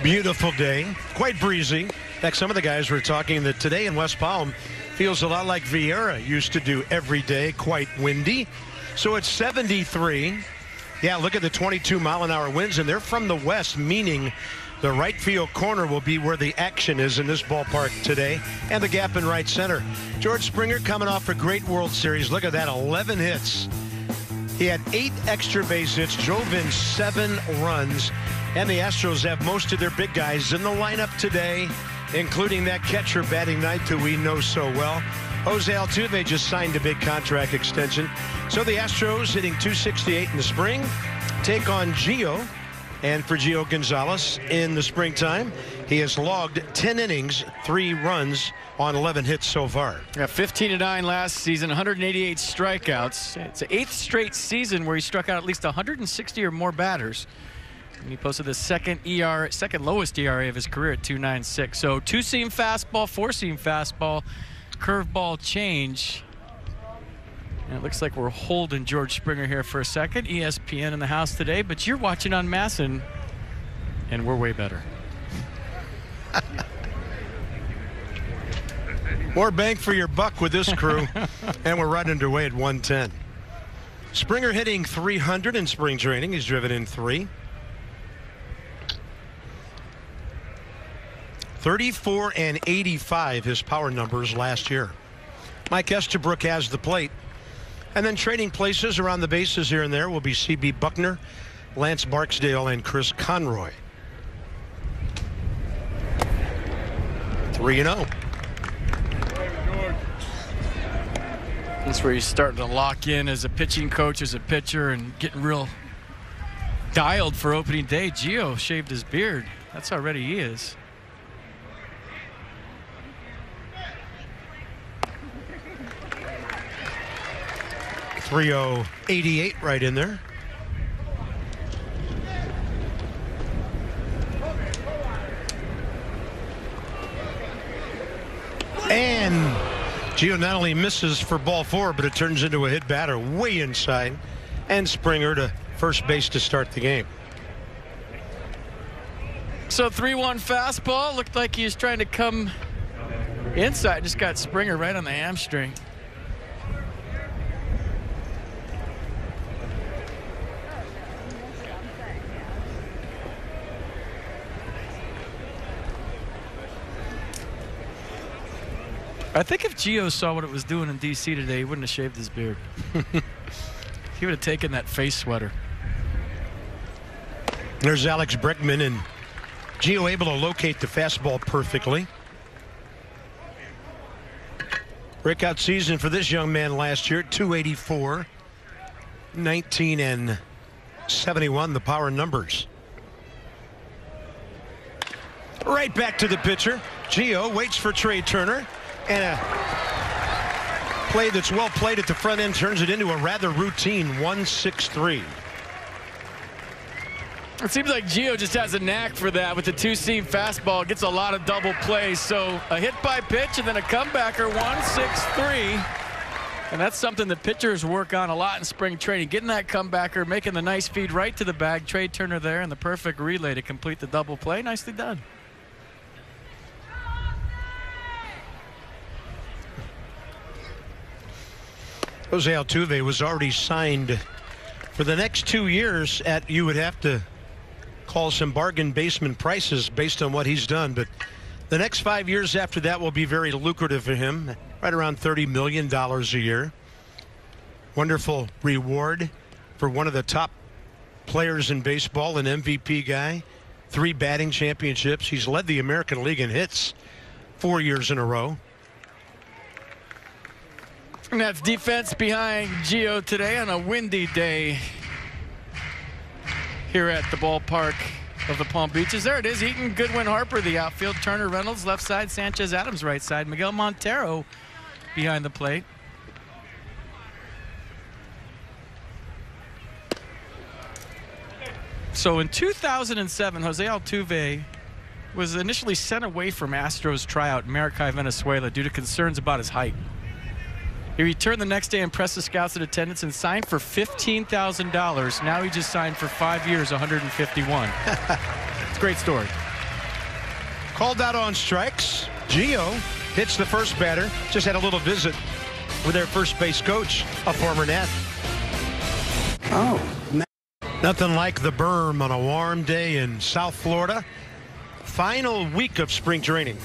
Beautiful day, quite breezy. In fact, some of the guys were talking that today in West Palm feels a lot like Vieira used to do every day, quite windy. So it's 73. Yeah, look at the 22-mile-an-hour winds, and they're from the west, meaning the right field corner will be where the action is in this ballpark today, and the gap in right center. George Springer coming off a great World Series. Look at that, 11 hits. He had 8 extra base hits, drove in 7 runs, and the Astros have most of their big guys in the lineup today, including that catcher batting ninth who we know so well. Jose Altuve just signed a big contract extension. So the Astros hitting .268 in the spring take on Gio. And for Gio Gonzalez in the springtime, he has logged 10 innings, 3 runs on 11 hits so far. Yeah, 15-9 last season, 188 strikeouts. It's an 8th straight season where he struck out at least 160 or more batters. And he posted the second lowest ERA of his career at 2.96. So 2-seam fastball, 4-seam fastball, curveball change. And it looks like we're holding George Springer here for a second. ESPN in the house today, but you're watching on MASN, and we're way better. More bang for your buck with this crew, and we're right underway at 110. Springer hitting .300 in spring training. He's driven in 3. 34 and 85 his power numbers last year. Mike Estabrook has the plate. And then trading places around the bases here and there will be C.B. Buckner, Lance Barksdale, and Chris Conroy. 3-0. That's where he's starting to lock in as a pitching coach, as a pitcher, and getting real dialed for opening day. Gio shaved his beard. That's how ready he is. .3088 right in there. And Gio not only misses for ball 4, but it turns into a hit batter way inside. And Springer to first base to start the game. So 3-1 fastball. Looked like he was trying to come inside. Just got Springer right on the hamstring. I think if Gio saw what it was doing in D.C. today, he wouldn't have shaved his beard. He would have taken that face sweater. There's Alex Bregman, and Gio able to locate the fastball perfectly. Breakout season for this young man last year, 284, 19 and 71, the power numbers. Right back to the pitcher. Gio waits for Trey Turner. And a play that's well played at the front end turns it into a rather routine 1-6-3. It seems like Gio just has a knack for that with the 2-seam fastball. Gets a lot of double plays. So a hit by pitch and then a comebacker, 1-6-3. And that's something that pitchers work on a lot in spring training. Getting that comebacker, making the nice feed right to the bag. Trey Turner there and the perfect relay to complete the double play. Nicely done. Jose Altuve was already signed for the next 2 years at, you would have to call some bargain basement prices based on what he's done. But the next 5 years after that will be very lucrative for him, right around $30 million a year. Wonderful reward for one of the top players in baseball, an MVP guy, 3 batting championships. He's led the American League in hits 4 years in a row. And that's defense behind Gio today on a windy day here at the ballpark of the Palm Beaches. There it is, Eaton, Goodwin, Harper, the outfield. Turner, Reynolds, left side. Sanchez, Adams, right side. Miguel Montero behind the plate. So in 2007, Jose Altuve was initially sent away from Astros tryout in Maracay, Venezuela due to concerns about his height. He returned the next day, impressed the scouts in attendance, and signed for $15,000. Now he just signed for 5 years, $151. It's a great story. Called out on strikes. Gio hits the first batter. Just had a little visit with their first base coach, a former Nat. Oh. Nothing like the berm on a warm day in South Florida. Final week of spring training.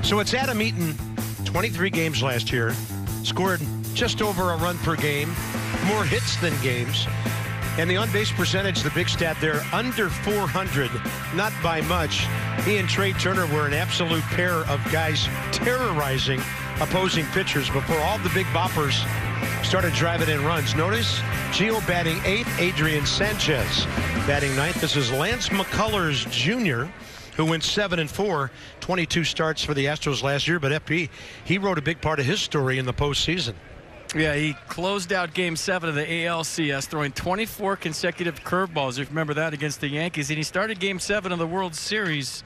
So it's Adam Eaton, 23 games last year, scored just over a run per game, more hits than games. And the on-base percentage, the big stat there, under 400, not by much. He and Trey Turner were an absolute pair of guys terrorizing opposing pitchers before all the big boppers started driving in runs. Notice Gio batting 8th, Adrian Sanchez batting 9th. This is Lance McCullers Jr., who went 7-4, 22 starts for the Astros last year. But FP, he wrote a big part of his story in the postseason. Yeah, he closed out Game 7 of the ALCS, throwing 24 consecutive curveballs, if you remember that, against the Yankees. And he started Game 7 of the World Series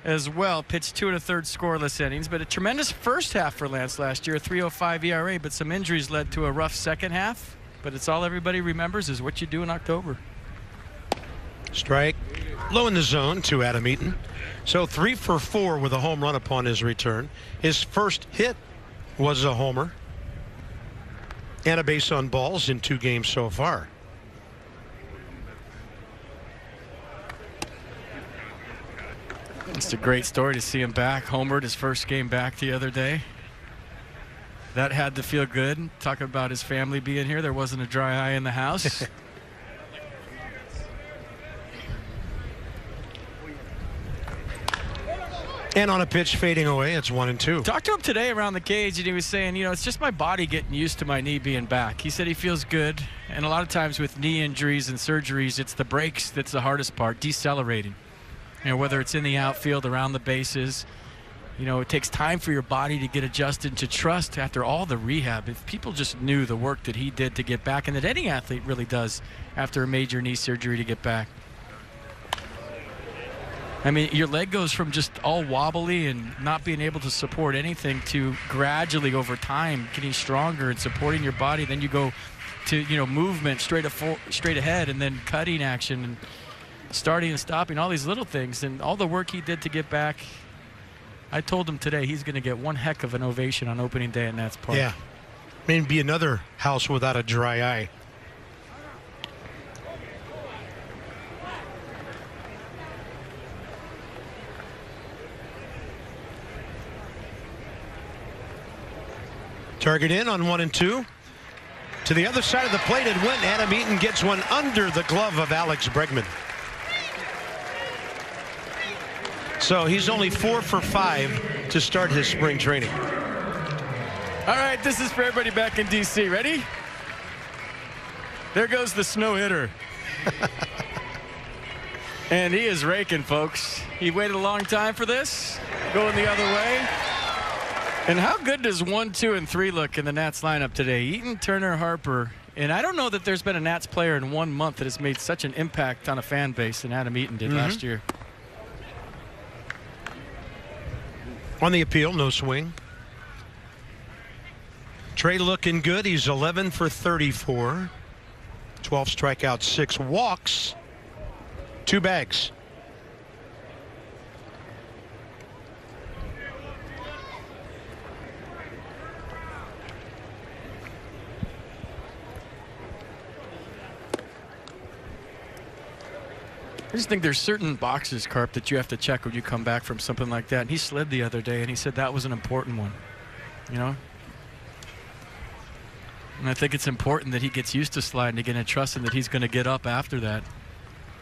as well, pitched 2 1/3 scoreless innings. But a tremendous first half for Lance last year, a 3.05 ERA, but some injuries led to a rough second half. But it's all everybody remembers is what you do in October. Strike low in the zone to Adam Eaton. So 3 for 4 with a home run upon his return. His first hit was a homer and a base on balls in 2 games so far. It's a great story to see him back. Homered his first game back the other day. That had to feel good. Talking about his family being here. There wasn't a dry eye in the house. And on a pitch fading away, it's 1-2. Talked to him today around the cage, and he was saying, you know, it's just my body getting used to my knee being back. He said he feels good, and a lot of times with knee injuries and surgeries, it's the breaks that's the hardest part, decelerating. You know, whether it's in the outfield, around the bases, you know, it takes time for your body to get adjusted to trust after all the rehab. If people just knew the work that he did to get back, and that any athlete really does after a major knee surgery to get back. I mean, your leg goes from just all wobbly and not being able to support anything to gradually over time getting stronger and supporting your body. Then you go to, you know, movement straight ahead, and then cutting action and starting and stopping, all these little things. And all the work he did to get back, I told him today he's going to get one heck of an ovation on opening day at Nats Park. Yeah. Maybe another house without a dry eye. Target in on 1-2. To the other side of the plate it went. Adam Eaton gets one under the glove of Alex Bregman. So he's only 4 for 5 to start his spring training. All right, this is for everybody back in D.C. Ready? There goes the snow hitter. And he is raking, folks. He waited a long time for this. Going the other way. And how good does 1, 2, and 3 look in the Nats lineup today? Eaton, Turner, Harper. And I don't know that there's been a Nats player in 1 month that has made such an impact on a fan base than Adam Eaton did last year. On the appeal, no swing. Trey looking good. He's 11 for 34. 12 strikeouts, 6 walks, 2 bags. I just think there's certain boxes, Carp, that you have to check when you come back from something like that. And he slid the other day, and he said that was an important one, you know? And I think it's important that he gets used to sliding again and trusting that he's going to get up after that.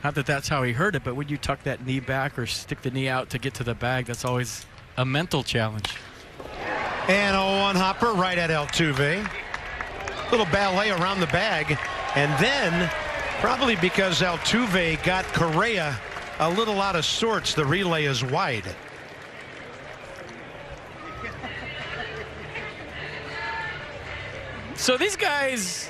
Not that that's how he heard it, but when you tuck that knee back or stick the knee out to get to the bag, that's always a mental challenge. And a one hopper right at Altuve. Little ballet around the bag, and then probably because Altuve got Correa a little out of sorts, the relay is wide. So these guys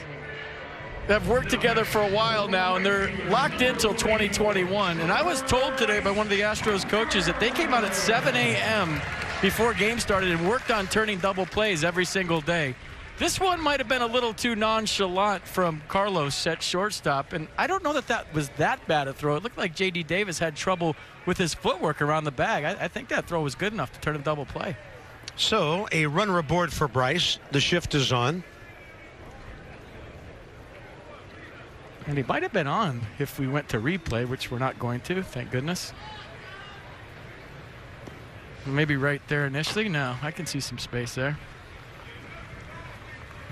have worked together for a while now, and they're locked in till 2021. And I was told today by one of the Astros coaches that they came out at 7 a.m. before game started and worked on turning double plays every single day. This one might have been a little too nonchalant from Carlos at shortstop, and I don't know that that was that bad a throw. It looked like J.D. Davis had trouble with his footwork around the bag. I think that throw was good enough to turn a double play. So a runner aboard for Bryce. The shift is on. And he might have been on if we went to replay, which we're not going to, thank goodness. Maybe right there initially. No, I can see some space there.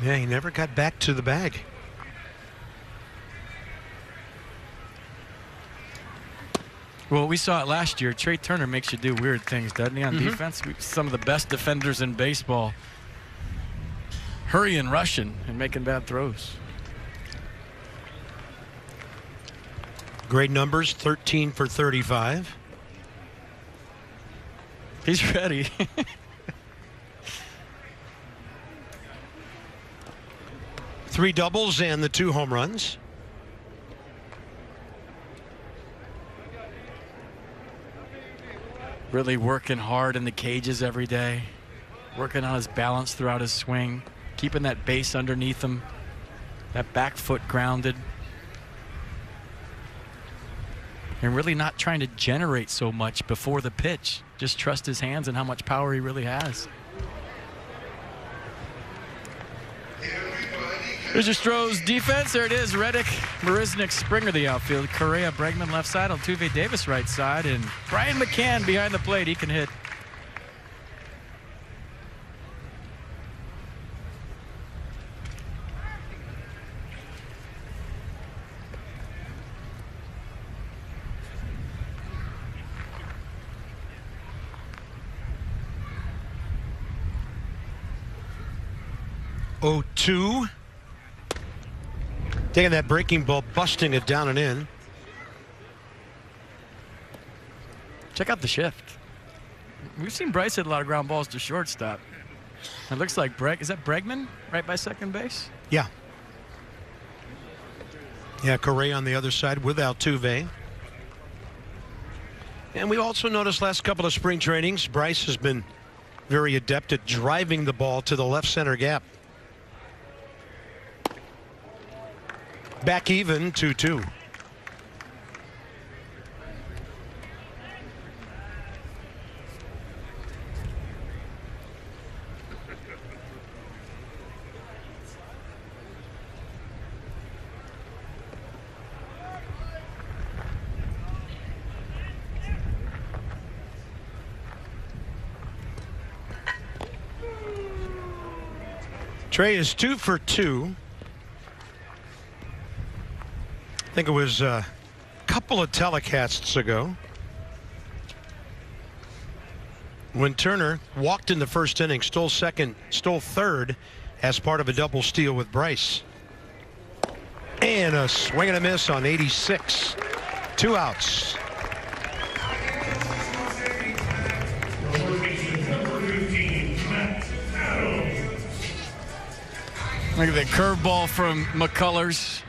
Yeah, he never got back to the bag. Well, we saw it last year. Trey Turner makes you do weird things, doesn't he, on defense? Some of the best defenders in baseball hurrying, rushing, and making bad throws. Great numbers, 13 for 35. He's ready. Three doubles and the 2 home runs. Really working hard in the cages every day. Working on his balance throughout his swing. Keeping that base underneath him. That back foot grounded. And really not trying to generate so much before the pitch. Just trust his hands and how much power he really has. There's your Astros defense. There it is. Reddick, Marisnik, Springer the outfield. Correa, Bregman left side. Altuve, Davis right side. And Brian McCann behind the plate. He can hit. Oh, 2. Taking that breaking ball, busting it down and in. Check out the shift. We've seen Bryce hit a lot of ground balls to shortstop. It looks like is that Bregman right by second base? Yeah. Yeah, Correa on the other side with Altuve. And we also noticed last couple of spring trainings, Bryce has been very adept at driving the ball to the left center gap. Back even, 2-2. Trey is 2 for 2. I think it was a couple of telecasts ago when Turner walked in the first inning, stole second, stole third as part of a double steal with Bryce. And a swing and a miss on 86. 2 outs. Look at that curveball from McCullers.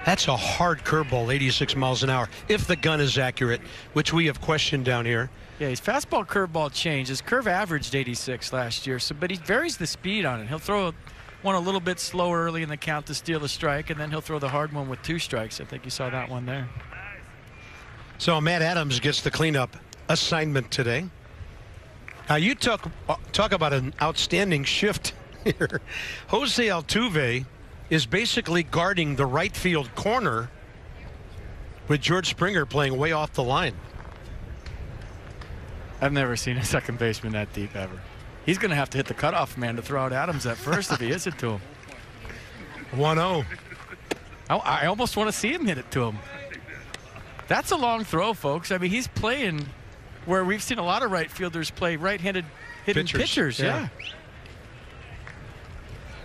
That's a hard curveball, 86 miles an hour, if the gun is accurate, which we have questioned down here. Yeah, his fastball curveball changed. His curve averaged 86 last year, but he varies the speed on it. He'll throw one a little bit slower early in the count to steal a strike, and then he'll throw the hard one with 2 strikes. I think you saw that one there. So Matt Adams gets the cleanup assignment today. Now you talk about an outstanding shift here. Jose Altuve is basically guarding the right field corner with George Springer playing way off the line. I've never seen a second baseman that deep ever. He's going to have to hit the cutoff man to throw out Adams at first if he hits it to him. 1-0. I almost want to see him hit it to him. That's a long throw, folks. I mean, he's playing where we've seen a lot of right fielders play right-handed hitting pitchers. Yeah.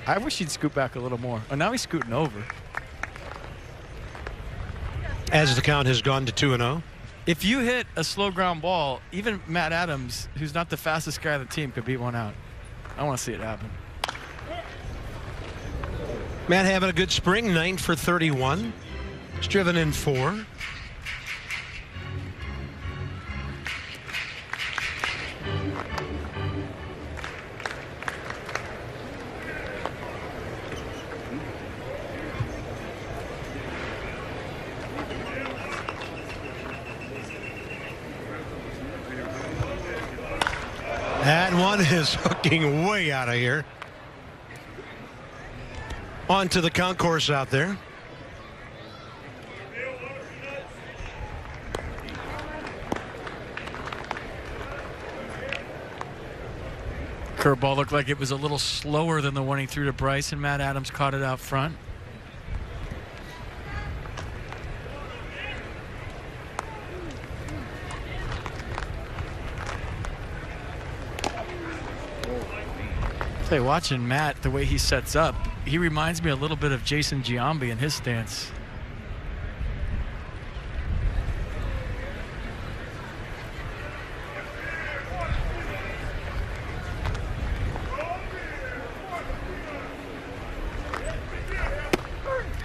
I wish he'd scoot back a little more. Oh, now he's scooting over. As the count has gone to 2-0. If you hit a slow ground ball, even Matt Adams, who's not the fastest guy on the team, could beat one out. I want to see it happen. Matt having a good spring, 9 for 31. He's driven in 4. That one is hooking way out of here. Onto the concourse out there. Curveball looked like it was a little slower than the one he threw to Bryce, and Matt Adams caught it out front. Hey, watching Matt, the way he sets up, he reminds me a little bit of Jason Giambi in his stance.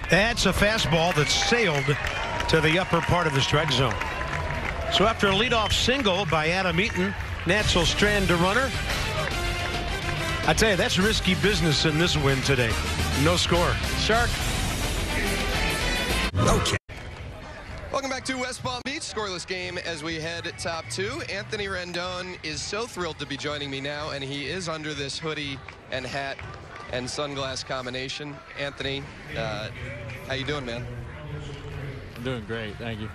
That's a fastball that sailed to the upper part of the strike zone. So after a leadoff single by Adam Eaton, Nats will strand a runner. I tell you, that's risky business in this win today. No score. Shark. Okay. Welcome back to West Palm Beach. Scoreless game as we head top two. Anthony Rendon is so thrilled to be joining me now, and he is under this hoodie and hat and sunglass combination. Anthony, how you doing, man? I'm doing great, thank you.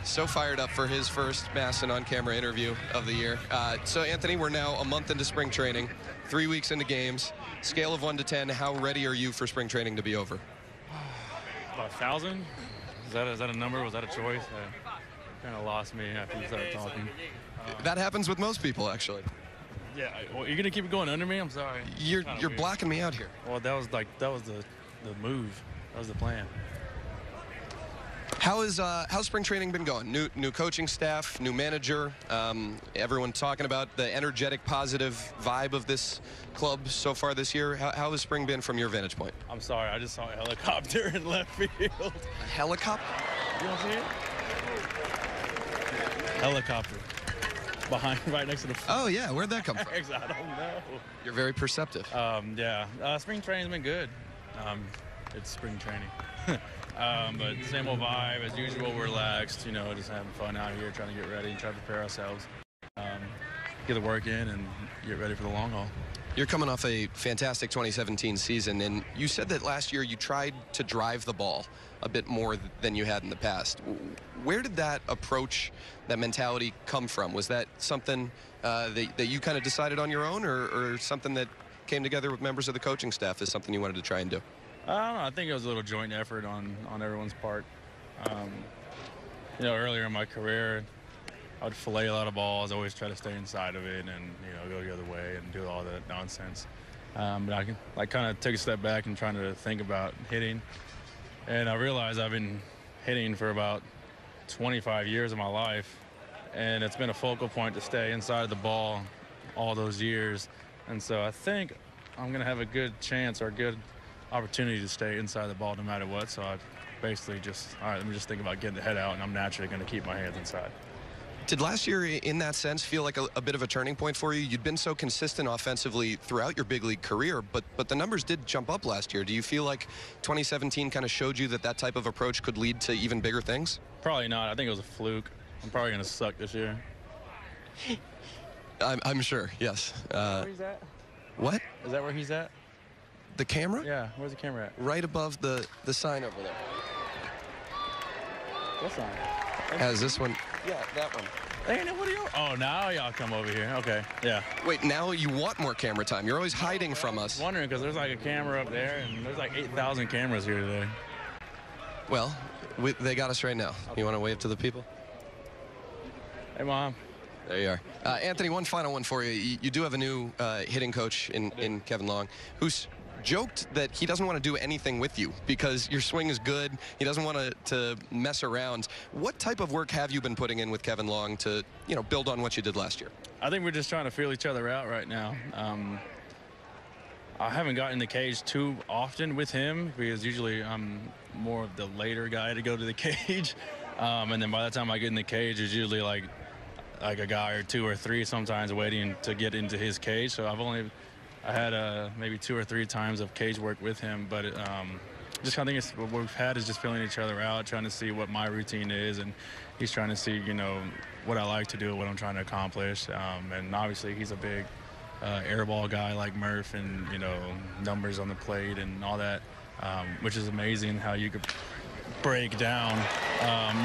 So fired up for his first Masson on-camera interview of the year. So, Anthony, we're now a month into spring training, 3 weeks into games. Scale of 1 to 10, how ready are you for spring training to be over? About 1,000? Is that a number? Was that a choice? Kind of lost me after you started talking. That happens with most people, actually. Yeah, well, you're gonna keep it going under me? I'm sorry. You're blocking me out here. Well, that was the move. That was the plan. How's spring training been going? New coaching staff, new manager, everyone talking about the energetic, positive vibe of this club so far this year. How has spring been from your vantage point? I'm sorry, I just saw a helicopter in left field. A helicopter? You don't see it? Helicopter. Behind, right next to the. Oh yeah, where'd that come from? I don't know. You're very perceptive. Yeah, spring training's been good. It's spring training. But same old vibe as usual. We're relaxed, just having fun out here, trying to get ready and try to prepare ourselves, get the work in, and get ready for the long haul. You're coming off a fantastic 2017 season, and you said that last year you tried to drive the ball a bit more than you had in the past. Where did that approach, that mentality come from? Was that something that you kind of decided on your own, or something that came together with members of the coaching staff as something you wanted to try and do? I don't know. I think it was a little joint effort on everyone's part. Earlier in my career, I would fillet a lot of balls, always try to stay inside of it and, go the other way and do all that nonsense. But I kind of took a step back and trying to think about hitting. And I realized I've been hitting for about 25 years of my life. And it's been a focal point to stay inside the ball all those years. And so I think I'm going to have a good chance or a good opportunity to stay inside the ball no matter what. So I basically all right, let me just think about getting the head out, and I'm naturally going to keep my hands inside. Did last year, in that sense, feel like a bit of a turning point for you? You'd been so consistent offensively throughout your big league career, but the numbers did jump up last year. Do you feel like 2017 kind of showed you that that type of approach could lead to even bigger things? Probably not. I think it was a fluke. I'm probably going to suck this year. I'm sure, yes. Where he's at? What? Is that where he's at? The camera? Yeah, where's the camera at? Right above the sign over there. What sign? Has this one? Yeah, that one. Hey, what are you? Oh, now y'all come over here. Okay, yeah. Wait, now you want more camera time. You're always hiding from us. I was wondering, because there's like a camera up there, and there's like 8,000 cameras here today. Well, they got us right now. Okay. You want to wave to the people? Hey, Mom. There you are. Anthony, one final one for you. You do have a new hitting coach in Kevin Long, who's joked that he doesn't want to do anything with you because your swing is good. He doesn't want to mess around. What type of work have you been putting in with Kevin Long to, build on what you did last year? I think we're just trying to feel each other out right now. I haven't gotten in the cage too often with him because usually I'm more of the later guy to go to the cage. And then by the time I get in the cage, it's usually like a guy or two or three sometimes waiting to get into his cage. So I had maybe 2 or 3 times of cage work with him, but just kind of think what we've had is just filling each other out, trying to see what my routine is, and he's trying to see, you know, what I like to do, what I'm trying to accomplish. And obviously he's a big air ball guy like Murph, and, you know, numbers on the plate and all that, which is amazing how you could break down,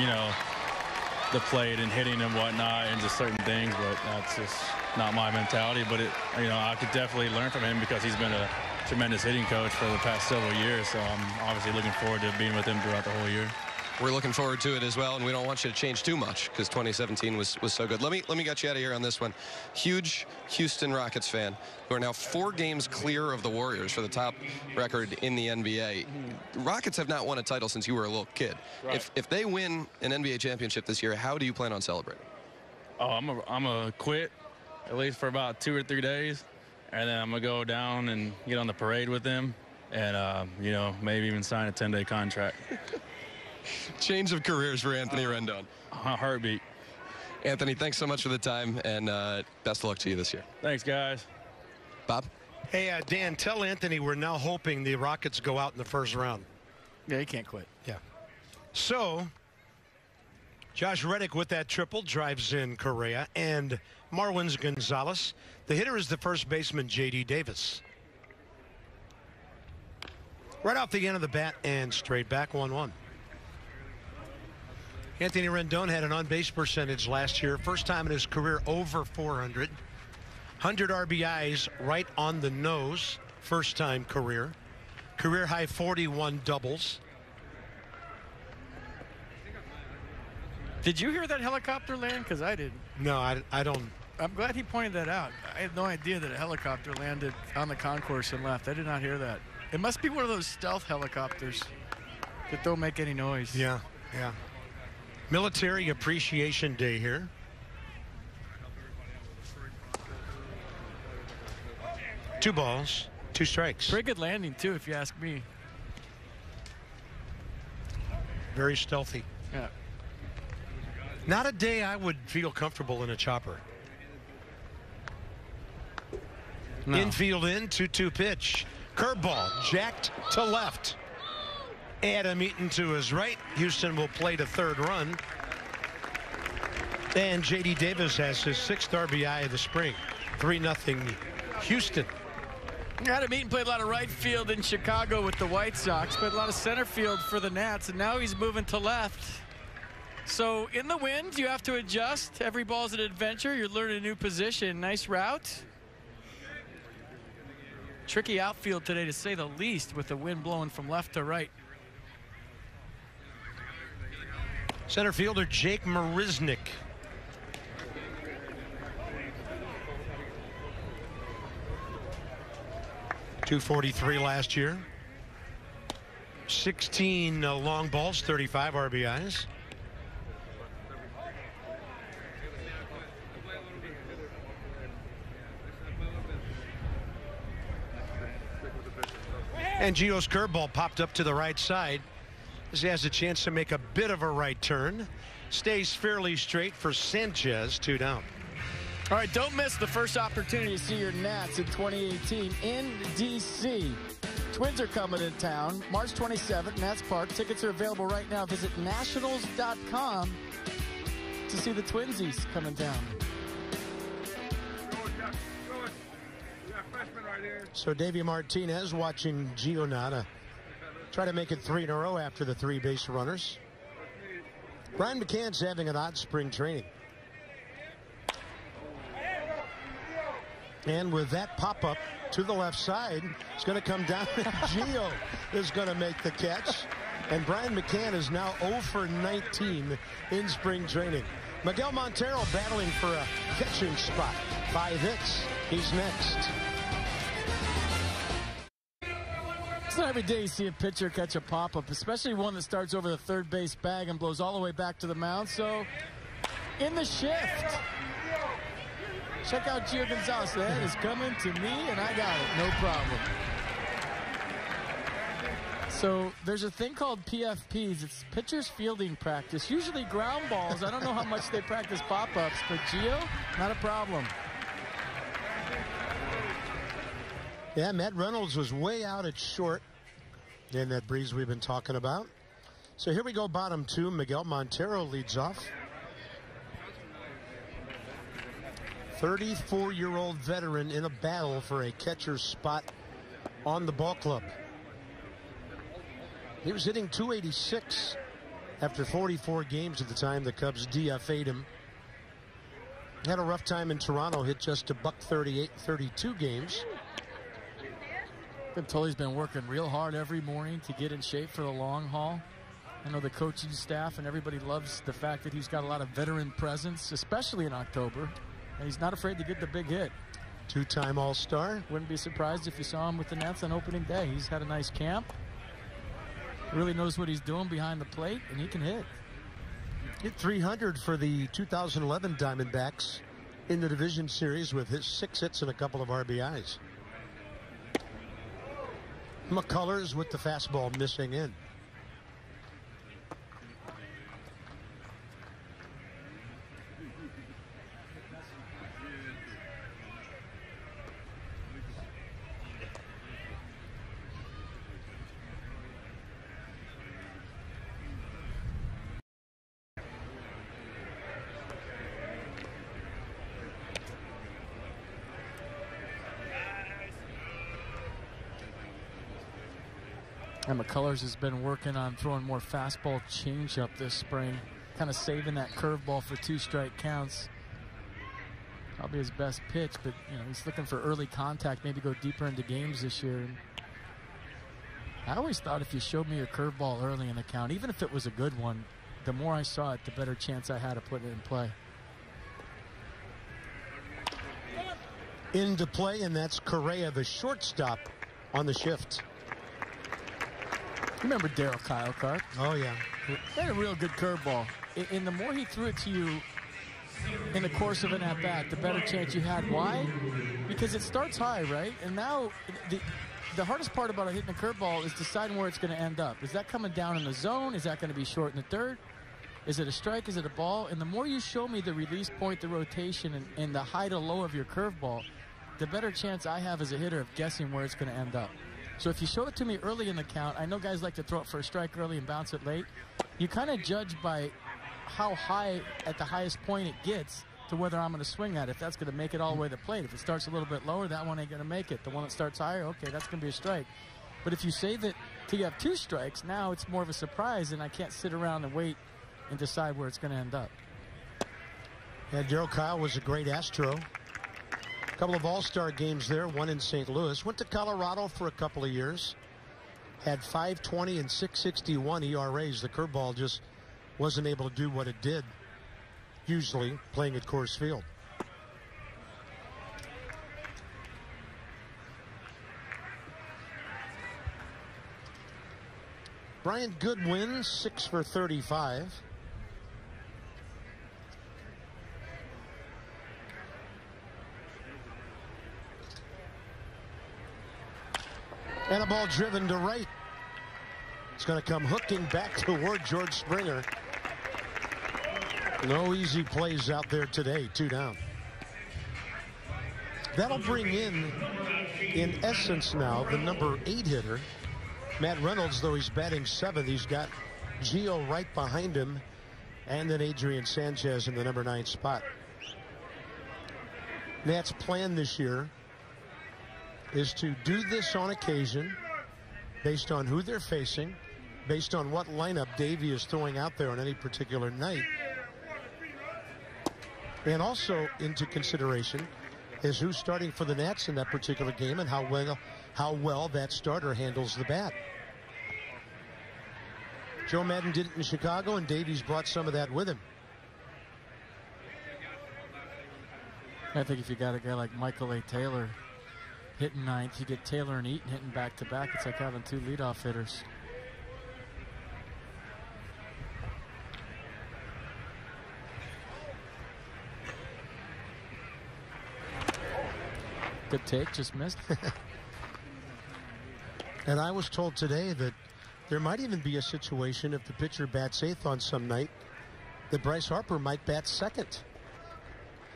you know, the plate and hitting and whatnot and just certain things, but that's just not my mentality. But it, you know, I could definitely learn from him because he's been a tremendous hitting coach for the past several years. So I'm obviously looking forward to being with him throughout the whole year. We're looking forward to it as well, and we don't want you to change too much because 2017 was so good. Let me get you out of here on this one. Huge Houston Rockets fan who are now 4 games clear of the Warriors for the top record in the NBA. The Rockets have not won a title since you were a little kid. Right. If they win an NBA championship this year, how do you plan on celebrating? Oh, I'm a quit at least for about 2 or 3 days, and then I'm gonna go down and get on the parade with them, and you know, maybe even sign a 10-day contract. Change of careers for Anthony Rendon. A heartbeat. Anthony, thanks so much for the time, and best of luck to you this year. Thanks, guys. Bob? Hey, Dan, tell Anthony we're now hoping the Rockets go out in the first round. Yeah, he can't quit. Yeah. So, Josh Reddick with that triple drives in Correa and Marwin Gonzalez. The hitter is the first baseman, J.D. Davis. Right off the end of the bat and straight back 1-1. Anthony Rendon had an on-base percentage last year. First time in his career over 400. 100 RBIs right on the nose. First time career. Career high 41 doubles. Did you hear that helicopter land? Because I didn't. No, I don't. I'm glad he pointed that out. I had no idea that a helicopter landed on the concourse and left. I did not hear that. It must be one of those stealth helicopters that don't make any noise. Yeah, yeah. Military Appreciation Day here. Two balls, 2 strikes. Pretty good landing, too, if you ask me. Very stealthy. Yeah. Not a day I would feel comfortable in a chopper. No. Infield in, 2-2 pitch. Curveball, jacked to left. Adam Eaton to his right. Houston will play to third run. And J.D. Davis has his 6th RBI of the spring. 3-0 Houston. Adam Eaton played a lot of right field in Chicago with the White Sox, played a lot of center field for the Nats, and now he's moving to left. So in the wind, you have to adjust. Every ball's an adventure. You're learning a new position. Nice route. Tricky outfield today, to say the least, with the wind blowing from left to right. Center fielder Jake Marisnick. .243 last year. 16 long balls, 35 RBIs. And Gio's curveball popped up to the right side as he has a chance to make a bit of a right turn. Stays fairly straight for Sanchez, 2 down. All right, don't miss the first opportunity to see your Nats in 2018 in D.C. Twins are coming to town March 27th, Nats Park. Tickets are available right now. Visit nationals.com to see the Twinsies coming down. So Davey Martinez watching Gio Nada try to make it 3 in a row after the 3 base runners. Brian McCann's having an odd spring training. And with that pop-up to the left side, it's going to come down. Gio is going to make the catch. And Brian McCann is now 0 for 19 in spring training. Miguel Montero battling for a catching spot. 5 hits. He's next. It's not every day you see a pitcher catch a pop-up, especially one that starts over the third base bag and blows all the way back to the mound. So, in the shift, check out Gio Gonzalez. That is coming to me, and I got it. No problem. So, there's a thing called PFPs. It's pitcher's fielding practice. Usually ground balls. I don't know how much they practice pop-ups, but Gio, not a problem. Yeah, Matt Reynolds was way out at short. in that breeze we've been talking about. So here we go, bottom two. Miguel Montero leads off. 34-year-old veteran in a battle for a catcher's spot on the ball club. He was hitting .286 after 44 games at the time the Cubs DFA'd him. Had a rough time in Toronto, hit just a .138, 32 games. Been told he's been working real hard every morning to get in shape for the long haul. I know the coaching staff and everybody loves the fact that he's got a lot of veteran presence, especially in October. And he's not afraid to get the big hit. Two-time All-Star. Wouldn't be surprised if you saw him with the Nats on opening day. He's had a nice camp. Really knows what he's doing behind the plate, and he can hit. Hit .300 for the 2011 Diamondbacks in the division series with his 6 hits and a couple of RBIs. McCullers with the fastball missing in. And McCullers has been working on throwing more fastball changeup this spring, kind of saving that curveball for 2-strike counts. Probably his best pitch, but he's looking for early contact, maybe go deeper into games this year. And I always thought if you showed me your curveball early in the count, even if it was a good one, the more I saw it, the better chance I had of putting it in play. Into play, and that's Correa, the shortstop, on the shift. Remember Darryl Kyle? Oh, yeah. He had a real good curveball. And the more he threw it to you in the course of an at-bat, the better chance you had. Why? Because it starts high, right? And now the hardest part about hitting a curveball is deciding where it's going to end up. Is that coming down in the zone? Is that going to be short in the third? Is it a strike? Is it a ball? And the more you show me the release point, the rotation, and the high to low of your curveball, the better chance I have as a hitter of guessing where it's going to end up. So if you show it to me early in the count, I know guys like to throw it for a strike early and bounce it late. You kind of judge by how high at the highest point it gets to whether I'm going to swing at it. If that's going to make it all the way to the plate. If it starts a little bit lower, that one ain't going to make it. The one that starts higher, okay, that's going to be a strike. But if you save it till you have 2 strikes, now it's more of a surprise, and I can't sit around and wait and decide where it's going to end up. Yeah, Darryl Kyle was a great Astro. Couple of All-Star games there, one in St. Louis. Went to Colorado for a couple of years. Had .520 and .661 ERAs. The curveball just wasn't able to do what it did, usually playing at Coors Field. Brian Goodwin, 6 for 35. And a ball driven to right. It's going to come hooking back toward George Springer. No easy plays out there today. 2 down. That'll bring in essence now, the number 8 hitter. Matt Reynolds, though he's batting 7th, he's got Gio right behind him, and then Adrian Sanchez in the number 9 spot. Nats' plan this year is to do this on occasion based on who they're facing, based on what lineup Davey is throwing out there on any particular night, and also into consideration is who's starting for the Nats in that particular game and how well that starter handles the bat. Joe Madden did it in Chicago, and Davies brought some of that with him. I think if you got a guy like Michael A. Taylor hitting 9th, you get Taylor and Eaton hitting back-to-back. It's like having 2 leadoff hitters. Good take, just missed. And I was told today that there might even be a situation if the pitcher bats 8th on some night that Bryce Harper might bat 2nd,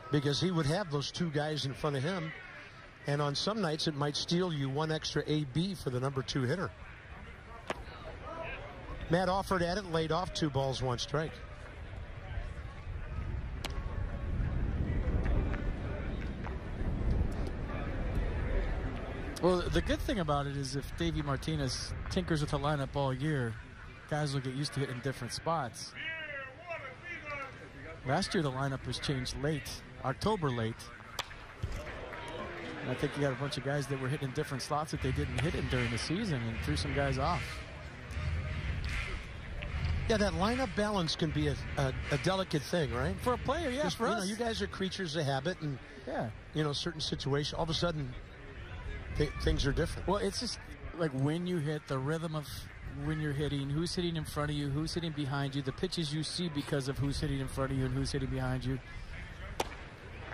because he would have those 2 guys in front of him. And on some nights, it might steal you 1 extra AB for the number 2 hitter. Matt offered at it, laid off, 2 balls, 1 strike. Well, the good thing about it is if Davey Martinez tinkers with the lineup all year, guys will get used to hitting different spots. Last year the lineup was changed late, October late. And I think you got a bunch of guys that were hitting in different slots that they didn't hit in during the season and threw some guys off. Yeah, that lineup balance can be a delicate thing, right? For a player, yeah, for us. You guys are creatures of habit, and yeah, certain situations, all of a sudden, things are different. Well, it's just like when you hit, the rhythm of when you're hitting, who's hitting in front of you, who's hitting behind you, the pitches you see because of who's hitting in front of you and who's hitting behind you.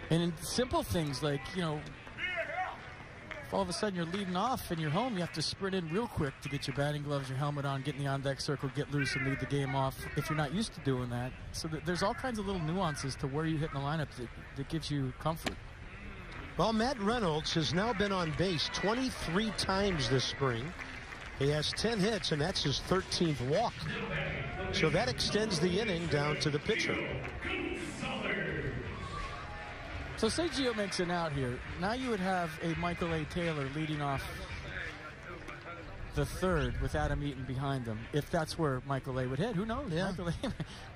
And in simple things like, if all of a sudden you're leading off and you're home, you have to sprint in real quick to get your batting gloves, your helmet on, get in the on-deck circle, get loose and lead the game off if you're not used to doing that. So there's all kinds of little nuances to where you hit in the lineup that gives you comfort. Well, Matt Reynolds has now been on base 23 times this spring. He has 10 hits, and that's his 13th walk. So that extends the inning down to the pitcher. So say Gio makes an out here. Now you would have a Michael A. Taylor leading off the third with Adam Eaton behind him. If that's where Michael A. would hit, who knows? Yeah.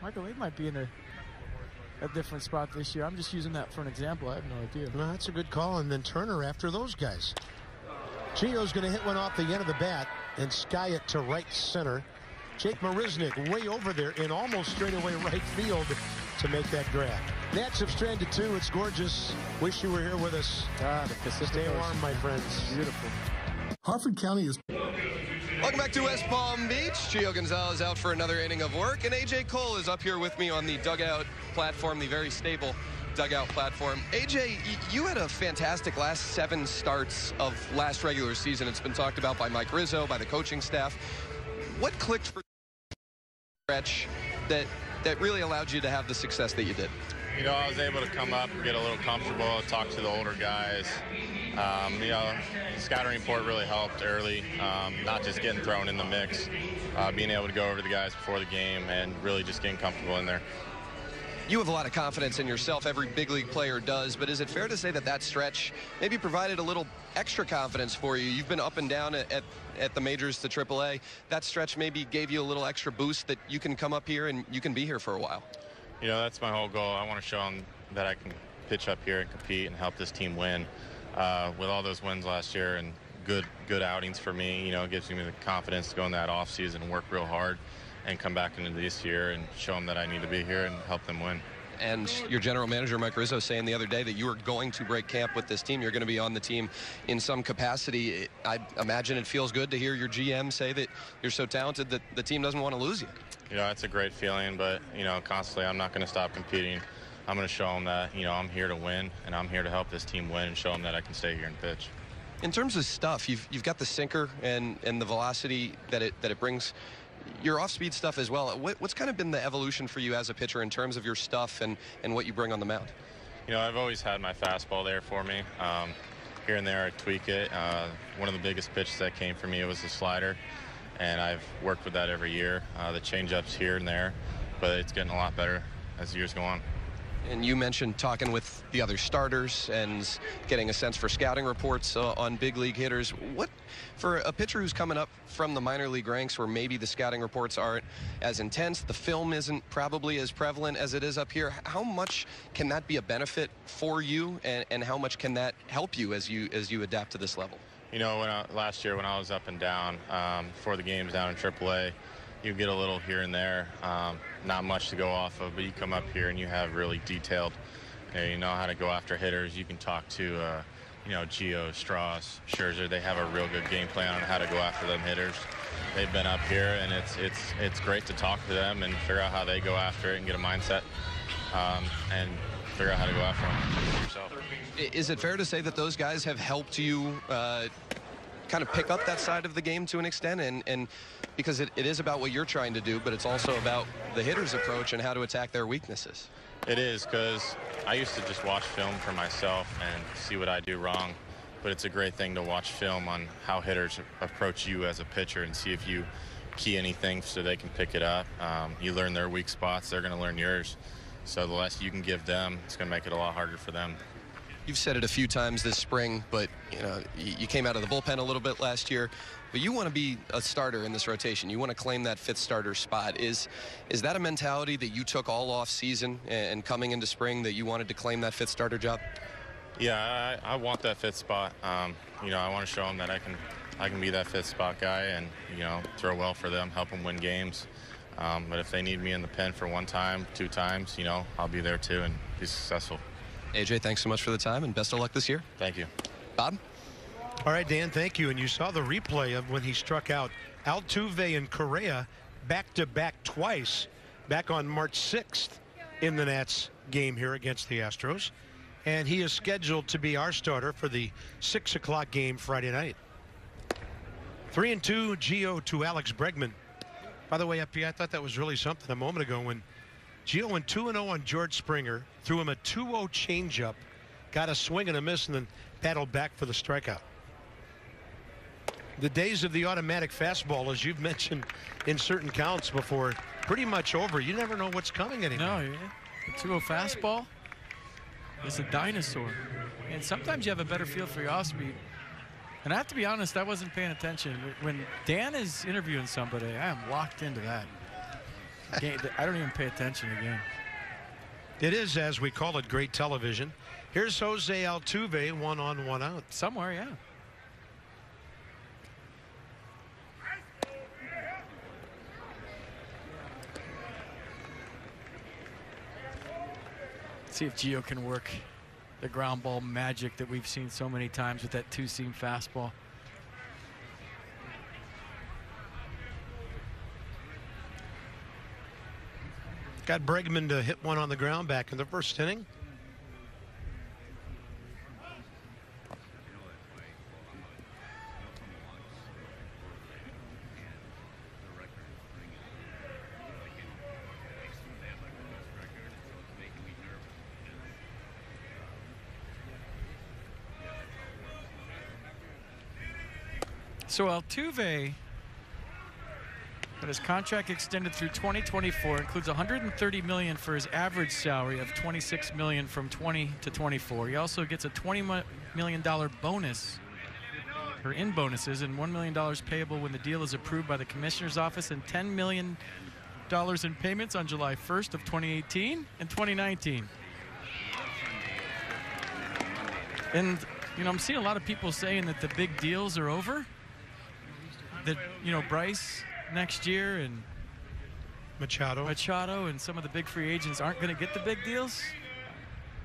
Michael A. might be in a different spot this year. I'm just using that for an example. I have no idea. No, that's a good call. And then Turner after those guys. Gio's going to hit one off the end of the bat and sky it to right center. Jake Marisnick way over there in almost straightaway right field to make that grab. Nats have stranded 2. It's gorgeous. Wish you were here with us. The Pacific Stay Ocean. warm, my friends. Beautiful. Harford County is... Welcome back to West Palm Beach. Gio Gonzalez out for another inning of work, and AJ Cole is up here with me on the dugout platform, the very stable dugout platform. AJ, you had a fantastic last 7 starts of last regular season. It's been talked about by Mike Rizzo, by the coaching staff. What clicked for stretch that really allowed you to have the success that you did? I was able to come up and get a little comfortable, talk to the older guys. The scouting report really helped early, not just getting thrown in the mix, being able to go over to the guys before the game and really just getting comfortable in there. You have a lot of confidence in yourself. Every big league player does. But is it fair to say that stretch maybe provided a little extra confidence for you? You've been up and down at the majors to AAA. That stretch maybe gave you a little extra boost that you can come up here and you can be here for a while. That's my whole goal. I want to show them that I can pitch up here and compete and help this team win. With all those wins last year and good outings for me, it gives me the confidence to go in that offseason and work real hard and come back into this year and show them that I need to be here and help them win. And your general manager, Mike Rizzo, saying the other day that you were going to break camp with this team. You're going to be on the team in some capacity. I imagine it feels good to hear your GM say that you're so talented that the team doesn't want to lose you. It's a great feeling, but, constantly I'm not going to stop competing. I'm going to show them that, I'm here to win, and I'm here to help this team win and show them that I can stay here and pitch. In terms of stuff, you've got the sinker and the velocity that it brings. Your off-speed stuff as well. What's kind of been the evolution for you as a pitcher in terms of your stuff and what you bring on the mound? I've always had my fastball there for me. Here and there I tweak it. One of the biggest pitches that came for me was the slider, and I've worked with that every year. The change-ups here and there, but it's getting a lot better as the years go on. And you mentioned talking with the other starters and getting a sense for scouting reports on big league hitters. What, for a pitcher who's coming up from the minor league ranks where maybe the scouting reports aren't as intense, the film isn't probably as prevalent as it is up here, how much can that be a benefit for you, and how much can that help you as you adapt to this level? Last year when I was up and down for the games down in AAA, you get a little here and there, not much to go off of, but you come up here and you have really detailed, you know how to go after hitters. You can talk to, Gio, Strauss, Scherzer. They have a real good game plan on how to go after them hitters. They've been up here, and it's great to talk to them and figure out how they go after it and get a mindset and figure out how to go after them yourself. Is it fair to say that those guys have helped you kind of pick up that side of the game to an extent, and because it is about what you're trying to do, but it's also about the hitter's approach and how to attack their weaknesses? It is, because I used to just watch film for myself and see what I do wrong, but it's a great thing to watch film on how hitters approach you as a pitcher and see if you key anything so they can pick it up. You learn their weak spots, they're going to learn yours. So the less you can give them, it's going to make it a lot harder for them. You've said it a few times this spring, but you came out of the bullpen a little bit last year. But you want to be a starter in this rotation. You want to claim that fifth starter spot. Is that a mentality that you took all off season and coming into spring, that you wanted to claim that fifth starter job? Yeah, I want that fifth spot. I want to show them that I can be that fifth spot guy and throw well for them, help them win games. But if they need me in the pen for 1 time, 2 times, I'll be there too and be successful. AJ, thanks so much for the time and best of luck this year. Thank you. Bob? All right, Dan, thank you. And you saw the replay of when he struck out Altuve and Correa back-to-back twice back on March 6th in the Nats game here against the Astros. And he is scheduled to be our starter for the 6 o'clock game Friday night. 3-2 Gio to Alex Bregman. By the way, FP, I thought that was really something a moment ago when Gio went 2-0 on George Springer, threw him a 2-0 changeup, got a swing and a miss, and then battled back for the strikeout. The days of the automatic fastball, as you've mentioned in certain counts before, pretty much over. You never know what's coming anymore. No, the 2-0 fastball is a dinosaur. And sometimes you have a better feel for your off-speed. And I have to be honest, I wasn't paying attention. When Dan is interviewing somebody, I am locked into that. I don't even pay attention to the game. It is, as we call it, great television. Here's Jose Altuve, 1 on, 1 out. Somewhere, yeah. Let's see if Gio can work the ground ball magic that we've seen so many times with that 2-seam fastball. Got Bregman to hit one on the ground back in the first inning. So Altuve, but his contract extended through 2024, includes $130 million for his average salary of $26 million from 20 to 24. He also gets a $20 million bonus, or in bonuses, and $1 million payable when the deal is approved by the commissioner's office, and $10 million in payments on July 1st of 2018 and 2019. And I'm seeing a lot of people saying that the big deals are over. That Bryce next year and Machado and some of the big free agents aren't going to get the big deals.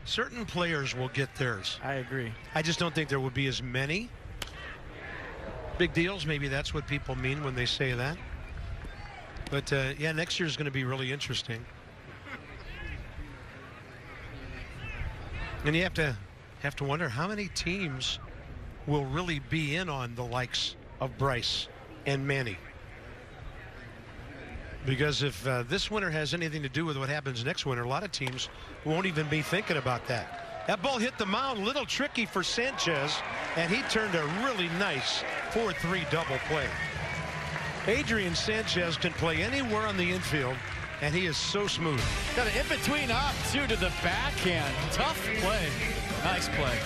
Certain players will get theirs. I agree. I just don't think there will be as many big deals. Maybe that's what people mean when they say that. But yeah, next year is going to be really interesting. And you have to wonder how many teams will really be in on the likes of Bryce and Manny. Because if this winter has anything to do with what happens next winter, a lot of teams won't even be thinking about that. That ball hit the mound, a little tricky for Sanchez, and he turned a really nice 4-3 double play. Adrian Sanchez can play anywhere on the infield, and he is so smooth. Got an in-between hop, too, to the backhand. Tough play. Nice play.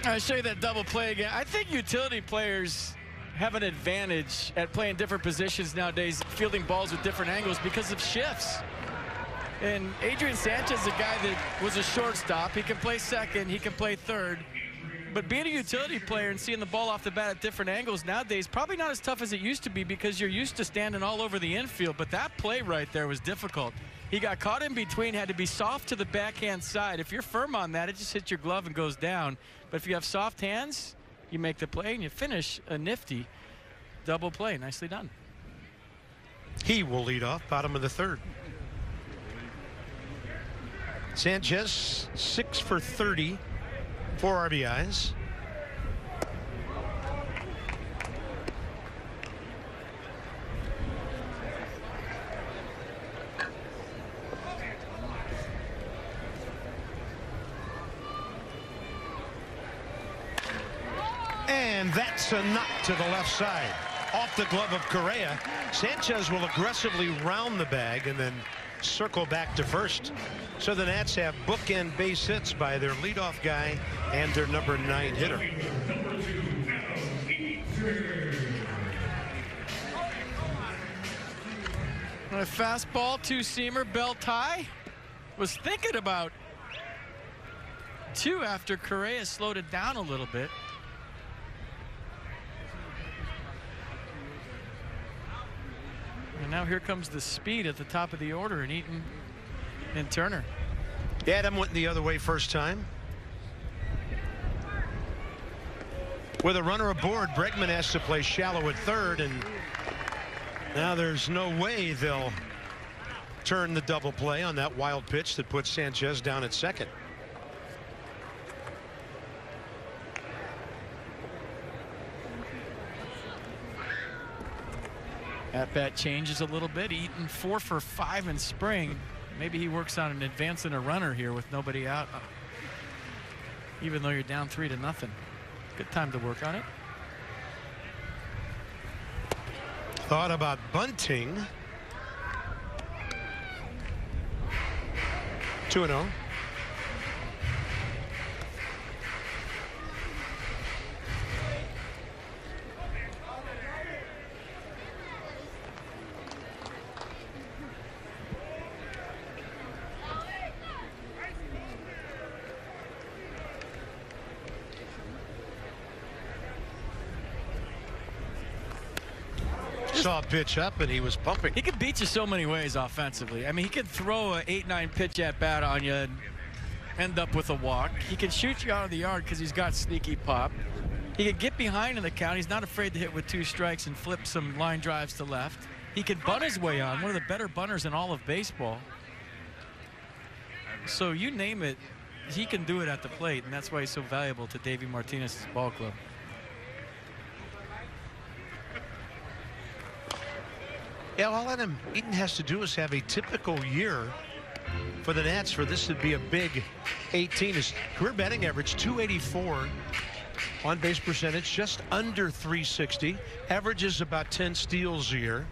I'll show you that double play again. I think utility players have an advantage at playing different positions nowadays, fielding balls with different angles because of shifts. And Adrian Sanchez is a guy that was a shortstop. He can play second, he can play third. But being a utility player and seeing the ball off the bat at different angles nowadays, probably not as tough as it used to be because you're used to standing all over the infield. But that play right there was difficult. He got caught in between, had to be soft to the backhand side. If you're firm on that, it just hits your glove and goes down. But if you have soft hands, you make the play and you finish a nifty double play. Nicely done. He will lead off, bottom of the third. Sanchez, 6 for 30, 4 RBIs. And that's a knock to the left side. Off the glove of Correa. Sanchez will aggressively round the bag and then circle back to first. So the Nats have bookend base hits by their leadoff guy and their number 9 hitter. A fastball, two-seamer, belt tie. Was thinking about 2 after Correa slowed it down a little bit. And now here comes the speed at the top of the order in Eaton and Turner. Adam went the other way first time. With a runner aboard, Bregman has to play shallow at third, and now there's no way they'll turn the double play on that wild pitch that puts Sanchez down at second. At bat changes a little bit. Eaton 4 for 5 in spring. Maybe he works on an advance and a runner here with nobody out, even though you're down 3-0. Good time to work on it. Thought about bunting. 2-0. Saw a pitch up and he was pumping. He can beat you so many ways offensively. I mean, he can throw a 8-9 pitch at bat on you and end up with a walk. He can shoot you out of the yard because he's got sneaky pop. He can get behind in the count. He's not afraid to hit with 2 strikes and flip some line drives to left. He can bunt his way on. One of the better bunters in all of baseball. So you name it, he can do it at the plate, and that's why he's so valuable to Davey Martinez's ball club. Yeah, all Adam Eaton has to do is have a typical year for the Nats for this to be a big 18. His career batting average 284, on base percentage just under 360, averages about 10 steals a year.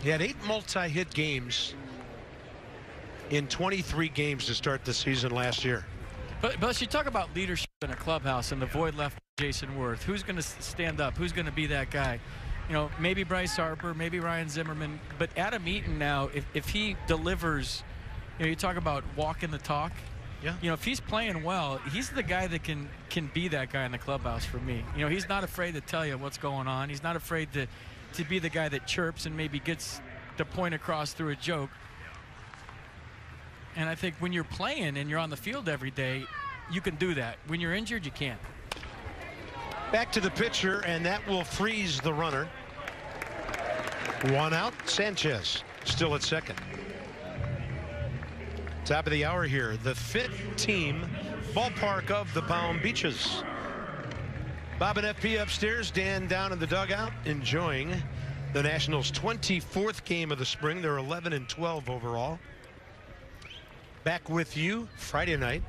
He had 8 multi-hit games in 23 games to start the season last year. But you talk about leadership in a clubhouse and the void left for Jason Worth. Who's going to stand up? Who's going to be that guy? You know, maybe Bryce Harper, maybe Ryan Zimmerman, but Adam Eaton now, if he delivers, you know, you talk about walking the talk. Yeah. You know, if he's playing well, he's the guy that can be that guy in the clubhouse for me. You know, he's not afraid to tell you what's going on. He's not afraid to be the guy that chirps and maybe gets the point across through a joke. And I think when you're playing and you're on the field every day, you can do that. When you're injured, you can't. Back to the pitcher, and that will freeze the runner. 1 out. Sanchez still at second. Top of the hour here. The Fit Team ballpark of the Palm Beaches. Bob and FP upstairs, Dan down in the dugout, enjoying the Nationals' 24th game of the spring. They're 11-12 overall. Back with you Friday night.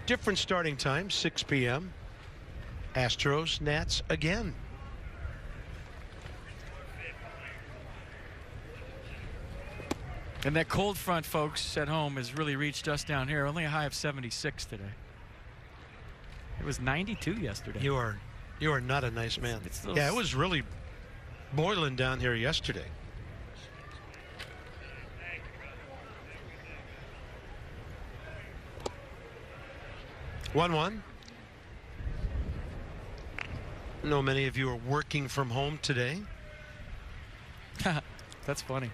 Different starting time, 6 p.m. Astros, Nats again. And that cold front, folks, at home has really reached us down here. Only a high of 76 today. It was 92 yesterday. You are not a nice man. Yeah, it was really boiling down here yesterday. One. I know many of you are working from home today. That's funny.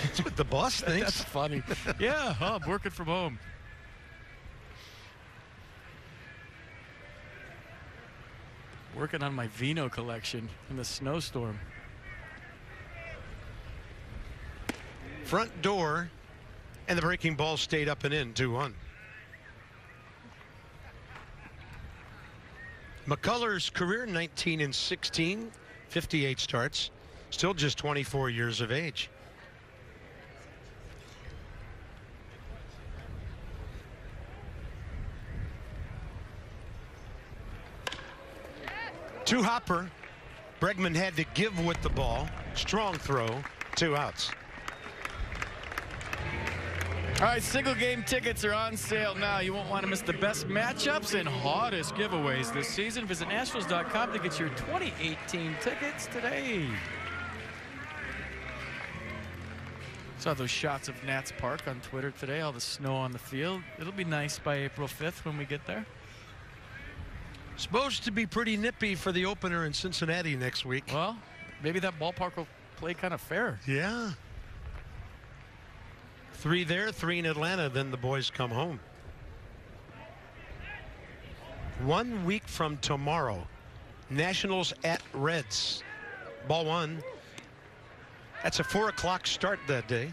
That's what the boss thinks. That's funny. Yeah, I'm working from home. Working on my vino collection in the snowstorm. Front door, and the breaking ball stayed up and in, 2-1. McCullers' career, 19-16, 58 starts, still just 24 years of age. To Hopper. Bregman had to give with the ball. Strong throw. 2 outs. All right, single game tickets are on sale now. You won't want to miss the best matchups and hottest giveaways this season. Visit Astros.com to get your 2018 tickets today. Saw those shots of Nats Park on Twitter today, all the snow on the field. It'll be nice by April 5th when we get there. Supposed to be pretty nippy for the opener in Cincinnati next week. Well, maybe that ballpark will play kind of fair. Yeah. 3 there, 3 in Atlanta, then the boys come home. 1 week from tomorrow, Nationals at Reds. Ball 1. That's a 4 o'clock start that day.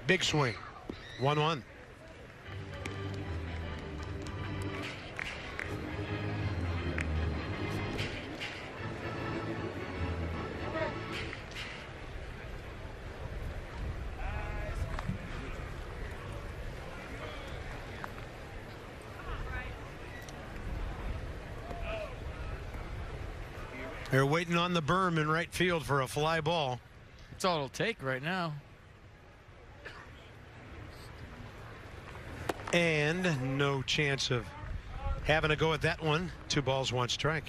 Big swing. 1-1. They're waiting on the berm in right field for a fly ball. That's all it'll take right now. And no chance of having to go at that one. 2 balls, 1 strike.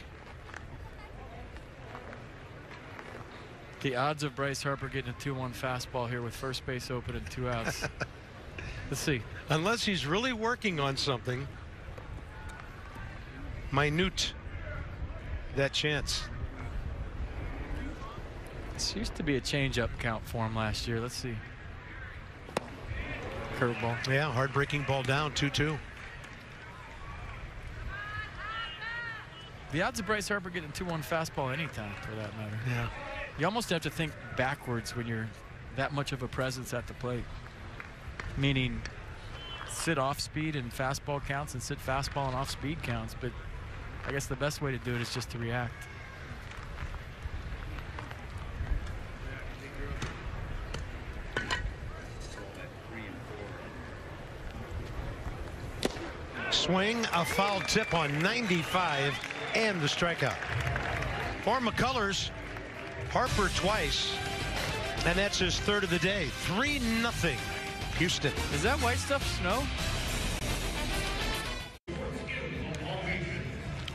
The odds of Bryce Harper getting a 2-1 fastball here with first base open and 2 outs. Let's see. Unless he's really working on something. Minute that chance. This used to be a changeup count for him last year. Let's see. Curveball. Yeah, hard breaking ball down. 2-2. The odds of Bryce Harper getting a 2-1 fastball anytime, for that matter. Yeah. You almost have to think backwards when you're that much of a presence at the plate. Meaning sit off speed and fastball counts and sit fastball and off speed counts. But I guess the best way to do it is just to react. Swing, a foul tip on 95, and the strikeout. For McCullers, Harper twice, and that's his 3rd of the day. 3-0 Houston. Is that white stuff snow?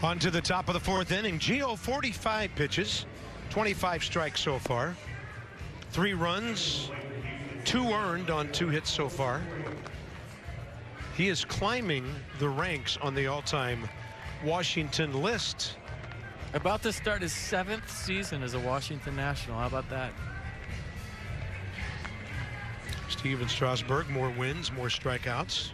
On to the top of the 4th inning. Gio, 45 pitches, 25 strikes so far. 3 runs, 2 earned on 2 hits so far. He is climbing the ranks on the all-time Washington list. About to start his 7th season as a Washington National. How about that? Steven Strasburg, more wins, more strikeouts.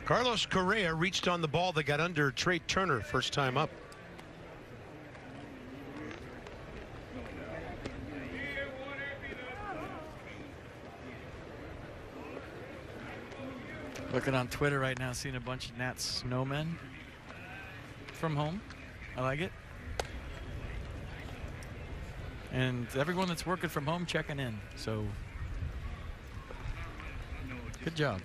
Carlos Correa reached on the ball that got under Trey Turner first time up. Looking on Twitter right now, seeing a bunch of Nats snowmen from home. I like it. And everyone that's working from home checking in. So good job.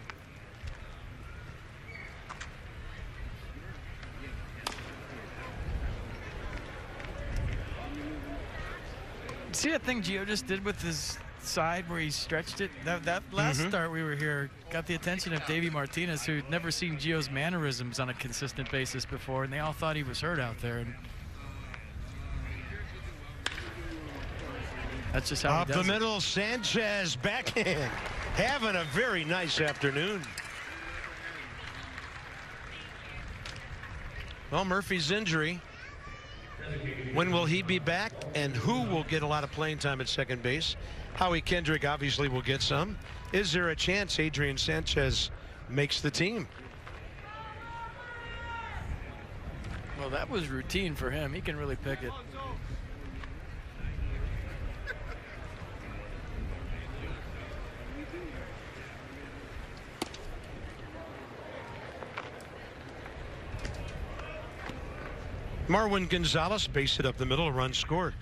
See that thing Gio just did with his side where he stretched it? That last start we were here got the attention of Davey Martinez, who'd never seen Gio's mannerisms on a consistent basis before, and they all thought he was hurt out there. And that's just how up he does the it. middle, Sanchez backhand, having a very nice afternoon. Well, Murphy's injury. When will he be back, and who will get a lot of playing time at second base? Howie Kendrick obviously will get some. Is there a chance Adrian Sanchez makes the team? Well, that was routine for him. He can really pick it. Marwin Gonzalez based it up the middle, a run scored.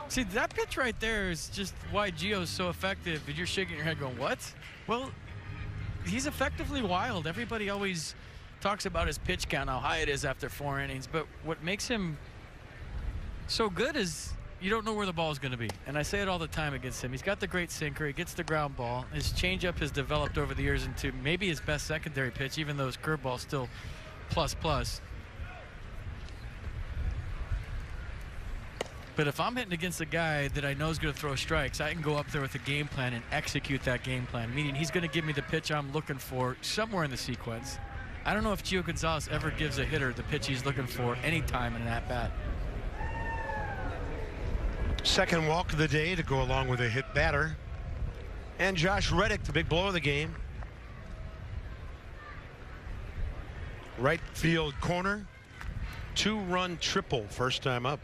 See, that pitch right there is just why Gio's so effective. And you're shaking your head going, what? Well, he's effectively wild. Everybody always talks about his pitch count, how high it is after 4 innings. But what makes him so good is you don't know where the ball is going to be. And I say it all the time against him. He's got the great sinker. He gets the ground ball. His changeup has developed over the years into maybe his best secondary pitch, even though his curveball is still plus. But if I'm hitting against a guy that I know is going to throw strikes, I can go up there with a game plan and execute that game plan, meaning he's going to give me the pitch I'm looking for somewhere in the sequence. I don't know if Gio Gonzalez ever gives a hitter the pitch he's looking for anytime in an at-bat. Second walk of the day to go along with a hit batter. And Josh Reddick, the big blow of the game. Right field corner. 2-run triple first time up.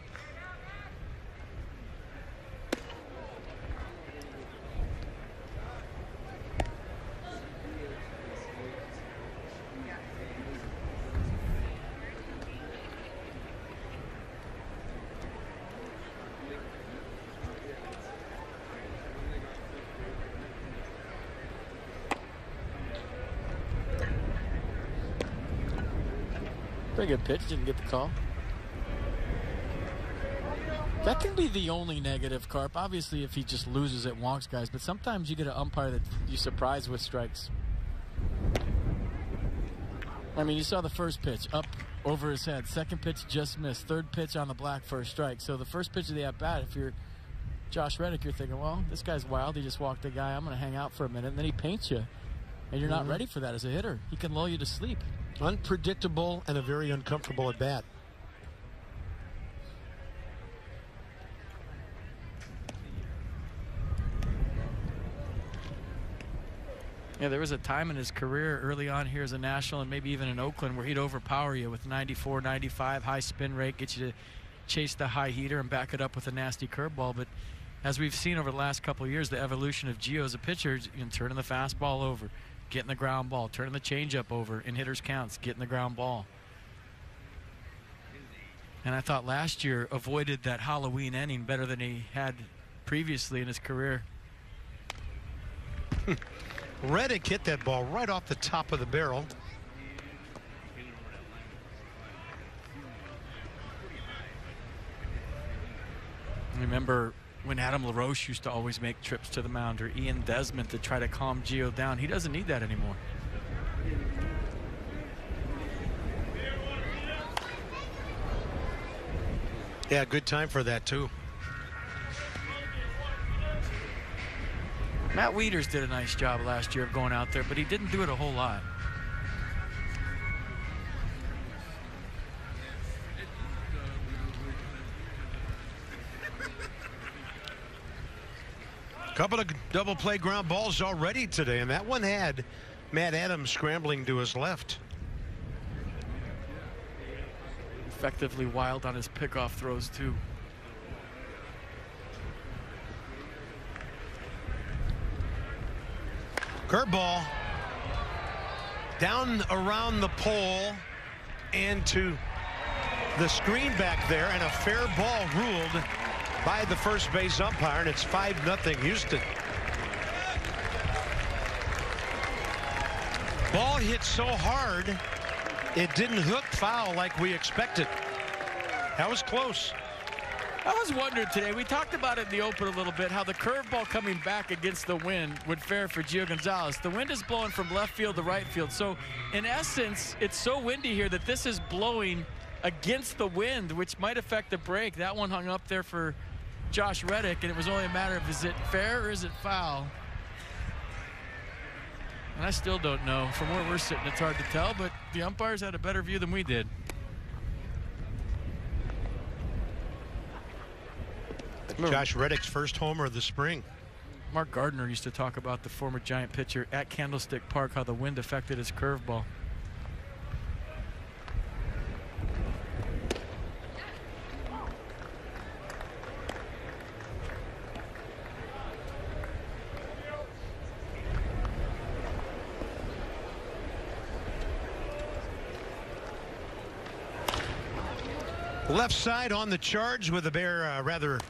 Pretty good pitch, didn't get the call. That can be the only negative, Carp. Obviously, if he just loses it, wonks guys. But sometimes you get an umpire that you surprise with strikes. I mean, you saw the first pitch up over his head. Second pitch just missed. Third pitch on the black for a strike. So the first pitch of the at-bat, if you're Josh Reddick, you're thinking, well, this guy's wild. He just walked the guy. I'm going to hang out for a minute. And then he paints you. And you're not ready for that as a hitter. He can lull you to sleep. Unpredictable and a very uncomfortable at bat. Yeah, there was a time in his career early on here as a National and maybe even in Oakland where he'd overpower you with 94, 95, high spin rate, get you to chase the high heater and back it up with a nasty curveball. But as we've seen over the last couple of years, the evolution of Gio as a pitcher, you know, turning the fastball over, getting the ground ball, turning the changeup over in hitters' counts, getting the ground ball. And I thought last year avoided that Halloween inning better than he had previously in his career. Reddick hit that ball right off the top of the barrel. Remember when Adam LaRoche used to always make trips to the mound, or Ian Desmond to try to calm Gio down. He doesn't need that anymore. Yeah, good time for that too. Matt Wieters did a nice job last year of going out there, but he didn't do it a whole lot. Couple of double play ground balls already today, and that one had Matt Adams scrambling to his left. Effectively wild on his pickoff throws too. Curveball down around the pole and to the screen back there, and a fair ball ruled by the first base umpire, and it's 5-0 Houston. Ball hit so hard it didn't hook foul like we expected. That was close. I was wondering today, we talked about it in the open a little bit, how the curveball coming back against the wind would fare for Gio Gonzalez. The wind is blowing from left field to right field. So in essence, it's so windy here that this is blowing against the wind, which might affect the break. That one hung up there for Josh Reddick, and it was only a matter of, is it fair or is it foul? And I still don't know. From where we're sitting, it's hard to tell, but the umpires had a better view than we did. Josh Reddick's first homer of the spring. Mark Gardner used to talk about the former Giant pitcher at Candlestick Park, how the wind affected his curveball. Left side on the charge with a rather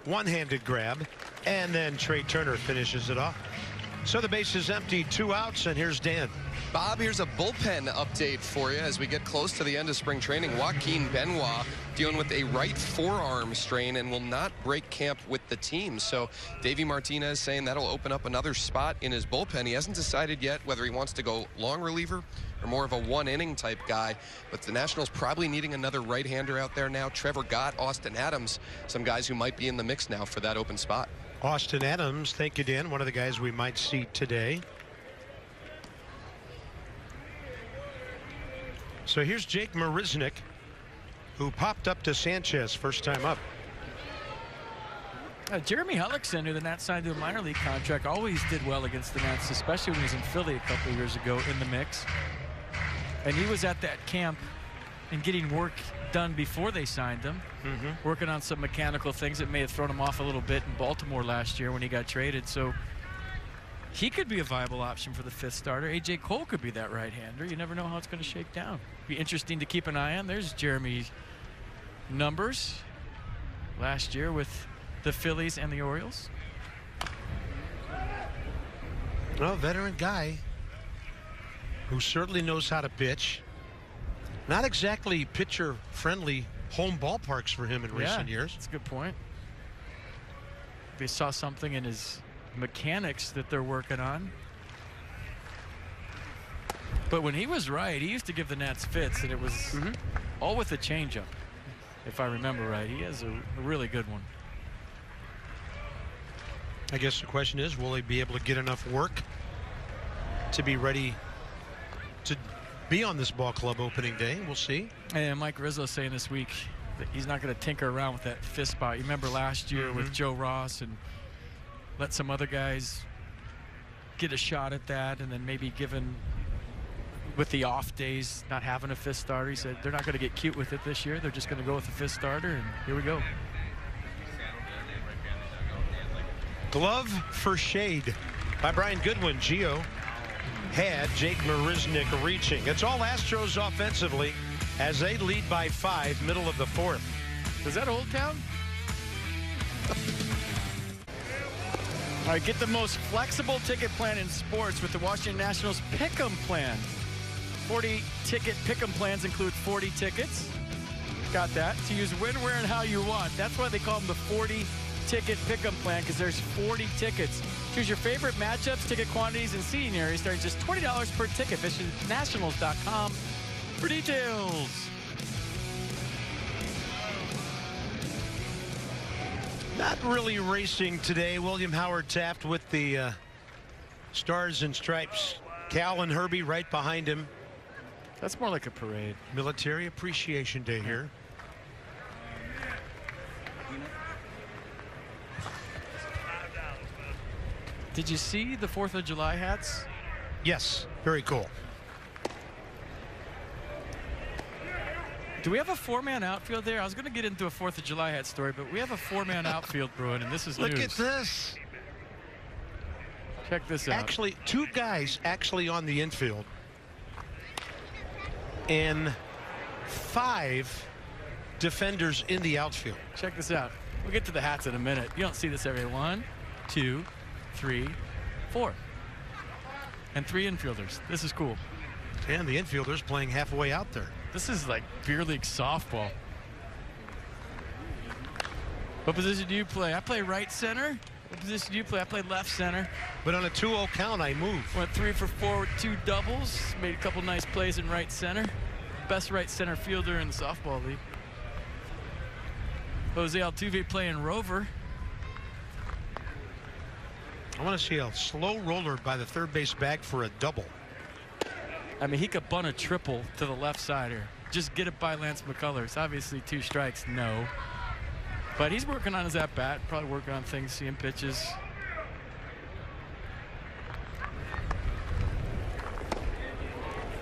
one-handed grab, and then Trey Turner finishes it off. So the base is empty, 2 outs, and here's Dan. Bob, here's a bullpen update for you as we get close to the end of spring training. Joaquin Benoit dealing with a right forearm strain and will not break camp with the team. So Davey Martinez saying that'll open up another spot in his bullpen. He hasn't decided yet whether he wants to go long reliever or more of a one-inning type guy. But the Nationals probably needing another right-hander out there now. Trevor Gott, Austin Adams, some guys who might be in the mix now for that open spot. Austin Adams, thank you, Dan. One of the guys we might see today. So here's Jake Marisnick, who popped up to Sanchez first time up. Jeremy Hellickson, who the Nats signed to a minor league contract, always did well against the Nats, especially when he was in Philly a couple of years ago in the mix. And he was at that camp and getting work done before they signed him, working on some mechanical things that may have thrown him off a little bit in Baltimore last year when he got traded. So he could be a viable option for the 5th starter. A.J. Cole could be that right-hander. You never know how it's going to shake down. Be interesting to keep an eye on. There's Jeremy's numbers last year with the Phillies and the Orioles. Well, veteran guy who certainly knows how to pitch. Not exactly pitcher-friendly home ballparks for him in recent years. That's a good point. They saw something in his mechanics that they're working on. But when he was right, he used to give the Nats fits, and it was all with the changeup, if I remember right. He has a really good one. I guess the question is, will he be able to get enough work to be ready to be on this ball club opening day? We'll see. And Mike Rizzo saying this week that he's not going to tinker around with that 5th spot. You remember last year with Joe Ross, and let some other guys get a shot at that, and then maybe given with the off days not having a 5th starter, he said they're not going to get cute with it this year. They're just going to go with the 5th starter, and here we go. Glove for shade by Brian Goodwin. Gio had Jake Marisnick reaching. It's all Astros offensively as they lead by 5, middle of the 4th. Is that Old Town? All right, get the most flexible ticket plan in sports with the Washington Nationals Pick'em plan. 40 ticket Pick'em plans include 40 tickets. Got that. To use when, where, and how you want. That's why they call them the 40 ticket Pick'em plan, because there's 40 tickets. Choose your favorite matchups, ticket quantities, and seating areas starting just $20 per ticket. Visit nationals.com for details. Not really racing today. William Howard Taft with the Stars and Stripes. Cal and Herbie right behind him. That's more like a parade. Military Appreciation Day here. Did you see the 4th of July hats? Yes, very cool. Do we have a 4-man outfield there? I was going to get into a 4th of July hat story, but we have a 4-man outfield, Bruin, and this is Look news. at this. Check this out. Actually, 2 guys actually on the infield. And 5 defenders in the outfield. Check this out. We'll get to the hats in a minute. You don't see this every 1, 2, 3, 4. And 3 infielders. This is cool. And the infielders playing halfway out there. This is like beer league softball. What position do you play? I play right center. What position do you play? I play left center. But on a 2-0 count, I move. Went 3 for 4 with 2 doubles. Made a couple nice plays in right center. Best right center fielder in the softball league. Jose Altuve playing rover. I want to see a slow roller by the third base bag for a double. I mean, he could bunt a triple to the left side here. Just get it by Lance McCullers. Obviously, 2 strikes, no. But he's working on his at-bat, probably working on things, seeing pitches.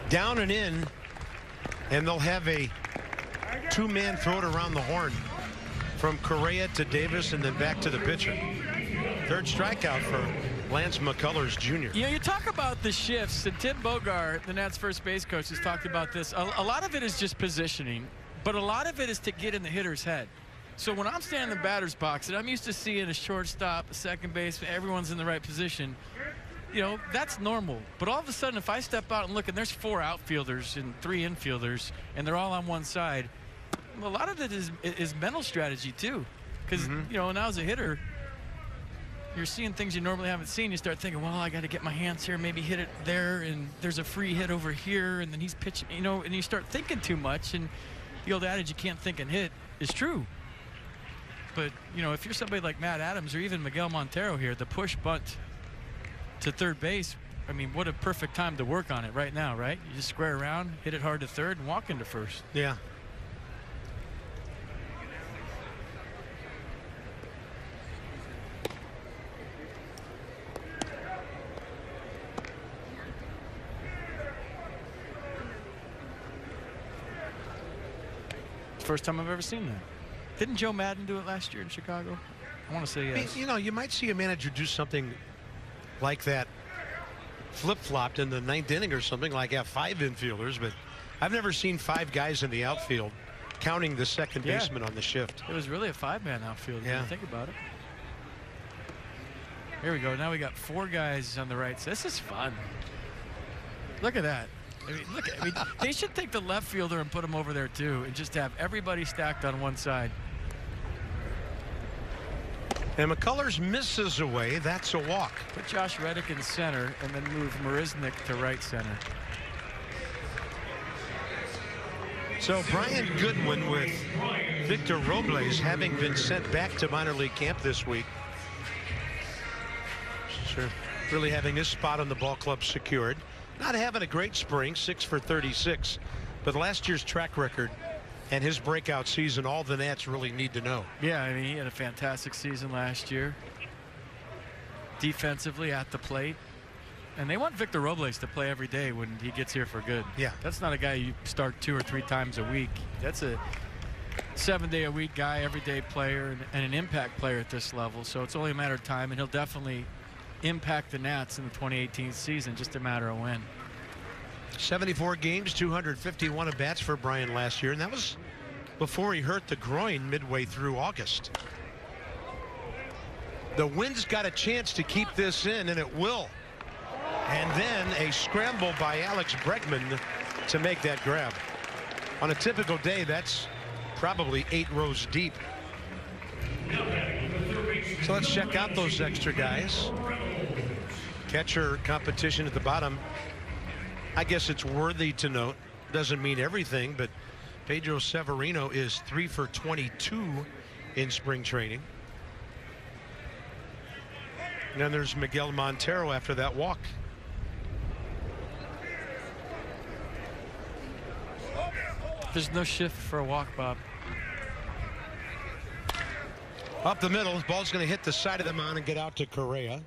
Down and in, and they'll have a two-man throw it around the horn from Correa to Davis and then back to the pitcher. Third strikeout for Lance McCullers Jr. You know, you talk about the shifts, and Tim Bogart, the Nats first base coach, has talked about this. A lot of it is just positioning, but a lot of it is to get in the hitter's head. So when I'm standing in the batter's box and I'm used to seeing a shortstop, a second base, everyone's in the right position, you know, that's normal. But all of a sudden, if I step out and look and there's 4 outfielders and 3 infielders and they're all on one side, a lot of it is mental strategy too. Because, you know, now as a hitter, you're seeing things you normally haven't seen. You start thinking, well, I got to get my hands here, maybe hit it there, and there's a free hit over here, and then he's pitching, you know, and you start thinking too much. And the old adage, you can't think and hit, is true. But, you know, if you're somebody like Matt Adams or even Miguel Montero here, the push bunt to third base, I mean, what a perfect time to work on it right now, right? You just square around, hit it hard to third, and walk into first. Yeah. First time I've ever seen that. Didn't Joe Madden do it last year in Chicago? I want to say yes. You know, you might see a manager do something like that, flip-flopped in the 9th inning or something, like have 5 infielders, but I've never seen 5 guys in the outfield, counting the second baseman on the shift. It was really a 5-man outfield, yeah. When you think about it. Here we go. Now we got 4 guys on the right side. This is fun. Look at that. I mean, they should take the left fielder and put him over there too, and just have everybody stacked on one side. And McCullers misses away. That's a walk. Put Josh Reddick in center and then move Marisnik to right center. So Brian Goodwin with Victor Robles having been sent back to minor league camp this week. Sure, really having his spot on the ball club secured. Not having a great spring, 6 for 36, but last year's track record and his breakout season, all the Nats really need to know. Yeah, I mean, he had a fantastic season last year. Defensively at the plate. And they want Victor Robles to play every day when he gets here for good. Yeah. That's not a guy you start 2 or 3 times a week. That's a 7-day-a-week guy, everyday player, and an impact player at this level. So it's only a matter of time, and he'll definitely impact the Nats in the 2018 season, just a matter of when. 74 games, 251 at-bats for Brian last year, and that was before he hurt the groin midway through August. The Wind's got a chance to keep this in, and it will. And then a scramble by Alex Bregman to make that grab. On a typical day, that's probably 8 rows deep. So let's check out those extra guys. Catcher competition at the bottom. I guess it's worthy to note, doesn't mean everything, but Pedro Severino is 3 for 22 in spring training. And then there's Miguel Montero after that walk. There's no shift for a walk, Bob. Up the middle, ball's going to hit the side of the mound and get out to Correa.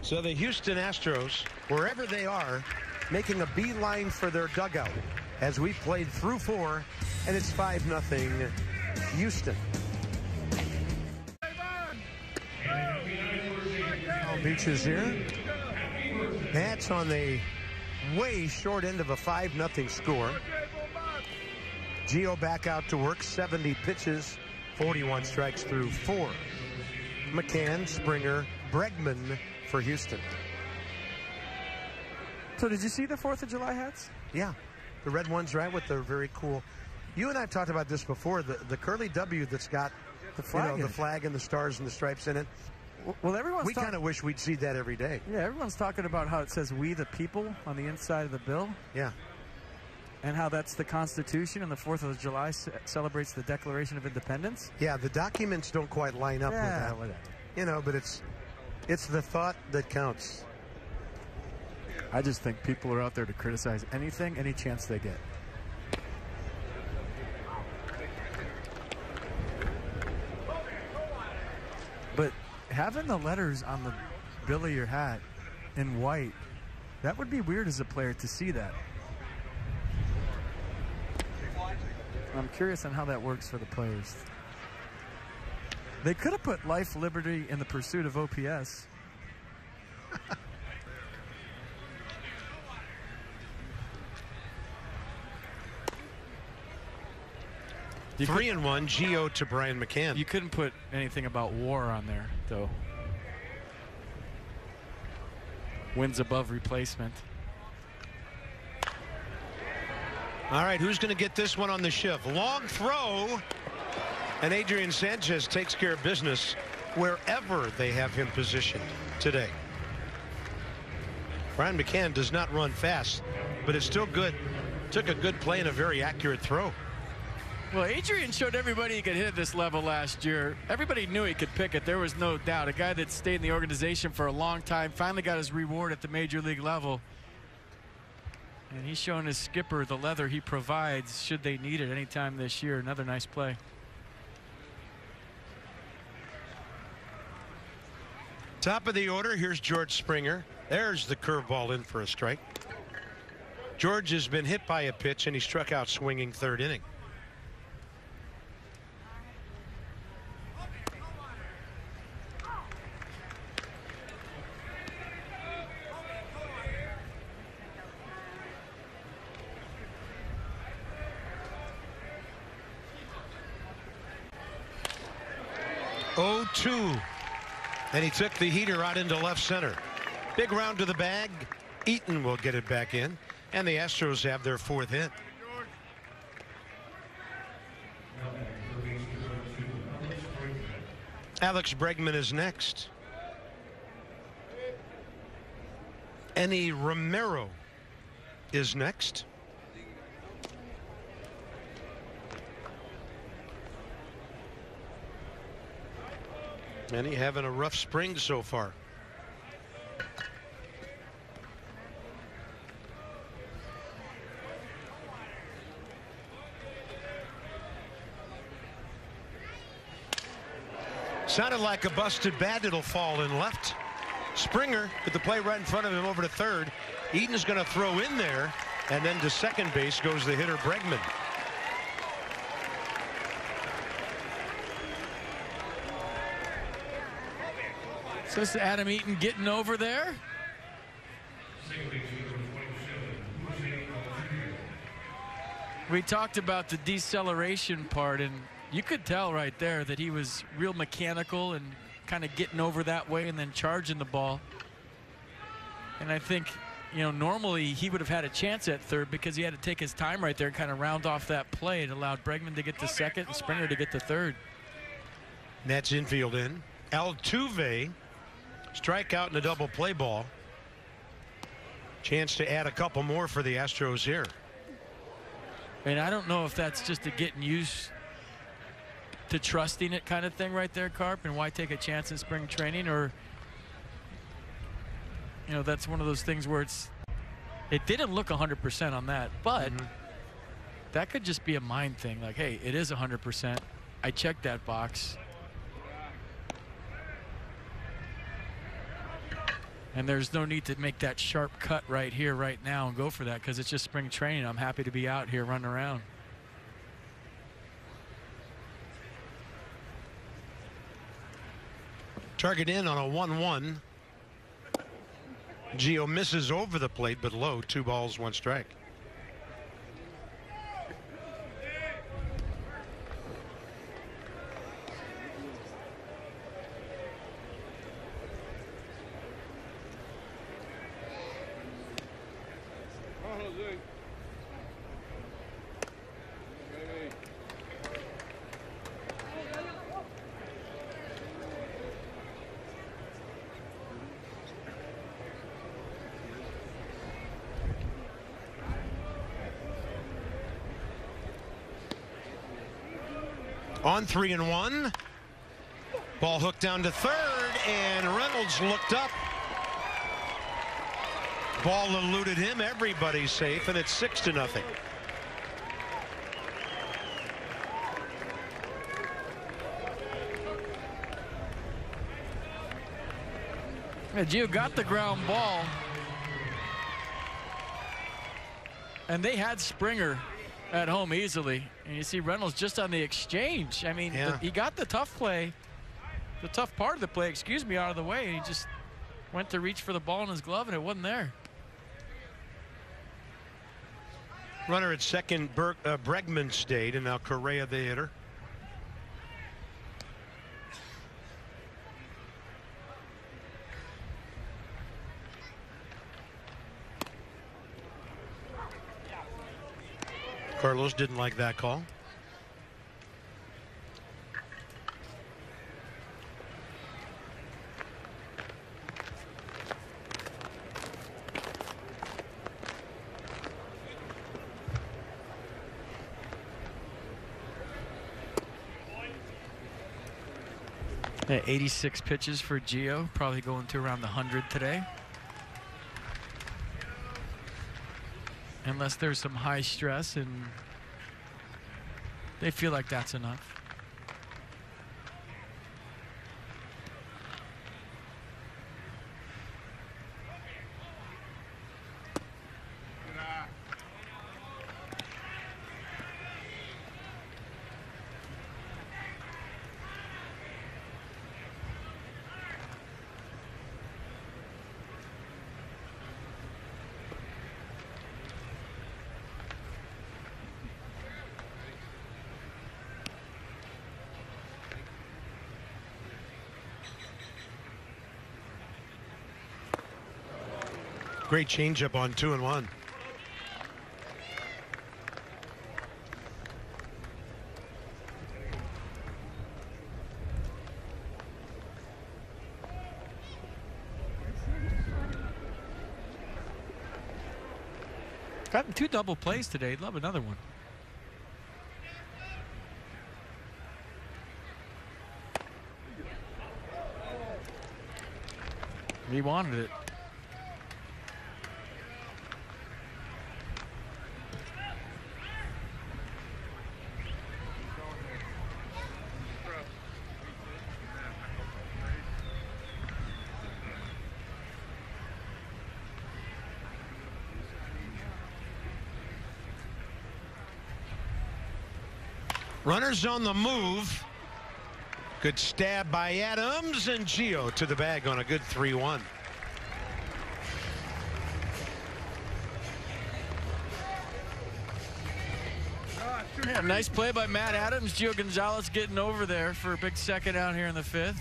So the Houston Astros, wherever they are, making a beeline for their dugout as we played through 4, and it's 5-0 Houston. Beach is here. Nats on the way short end of a 5-0 score. Gio back out to work, 70 pitches, 41 strikes through 4. McCann, Springer, Bregman for Houston. So did you see the 4th of July hats? Yeah, the red ones, right, with the very cool. You and I talked about this before, the curly W that's got the flag, the flag and the stars and the stripes in it. Well, everyone's kind of wish we'd see that every day. Yeah, everyone's talking about how it says "We the People" on the inside of the bill. Yeah. And how that's the Constitution, and the 4th of July celebrates the Declaration of Independence. Yeah, the documents don't quite line up with that. Whatever. You know, but it's the thought that counts. I just think people are out there to criticize anything, any chance they get. But having the letters on the bill of your hat in white, that would be weird as a player to see that. I'm curious on how that works for the players. They could have put life, liberty, in the pursuit of OPS. 3-1, Gio to Brian McCann. You couldn't put anything about war on there, though. Wins above replacement. All right, who's going to get this one on the shift? Long throw, and Adrian Sanchez takes care of business wherever they have him positioned today. Brian McCann does not run fast, but it's still good. Took a good play and a very accurate throw. Well, Adrian showed everybody he could hit at this level last year. Everybody knew he could pick it. There was no doubt. A guy that stayed in the organization for a long time, finally got his reward at the major league level. And he's showing his skipper the leather he provides should they need it anytime this year. Another nice play. Top of the order, here's George Springer. There's the curveball in for a strike. George has been hit by a pitch, and he struck out swinging third inning. Oh-2, and he took the heater out into left center. Big round to the bag. Eaton will get it back in, and the Astros have their fourth hit. Alex Bregman is next. Enny Romero is next. Enny having a rough spring so far. Sounded like a busted bat. It'll fall in left. Springer with the play right in front of him over to third. Eaton's going to throw in there, and then to second base goes the hitter Bregman. So this is Adam Eaton getting over there. We talked about the deceleration part, and you could tell right there that he was real mechanical and kind of getting over that way and then charging the ball. And I think, you know, normally he would have had a chance at third because he had to take his time right there and kind of round off that play. It allowed Bregman to get to second and Springer to get to third. That's infield in. Altuve, strikeout and a double play ball. Chance to add a couple more for the Astros here. And I don't know if that's just a getting used to trusting it kind of thing right there, Carp, and why take a chance in spring training, or, you know, that's one of those things where it didn't look 100% on that, but that could just be a mind thing. Like, hey, it is 100%. I checked that box. And there's no need to make that sharp cut right here, right now, and go for that because it's just spring training. I'm happy to be out here running around. Target in on a 1-1. Gio misses over the plate, but low. 2 balls, 1 strike. On 3-1. Ball hooked down to third, and Reynolds looked up. Ball eluded him. Everybody's safe, and it's 6-0. Yeah, Gio got the ground ball, and they had Springer at home easily. And you see Reynolds just on the exchange. I mean, he got the tough play, the tough part of the play, excuse me, out of the way. And he just went to reach for the ball in his glove, and it wasn't there. Runner at second, Bregman stayed, and now Correa the hitter. Carlos didn't like that call. Yeah, 86 pitches for Gio, probably going to around the 100 today. Unless there's some high stress and they feel like that's enough. Great changeup on 2-1. Gotten 2 double plays today. Love another one. He wanted it. Runners on the move. Good stab by Adams, and Gio to the bag on a good 3-1. Yeah, nice play by Matt Adams. Gio Gonzalez getting over there for a big second out here in the 5th.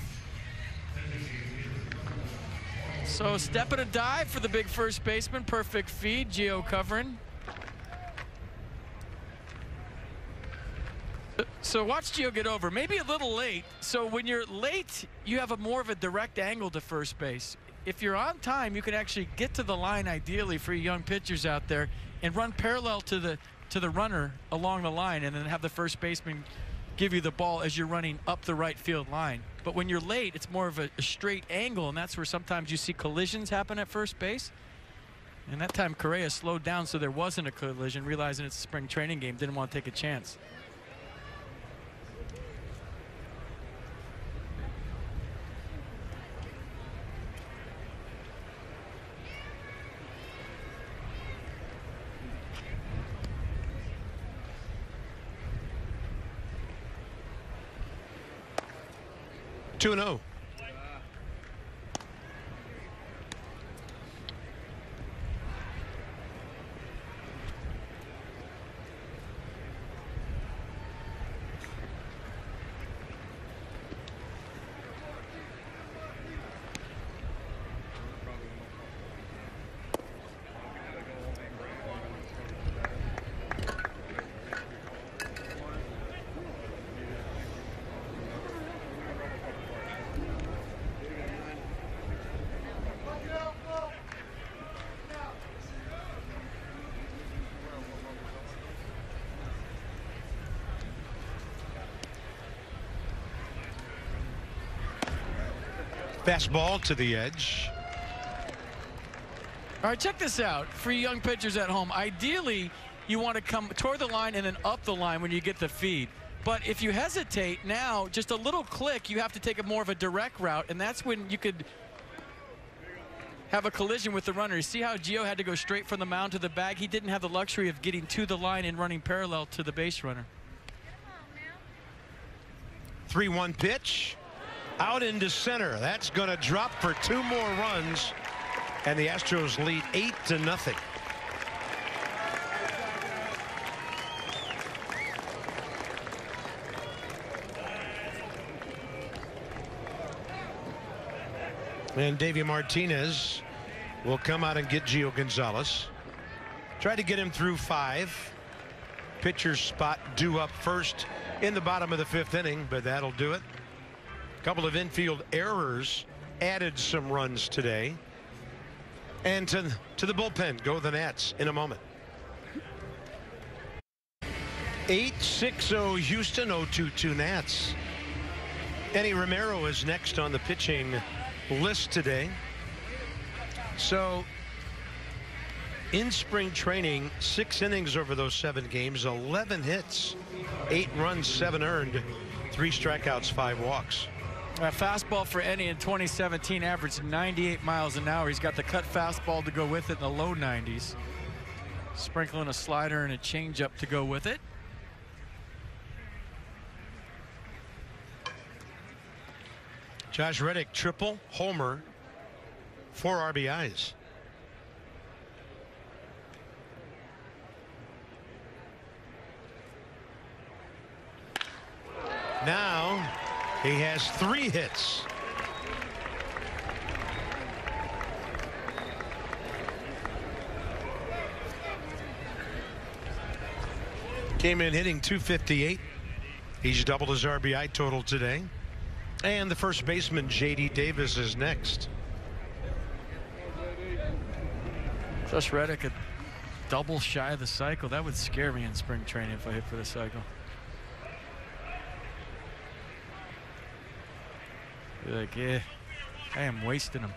So step and a dive for the big first baseman. Perfect feed. Gio covering. So watch Gio get over, maybe a little late. So when you're late, you have more of a direct angle to first base. If you're on time, you can actually get to the line ideally for you young pitchers out there and run parallel to the runner along the line, and then have the first baseman give you the ball as you're running up the right field line. But when you're late, it's more of a straight angle, and that's where sometimes you see collisions happen at first base. And that time Correa slowed down so there wasn't a collision, realizing it's a spring training game, didn't want to take a chance. Two and 0. Fastball to the edge. All right, check this out. For young pitchers at home, ideally, you want to come toward the line and then up the line when you get the feed. But if you hesitate now, just a little click, you have to take a more of a direct route, and that's when you could have a collision with the runner. You see how Gio had to go straight from the mound to the bag? He didn't have the luxury of getting to the line and running parallel to the base runner. 3-1 pitch. Out into center. That's going to drop for 2 more runs. And the Astros lead 8-0. And Davey Martinez will come out and get Gio Gonzalez. Try to get him through 5. Pitcher's spot due up first in the bottom of the 5th inning, but that'll do it. A couple of infield errors added some runs today. And to the bullpen go the Nats in a moment. 8-6-0 Houston, 0-2-2 Nats. Eddie Romero is next on the pitching list today. So in spring training, 6 innings over those 7 games, 11 hits, 8 runs, 7 earned, 3 strikeouts, 5 walks. Fastball for Eddie in 2017 averaged 98 miles an hour. He's got the cut fastball to go with it in the low 90s. Sprinkling a slider and a changeup to go with it. Josh Reddick, triple, homer, 4 RBIs. Now he has 3 hits. Came in hitting .258. He's doubled his RBI total today. And the first baseman, J.D. Davis, is next. Josh Reddick, a double shy of the cycle. That would scare me in spring training if I hit for the cycle. Be like, yeah, I am wasting them.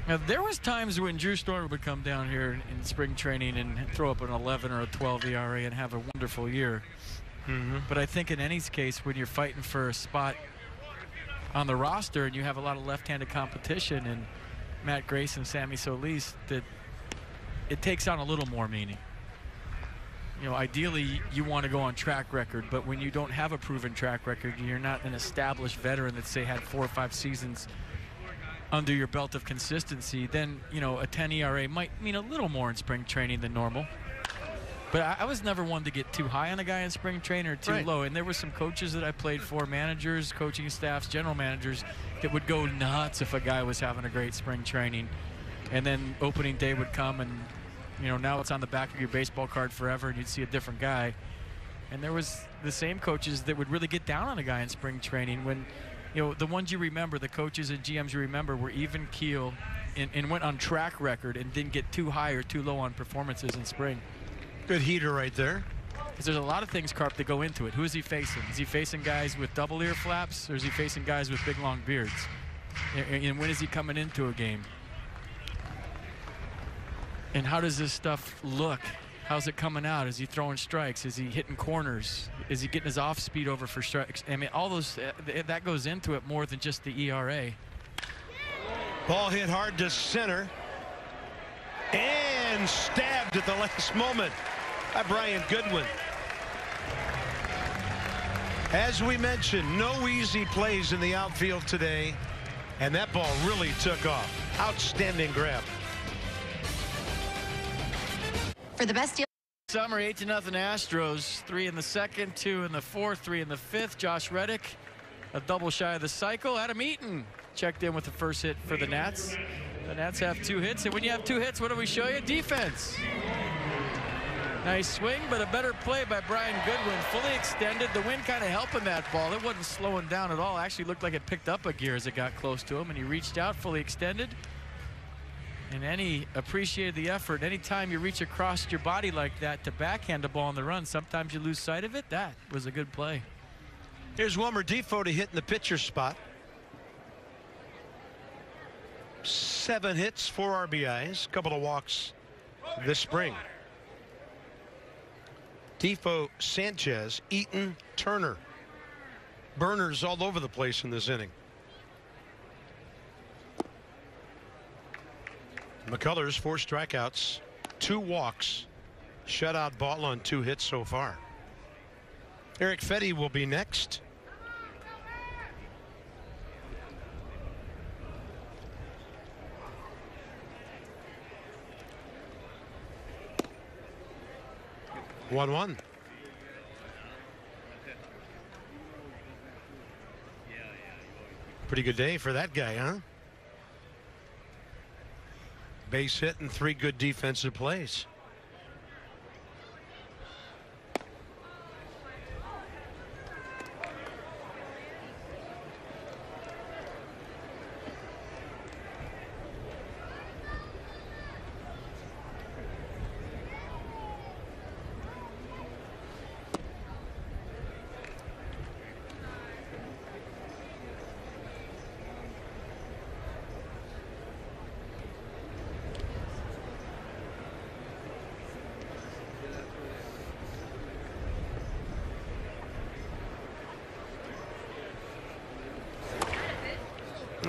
Now, there was times when Drew Storer would come down here in spring training and throw up an 11 or a 12 ERA and have a wonderful year. But I think in Eddie's case, when you're fighting for a spot on the roster and you have a lot of left-handed competition and Matt Grace and Sammy Solis, that it takes on a little more meaning. You know, ideally you want to go on track record, but when you don't have a proven track record, you're not an established veteran that, say, had 4 or 5 seasons under your belt of consistency, then, you know, a 10 ERA might mean a little more in spring training than normal. But I was never one to get too high on a guy in spring training or too low. And there were some coaches that I played for, managers, coaching staffs, general managers, that would go nuts if a guy was having a great spring training. And then opening day would come and, you know, now it's on the back of your baseball card forever and you'd see a different guy. And there was the same coaches that would really get down on a guy in spring training when, you know, the ones you remember, the coaches and GMs you remember were even keel and went on track record and didn't get too high or too low on performances in spring. Good heater right there. Because there's a lot of things, Carp, that go into it. Who is he facing? Is he facing guys with double ear flaps or is he facing guys with big long beards? And when is he coming into a game? And how does this stuff look? How's it coming out? Is he throwing strikes? Is he hitting corners? Is he getting his off speed over for strikes? I mean, all those, that goes into it more than just the ERA. Ball hit hard to center. And stabbed at the last moment by Brian Goodwin. As we mentioned, no easy plays in the outfield today. And that ball really took off. Outstanding grab. For the best deal. Summer 8-0 Astros. 3 in the second, 2 in the fourth, 3 in the fifth. Josh Reddick, a double shy of the cycle. Adam Eaton checked in with the first hit for the Nats. The Nats have 2 hits, and when you have 2 hits, what do we show you? Defense. Nice swing, but a better play by Brian Goodwin. Fully extended. The wind kind of helping that ball. It wasn't slowing down at all. Actually looked like it picked up a gear as it got close to him, and he reached out, fully extended. And Eddie appreciated the effort. Anytime you reach across your body like that to backhand the ball on the run, sometimes you lose sight of it. That was a good play. Here's Wilmer Defoe to hit in the pitcher spot. 7 hits, 4 RBIs, a couple of walks this spring. Defoe, Sanchez, Eaton, Turner. Burners all over the place in this inning. McCullers, 4 strikeouts, 2 walks, shutout ball on 2 hits so far. Eric Fetty will be next. One. Pretty good day for that guy, huh? Base hit and 3 good defensive plays.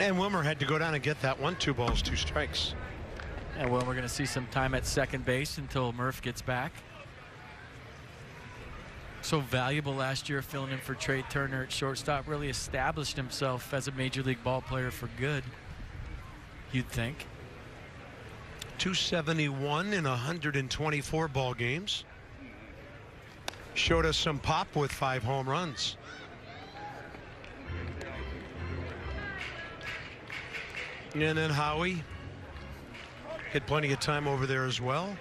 And Wilmer had to go down and get that one. 2 balls, 2 strikes. And well, we're going to see some time at second base until Murph gets back. So valuable last year filling in for Trey Turner at shortstop. Really established himself as a major league ball player for good, you'd think. 271 in 124 ball games. Showed us some pop with 5 home runs. And then Howie had plenty of time over there as well.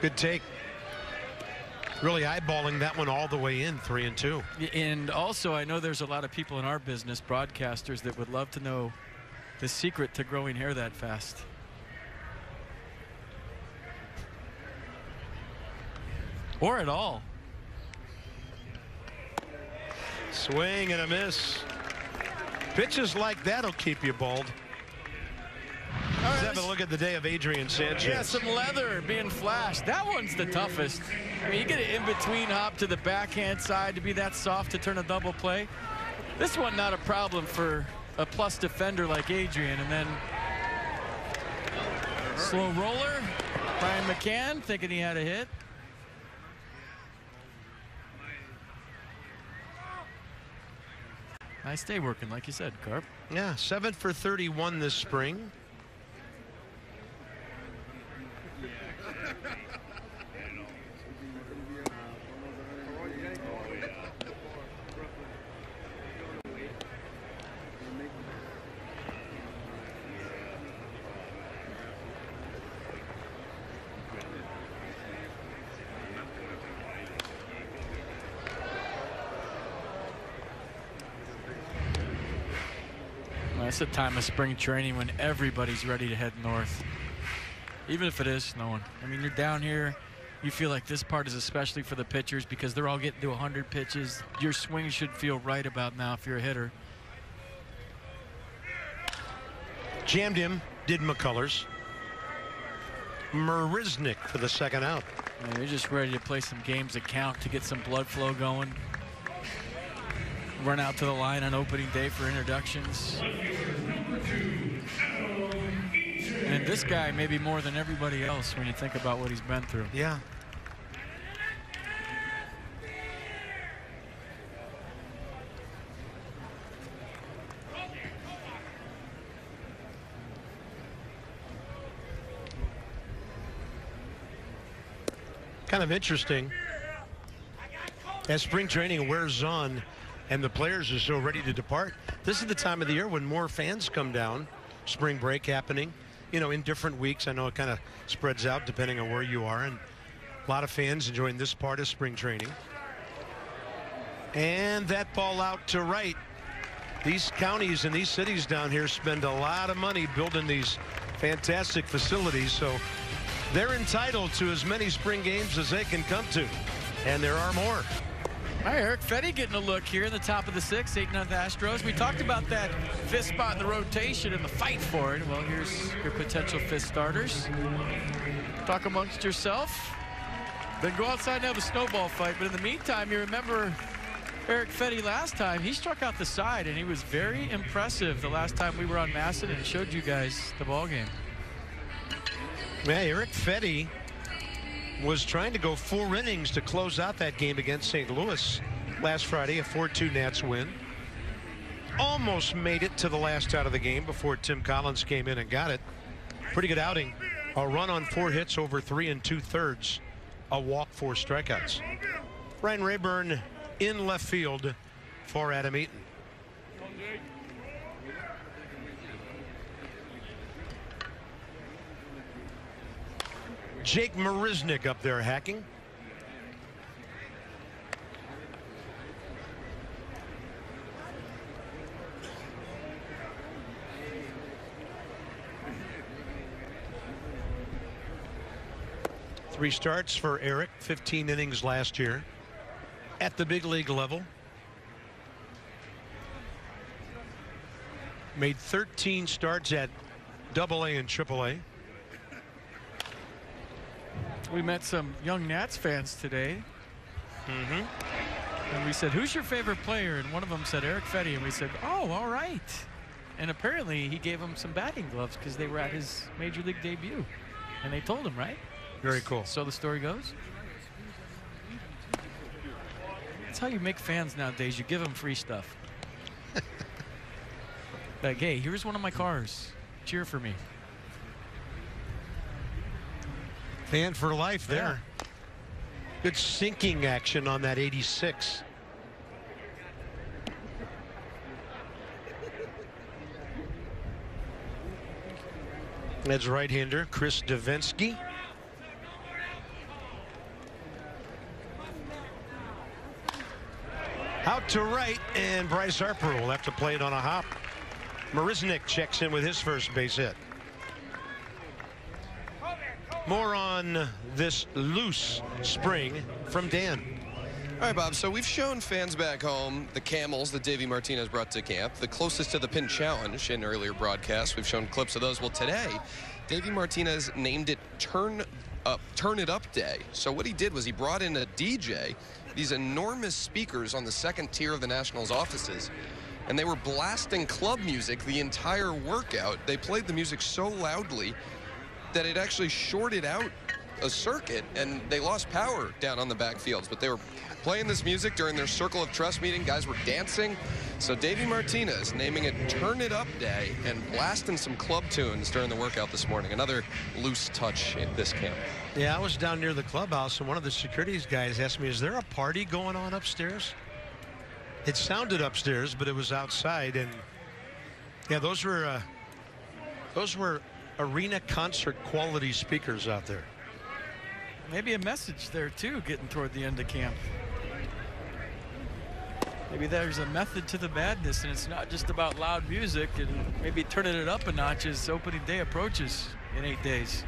Good take. Really eyeballing that one all the way in, 3-2. And also, I know there's a lot of people in our business, broadcasters, that would love to know the secret to growing hair that fast. Or at all. Swing and a miss. Pitches like that'll keep you bald. Let's have a look at the day of Adrian Sanchez. Yeah, some leather being flashed. That one's the toughest. I mean, you get an in-between hop to the backhand side to be that soft to turn a double play. This one not a problem for a plus defender like Adrian. And then slow roller. Brian McCann thinking he had a hit. Nice day working, like you said, Carp. Yeah, 7 for 31 this spring. It's a time of spring training when everybody's ready to head north, even if it is snowing. I mean, you're down here, you feel like this part is especially for the pitchers because they're all getting to 100 pitches. Your swing should feel right about now if you're a hitter. Jammed him, did McCullers. Marisnik for the second out. Yeah, you're just ready to play some games that count to get some blood flow going. Run out to the line on opening day for introductions. And this guy maybe more than everybody else when you think about what he's been through. Yeah. Kind of interesting. As spring training wears on and the players are so ready to depart, this is the time of the year when more fans come down. Spring break happening, you know, in different weeks. I know it kind of spreads out depending on where you are, and a lot of fans enjoying this part of spring training. And that ball out to right. These counties and these cities down here spend a lot of money building these fantastic facilities, so they're entitled to as many spring games as they can come to, and there are more. All right, Eric Fetty getting a look here in the top of the 6th, 8-0 Astros. We talked about that 5th spot in the rotation and the fight for it. Well, here's your potential 5th starters. Talk amongst yourself. Then go outside and have a snowball fight. But in the meantime, you remember Eric Fetty last time. He struck out the side, and he was very impressive the last time we were on Masson and showed you guys the ball game. Yeah, Eric Fetty was trying to go 4 innings to close out that game against St. Louis last Friday, a 4-2 Nats win. Almost made it to the last out of the game before Tim Collins came in and got it. Pretty good outing. A run on 4 hits over 3 2/3. A walk, 4 strikeouts. Ryan Rayburn in left field for Adam Eaton. Jake Marisnick up there hacking. Three starts for Eric, 15 innings last year at the big league level. Made 13 starts at AA and AAA. We met some young Nats fans today. And we said, who's your favorite player? And one of them said Eric Fetty. And we said, oh, all right. And apparently he gave him some batting gloves because they were at his major league debut. And they told him, right? Very cool. So the story goes. That's how you make fans nowadays. You give them free stuff. Like, hey, here's one of my cars. Cheer for me. Fan for life there. Yeah. Good sinking action on that 86. That's right-hander Chris Davinsky. Out to right, and Bryce Harper will have to play it on a hop. Marisnick checks in with his first base hit. More on this loose spring from Dan. All right, Bob, so we've shown fans back home the camels that Davey Martinez brought to camp, the closest to the pin challenge in earlier broadcasts. We've shown clips of those. Well, today, Davey Martinez named it Turn It Up Day. So what he did was he brought in a DJ, these enormous speakers on the 2nd tier of the Nationals offices, and they were blasting club music the entire workout. They played the music so loudly that it actually shorted out a circuit, and they lost power down on the backfields. But they were playing this music during their Circle of Trust meeting. Guys were dancing. So Davey Martinez naming it Turn It Up Day and blasting some club tunes during the workout this morning. Another loose touch in this camp. Yeah, I was down near the clubhouse, and one of the securities guys asked me, is there a party going on upstairs? It sounded upstairs, but it was outside. And yeah, those were arena concert quality speakers out there. Maybe a message there too, getting toward the end of camp. Maybe there's a method to the madness, and it's not just about loud music, and maybe turning it up a notch as opening day approaches in 8 days.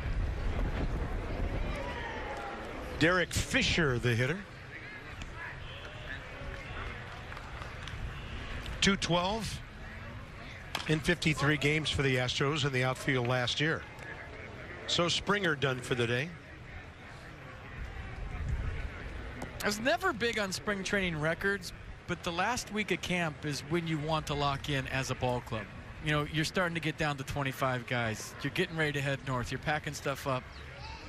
Derek Fisher, the hitter. .212 in 53 games for the Astros in the outfield last year. So Springer done for the day. I was never big on spring training records, but the last week of camp is when you want to lock in as a ball club. You know, you're starting to get down to 25 guys. You're getting ready to head north. You're packing stuff up.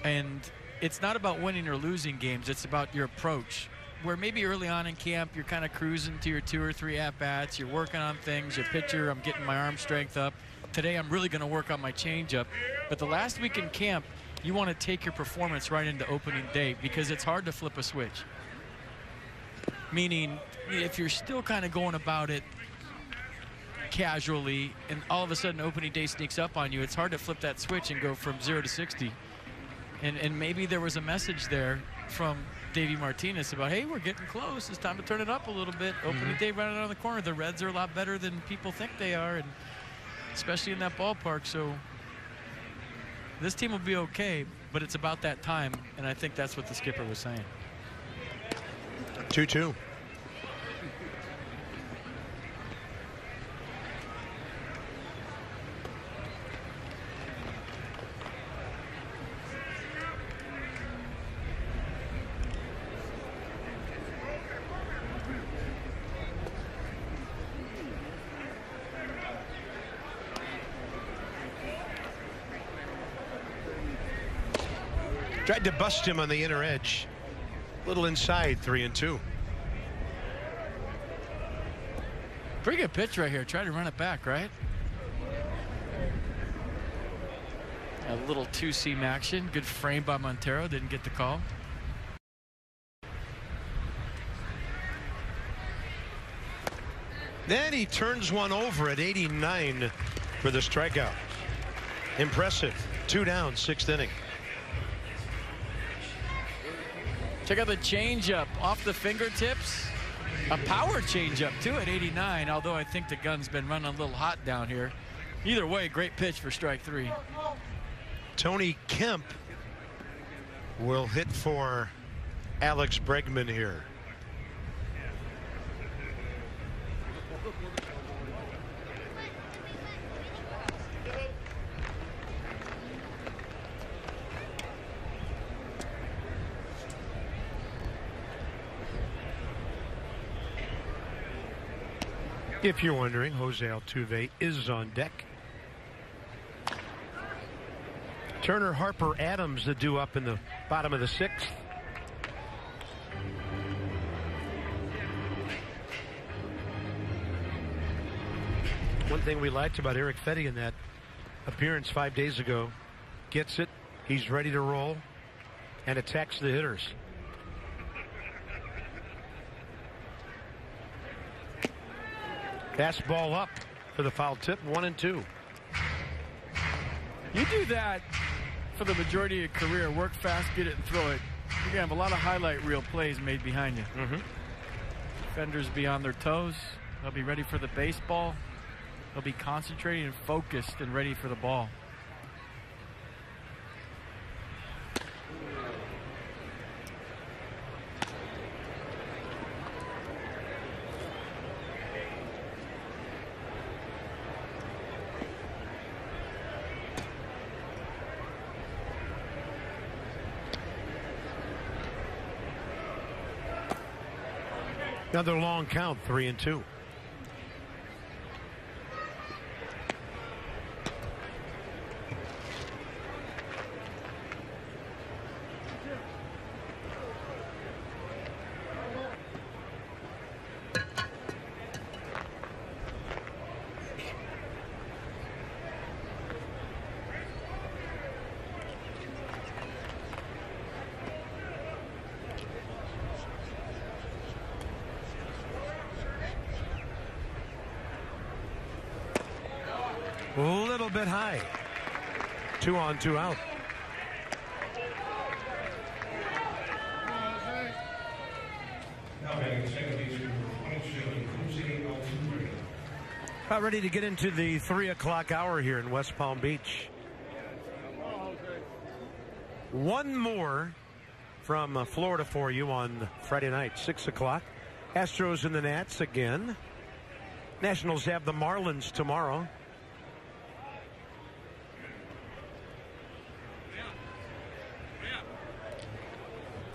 And it's not about winning or losing games. It's about your approach. Where maybe early on in camp, you're kind of cruising to your 2 or 3 at-bats. You're working on things. Your pitcher, I'm getting my arm strength up. Today, I'm really going to work on my changeup. But the last week in camp, you want to take your performance right into opening day because it's hard to flip a switch. Meaning, if you're still kind of going about it casually and all of a sudden opening day sneaks up on you, it's hard to flip that switch and go from 0 to 60. And maybe there was a message there from Davey Martinez about, hey, we're getting close. It's time to turn it up a little bit. Opening day right around the corner. The Reds are a lot better than people think they are, and especially in that ballpark. So this team will be okay, but it's about that time, and I think that's what the skipper was saying. 2-2. Tried to bust him on the inner edge. Little inside, 3-2. Pretty good pitch right here. Try to run it back, right? A little two-seam action. Good frame by Montero. Didn't get the call. Then he turns one over at 89 for the strikeout. Impressive. 2 down, 6th inning. Check out the changeup off the fingertips. A power changeup too at 89, although I think the gun's been running a little hot down here. Either way, great pitch for strike 3. Tony Kemp will hit for Alex Bregman here. If you're wondering, Jose Altuve is on deck. Turner, Harper, Adams, the due up in the bottom of the 6th. One thing we liked about Eric Fetty in that appearance 5 days ago, gets it, he's ready to roll, and attacks the hitters. Fastball up for the foul tip, 1-2. You do that for the majority of your career, work fast, get it and throw it. You're gonna have a lot of highlight reel plays made behind you. Defenders be on their toes. They'll be ready for the baseball. They'll be concentrated and focused and ready for the ball. Another long count, 3-2. A little bit high. 2 on, 2 out. About ready to get into the 3 o'clock hour here in West Palm Beach. One more from Florida for you on Friday night, 6 o'clock. Astros and the Nats again. Nationals have the Marlins tomorrow.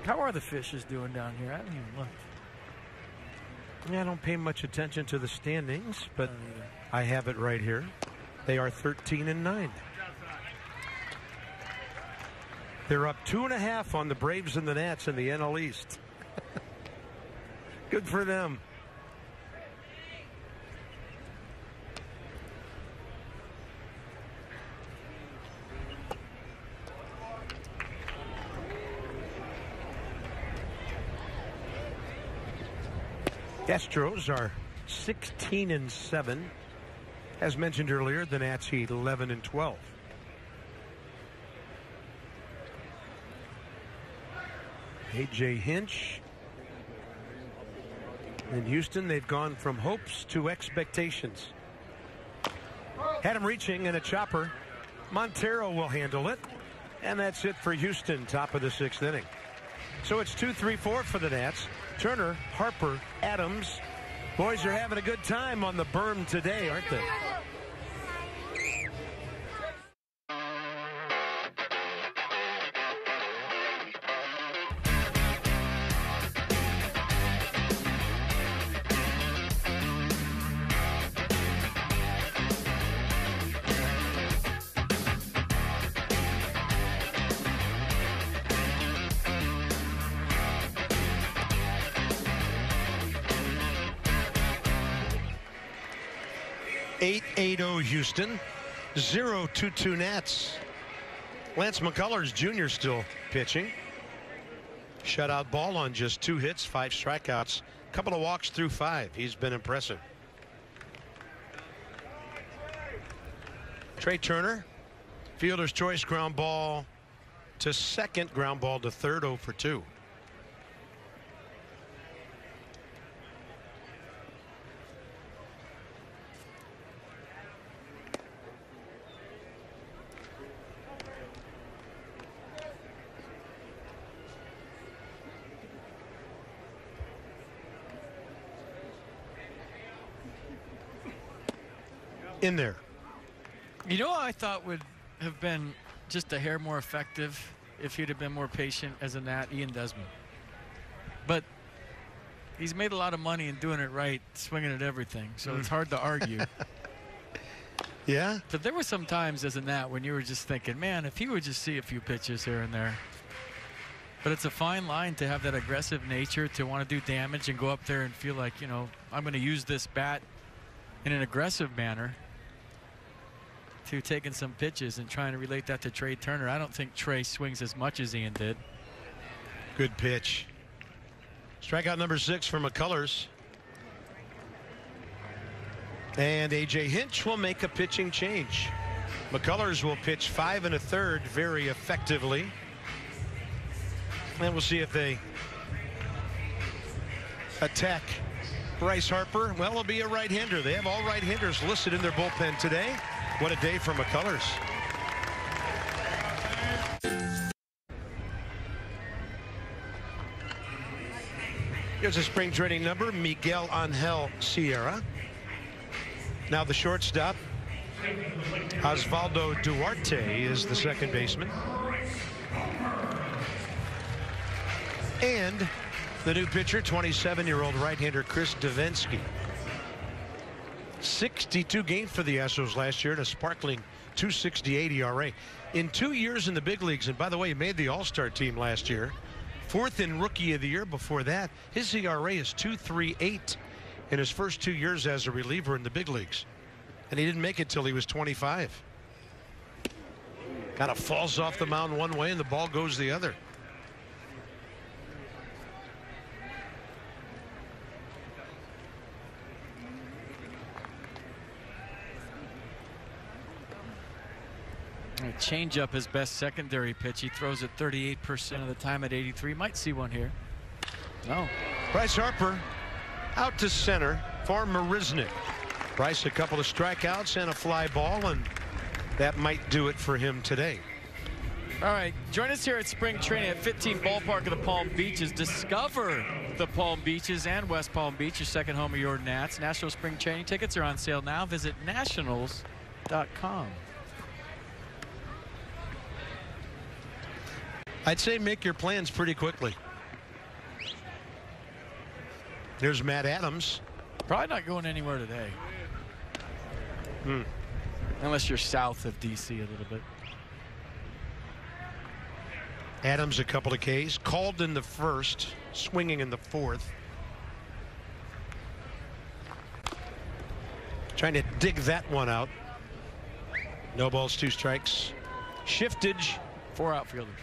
How are the Fishes doing down here? I haven't even looked. Yeah, I don't pay much attention to the standings, but I have it right here. They are 13-9. They're up 2.5 on the Braves and the Nats in the NL East. Good for them. Astros are 16-7. As mentioned earlier, the Nats 11-12. A.J. Hinch. In Houston, they've gone from hopes to expectations. Had him reaching and a chopper. Montero will handle it. And that's it for Houston, top of the 6th inning. So it's 2-3-4 for the Nats. Turner, Harper, Adams. Boys are having a good time on the berm today, aren't they? 8-8-0 Houston, 0-2-2 Nats. Lance McCullers Jr. still pitching. Shutout ball on just 2 hits, 5 strikeouts, couple of walks through 5. He's been impressive. Trey Turner, fielder's choice ground ball to second, ground ball to third, 0 for 2. In there. You know what I thought would have been just a hair more effective if he'd have been more patient as a Nat? Ian Desmond. But he's made a lot of money and doing it right, swinging at everything, so it's hard to argue. Yeah. But there were some times as a Nat when you were just thinking, man, if he would just see a few pitches here and there. But it's a fine line to have that aggressive nature, to want to do damage and go up there and feel like, you know, I'm going to use this bat in an aggressive manner, to taking some pitches and trying to relate that to Trey Turner. I don't think Trey swings as much as Ian did. Good pitch. Strikeout number 6 for McCullers. And A.J. Hinch will make a pitching change. McCullers will pitch 5 1/3 very effectively. And we'll see if they attack Bryce Harper. Well, it'll be a right-hander. They have all right-handers listed in their bullpen today. What a day for McCullers. Here's a spring training number, Miguel Angel Sierra. Now the shortstop, Osvaldo Duarte, is the second baseman. And the new pitcher, 27-year-old right-hander Chris Davinsky. 62 games for the Astros last year and a sparkling 2.68 ERA. In 2 years in the big leagues, and by the way, he made the All-Star team last year. 4th in Rookie of the Year before that. His ERA is 2.38 in his first 2 years as a reliever in the big leagues. And he didn't make it till he was 25. Kind of falls off the mound one way and the ball goes the other. Change-up his best secondary pitch. He throws it 38% of the time at 83. Might see one here. No. Bryce Harper out to center for Marisnik. Bryce a couple of strikeouts and a fly ball, and that might do it for him today. All right, join us here at spring training at 15 Ballpark of the Palm Beaches. Discover the Palm Beaches and West Palm Beach, your second home of your Nats. National Spring Training tickets are on sale now. Visit nationals.com. I'd say make your plans pretty quickly. There's Matt Adams. Probably not going anywhere today. Unless you're south of D.C. a little bit. Adams a couple of Ks. Called in the first, swinging in the fourth. Trying to dig that one out. No balls, 2 strikes. Shiftage. 4 outfielders.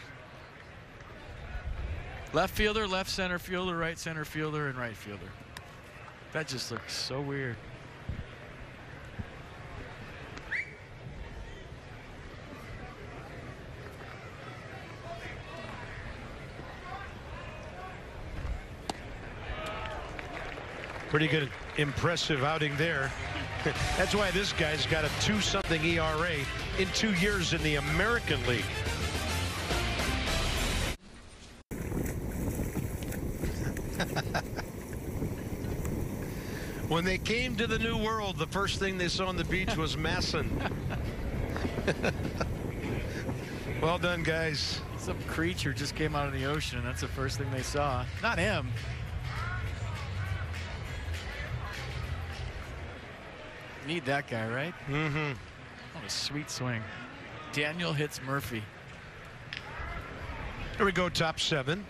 Left fielder, left center fielder, right center fielder, and right fielder. That just looks so weird. Pretty good, impressive outing there. That's why this guy's got a 2-something ERA in 2 years in the American League. When they came to the New World, the first thing they saw on the beach was Masson. Well done, guys. Some creature just came out of the ocean, and that's the first thing they saw. Not him. Need that guy, right? Mm-hmm. What a sweet swing. Daniel hits Murphy. Here we go, top 7.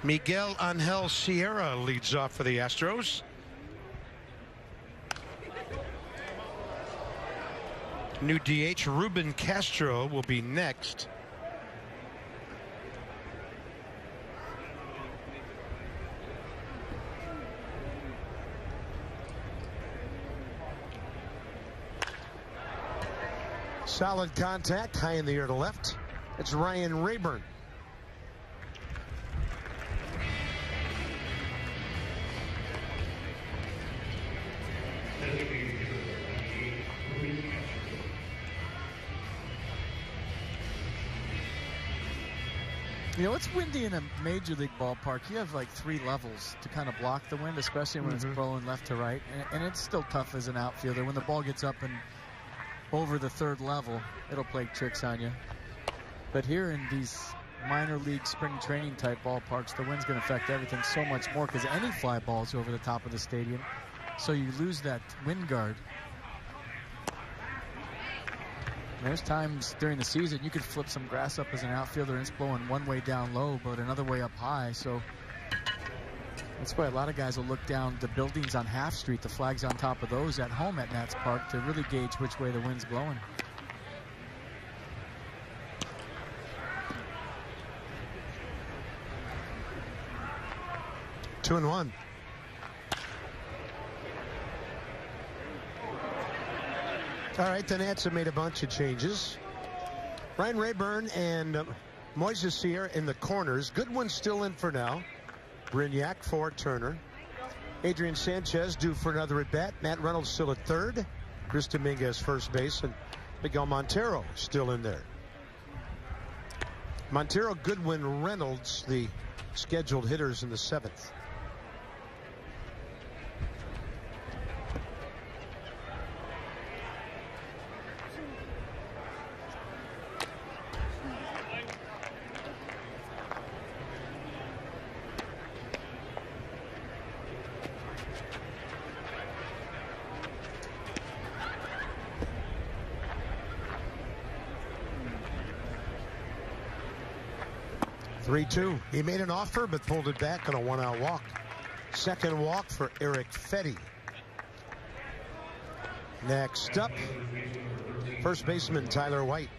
Miguel Angel Sierra leads off for the Astros. New DH Ruben Castro will be next. Solid contact, high in the air to left. It's Ryan Rayburn. You know, it's windy in a major league ballpark. You have like 3 levels to kind of block the wind, especially when it's blowing left to right. And it's still tough as an outfielder. When the ball gets up and over the 3rd level, it'll play tricks on you. But here in these minor league spring training type ballparks, the wind's going to affect everything so much more because any fly ball's over the top of the stadium. So you lose that wind guard. There's times during the season you could flip some grass up as an outfielder and it's blowing one way down low but another way up high. So that's why a lot of guys will look down the buildings on Half Street, the flags on top of those at home at Nats Park, to really gauge which way the wind's blowing. Two and one. All right, the Nats have made a bunch of changes. Ryan Rayburn and Moises here in the corners. Goodwin's still in for now. Brignac for Turner. Adrian Sanchez due for another at bat. Matt Reynolds still at third. Chris Dominguez first base, and Miguel Montero still in there. Montero, Goodwin, Reynolds, the scheduled hitters in the 7th. He made an offer but pulled it back on a 1-out walk. Second walk for Eric Fetty. Next up, first baseman Tyler White.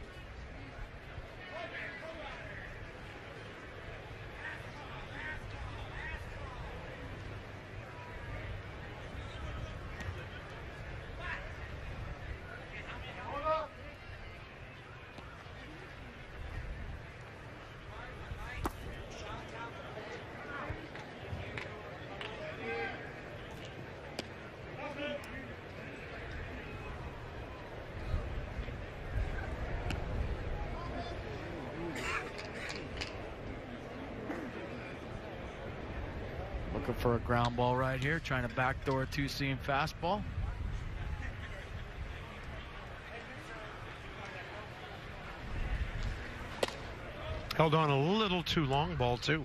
Looking for a ground ball right here, trying to backdoor a 2-seam fastball. Held on a little too long, ball 2.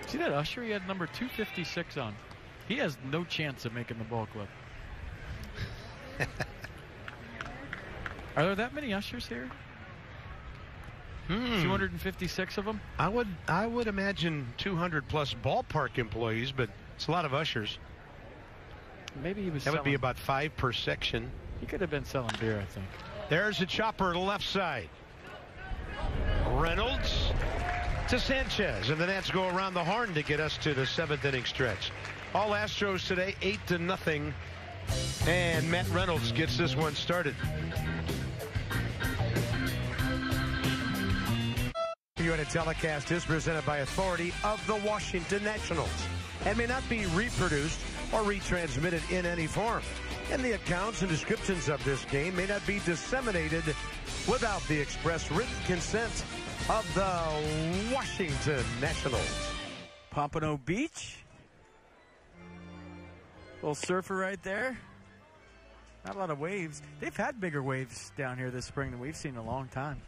See that usher? He had number 256 on. He has no chance of making the ball club. Are there that many ushers here? 256 of them? I would imagine 200 plus ballpark employees, but it's a lot of ushers. Maybe he was. That would be about 5 per section. He could have been selling beer, I think. There's a chopper to left side. Reynolds to Sanchez, and the Nats go around the horn to get us to the 7th inning stretch. All Astros today, 8-0, and Matt Reynolds gets this one started. UNA telecast is presented by authority of the Washington Nationals and may not be reproduced or retransmitted in any form. And the accounts and descriptions of this game may not be disseminated without the express written consent of the Washington Nationals. Pompano Beach. Little surfer right there. Not a lot of waves. They've had bigger waves down here this spring than we've seen in a long time.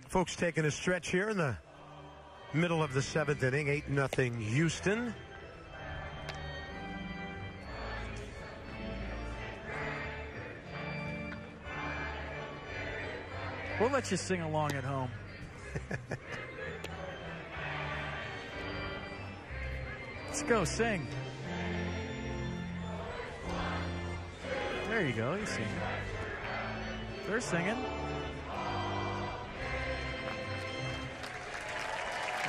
Folks taking a stretch here in the middle of the 7th inning. 8-0 Houston. We'll let you sing along at home. Let's go, sing. There you go, he's singing. They're singing.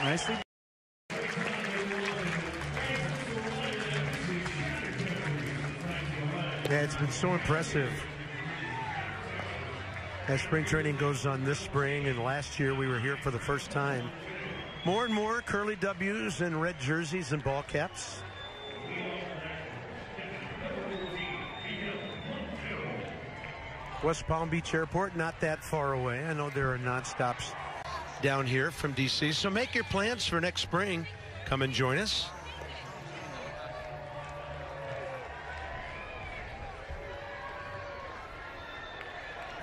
Nicely. Yeah, it's been so impressive as spring training goes on this spring, and last year we were here for the first time. More and more curly W's and red jerseys and ball caps. West Palm Beach Airport, not that far away. I know there are nonstops down here from D.C., so make your plans for next spring. Come and join us.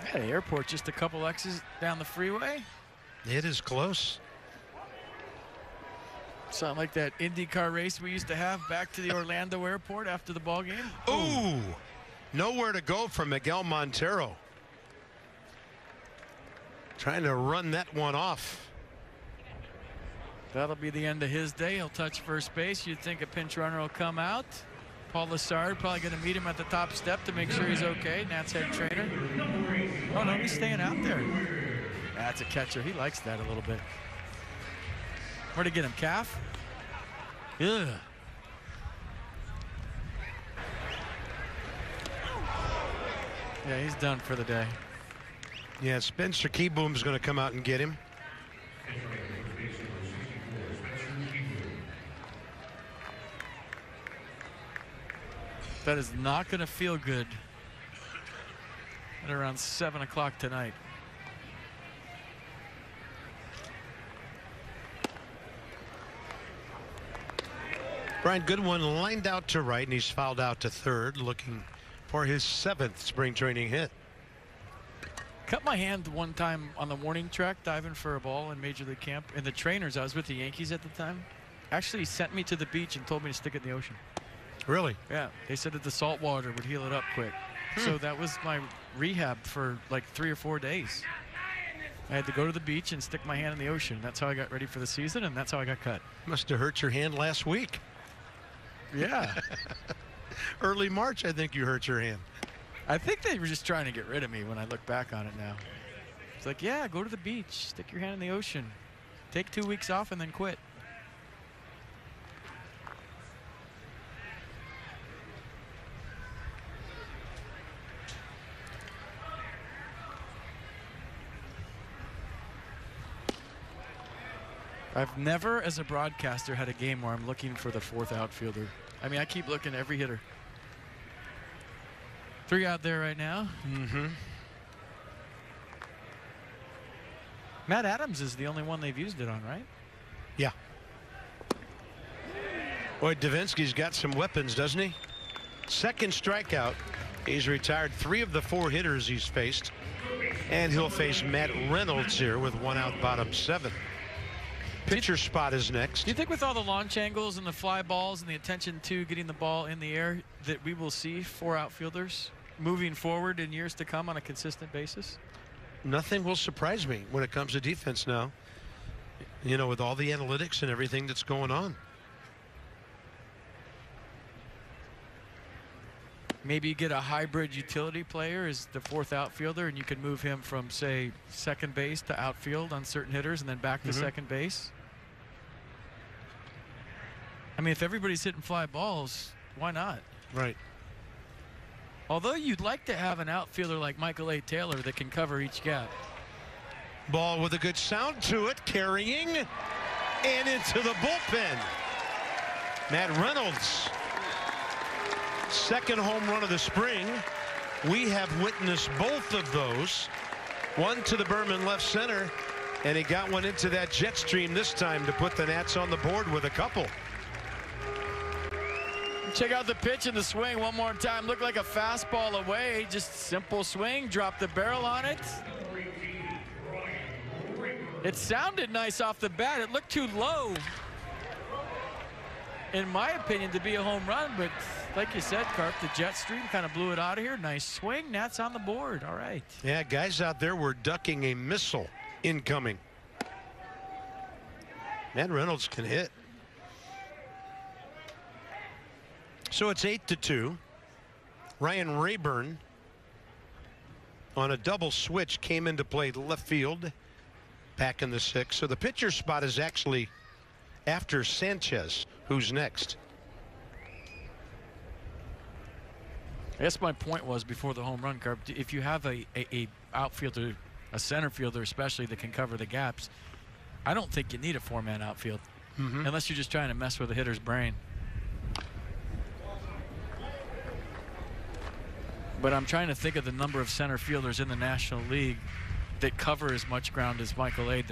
Yeah, the airport just a couple X's down the freeway. It is close. Something like that IndyCar race we used to have back to the Orlando airport after the ball game. Ooh, nowhere to go from Miguel Montero. Trying to run that one off. That'll be the end of his day. He'll touch first base. You'd think a pinch runner will come out. Paul Lassard probably going to meet him at the top step to make sure he's okay. Nat's head trainer. Oh, no, he's staying out there. That's a catcher. He likes that a little bit. Where'd he get him? Calf? Ugh. Yeah, he's done for the day. Yeah, Spencer Keyboom's going to come out and get him. That is not going to feel good at around 7 o'clock tonight. Brian Goodwin lined out to right, and he's fouled out to third, looking for his 7th spring training hit. Cut my hand one time on the warning track diving for a ball in Major League Camp, and the trainers, I was with the Yankees at the time, actually sent me to the beach and told me to stick it in the ocean. Really? Yeah, they said that the salt water would heal it up quick. So that was my rehab for like 3 or 4 days. I had to go to the beach and stick my hand in the ocean. That's how I got ready for the season, and that's how I got cut. Must have hurt your hand last week. Yeah. Early March, I think you hurt your hand. I think they were just trying to get rid of me when I look back on it now. It's like, yeah, go to the beach, stick your hand in the ocean, take 2 weeks off, and then quit. I've never, as a broadcaster, had a game where I'm looking for the 4th outfielder. I mean, I keep looking at every hitter. 3 out there right now. Mm-hmm. Matt Adams is the only one they've used it on, right? Yeah. Boy, Davinsky's got some weapons, doesn't he? 2nd strikeout. He's retired 3 of the 4 hitters he's faced. And he'll face Matt Reynolds here with 1 out, bottom 7. Pitcher spot is next. Do you think with all the launch angles and the fly balls and the attention to getting the ball in the air that we will see 4 outfielders moving forward in years to come on a consistent basis? Nothing will surprise me when it comes to defense now. You know, with all the analytics and everything that's going on. Maybe you get a hybrid utility player as the 4th outfielder, and you can move him from, say, second base to outfield on certain hitters and then back to second base. I mean, if everybody's hitting fly balls, why not? Right. Although you'd like to have an outfielder like Michael A. Taylor that can cover each gap. Ball with a good sound to it, carrying and into the bullpen. Matt Reynolds, 2nd home run of the spring. We have witnessed both of those. One to the Berman left center, and he got one into that jet stream this time to put the Nats on the board with a couple. Check out the pitch and the swing one more time. Looked like a fastball away. Just simple swing. Drop the barrel on it. It sounded nice off the bat. It looked too low, in my opinion, to be a home run, but like you said, Carp, the jet stream kind of blew it out of here. Nice swing. Nats on the board. All right. Yeah, guys out there were ducking a missile incoming. Matt Reynolds can hit. So it's 8-2. Ryan Rayburn on a double switch came into play left field back in the 6th. So the pitcher spot is actually after Sanchez, who's next. I guess my point was before the home run, Carp, if you have a outfielder, a center fielder especially, that can cover the gaps, I don't think you need a 4-man outfield unless you're just trying to mess with a hitter's brain. But I'm trying to think of the number of center fielders in the National League that cover as much ground as Michael A.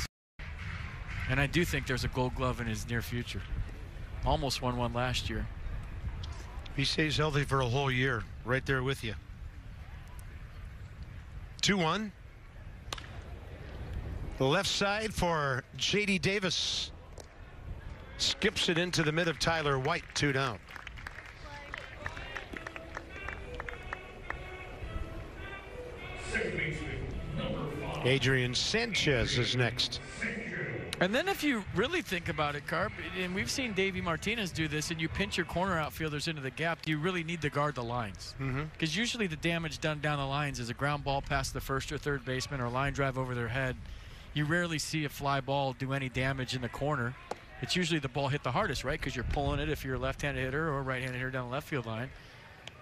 And I do think there's a Gold Glove in his near future. Almost won one last year. He stays healthy for a whole year. Right there with you. 2-1. The left side for J.D. Davis. Skips it into the mid of Tyler White. 2 down. Adrian Sanchez is next. And then if you really think about it, Carp, and we've seen Davey Martinez do this, and you pinch your corner outfielders into the gap, you really need to guard the lines. Because usually the damage done down the lines is a ground ball past the first or third baseman or a line drive over their head. You rarely see a fly ball do any damage in the corner. It's usually the ball hit the hardest, right? Because you're pulling it if you're a left-handed hitter or a right-handed hitter down the left field line.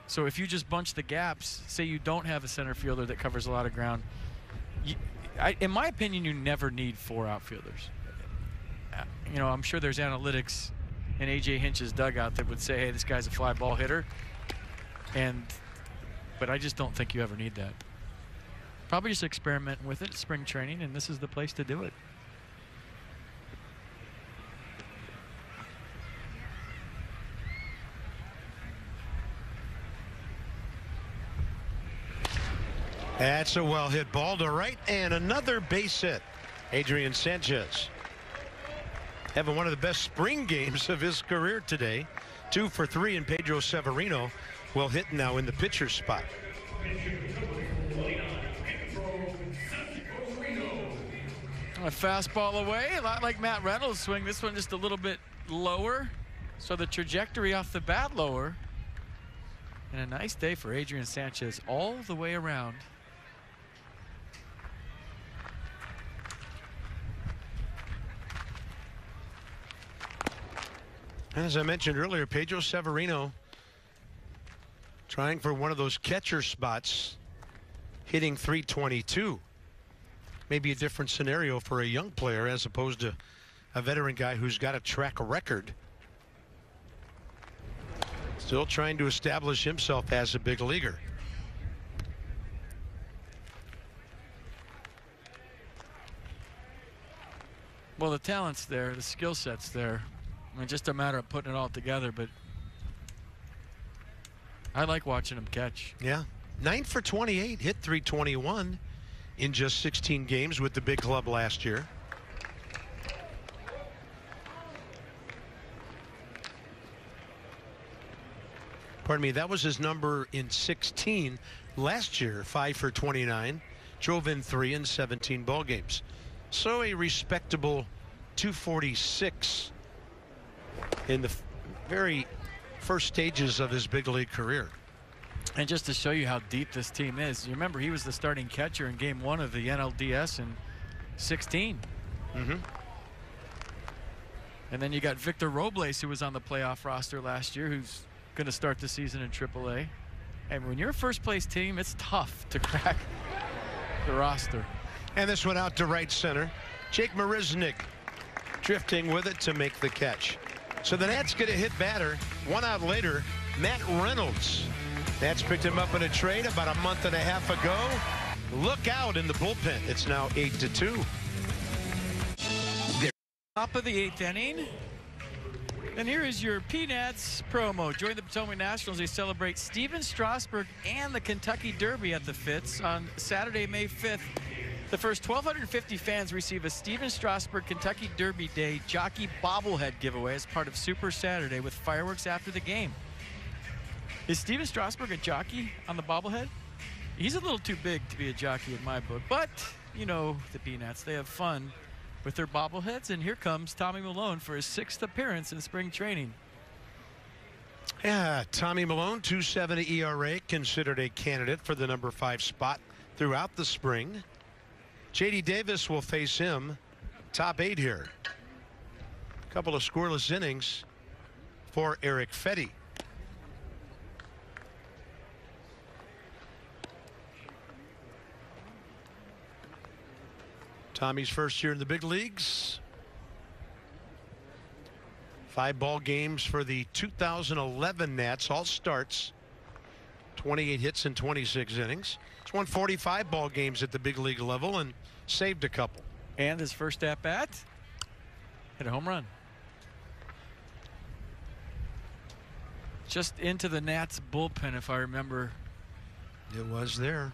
So if you just bunch the gaps, say you don't have a center fielder that covers a lot of ground, in my opinion, you never need 4 outfielders. You know, I'm sure there's analytics in A.J. Hinch's dugout that would say, hey, this guy's a fly ball hitter. But I just don't think you ever need that. Probably just experimenting with it, spring training, and this is the place to do it. That's a well hit ball to right, and another base hit. Adrian Sanchez having one of the best spring games of his career today. 2 for 3, and Pedro Severino will hit now in the pitcher's spot. A fastball away, a lot like Matt Reynolds' swing. This one just a little bit lower, so the trajectory off the bat lower. And a nice day for Adrian Sanchez all the way around. As I mentioned earlier, Pedro Severino trying for one of those catcher spots, hitting .322. Maybe a different scenario for a young player as opposed to a veteran guy who's got a track record. Still trying to establish himself as a big leaguer. Well, the talent's there, the skill set's there. I mean, just a matter of putting it all together, but I like watching him catch. Yeah. 9 for 28, hit .321 in just 16 games with the big club last year. Pardon me, that was his number in 16 last year. 5 for 29, drove in 3 in 17 ball games. So a respectable 246 in the very first stages of his big league career. And just to show you how deep this team is, you remember he was the starting catcher in game 1 of the NLDS in 16. And then you got Victor Robles, who was on the playoff roster last year, who's going to start the season in AAA. And when you're a first place team, it's tough to crack the roster. And this one out to right center. Jake Marisnik drifting with it to make the catch. So the Nats get a hit batter. 1 out later, Matt Reynolds. Nats picked him up in a trade about a month and a half ago. Look out in the bullpen. It's now 8-2. Top of the 8th inning. And here is your P-Nats promo. Join the Potomac Nationals. They celebrate Steven Strasburg and the Kentucky Derby at the Fitz on Saturday, May 5th. The first 1,250 fans receive a Steven Strasburg Kentucky Derby Day jockey bobblehead giveaway as part of Super Saturday with fireworks after the game. Is Steven Strasburg a jockey on the bobblehead? He's a little too big to be a jockey in my book, but you know the Peanuts, they have fun with their bobbleheads, and here comes Tommy Milone for his 6th appearance in spring training. Yeah, Tommy Milone, 2.70 ERA, considered a candidate for the number 5 spot throughout the spring. J.D. Davis will face him, top 8 here. A couple of scoreless innings for Eric Fetty. Tommy's first year in the big leagues. 5 ball games for the 2011 Nats, all starts. 28 hits in 26 innings. He's won 45 ball games at the big league level and saved a couple. And his first at bat, hit a home run. Just into the Nats bullpen, if I remember. It was there.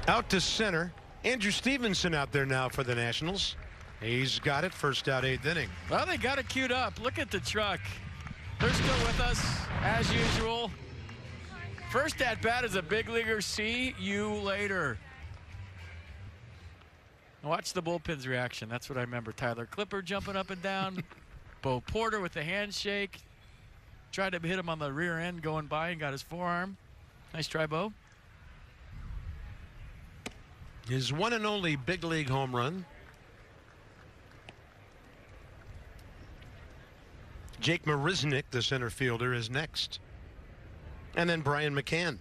Out to center. Andrew Stevenson out there now for the Nationals. He's got it. First out, 8th inning. Well, they got it queued up. Look at the truck. They're still with us, as usual. First at bat is a big leaguer. See you later. Watch the bullpen's reaction. That's what I remember. Tyler Clipper jumping up and down. Bo Porter with the handshake. Tried to hit him on the rear end going by and got his forearm. Nice try, Bo. His one and only big league home run. Jake Marisnick, the center fielder, is next. And then Brian McCann.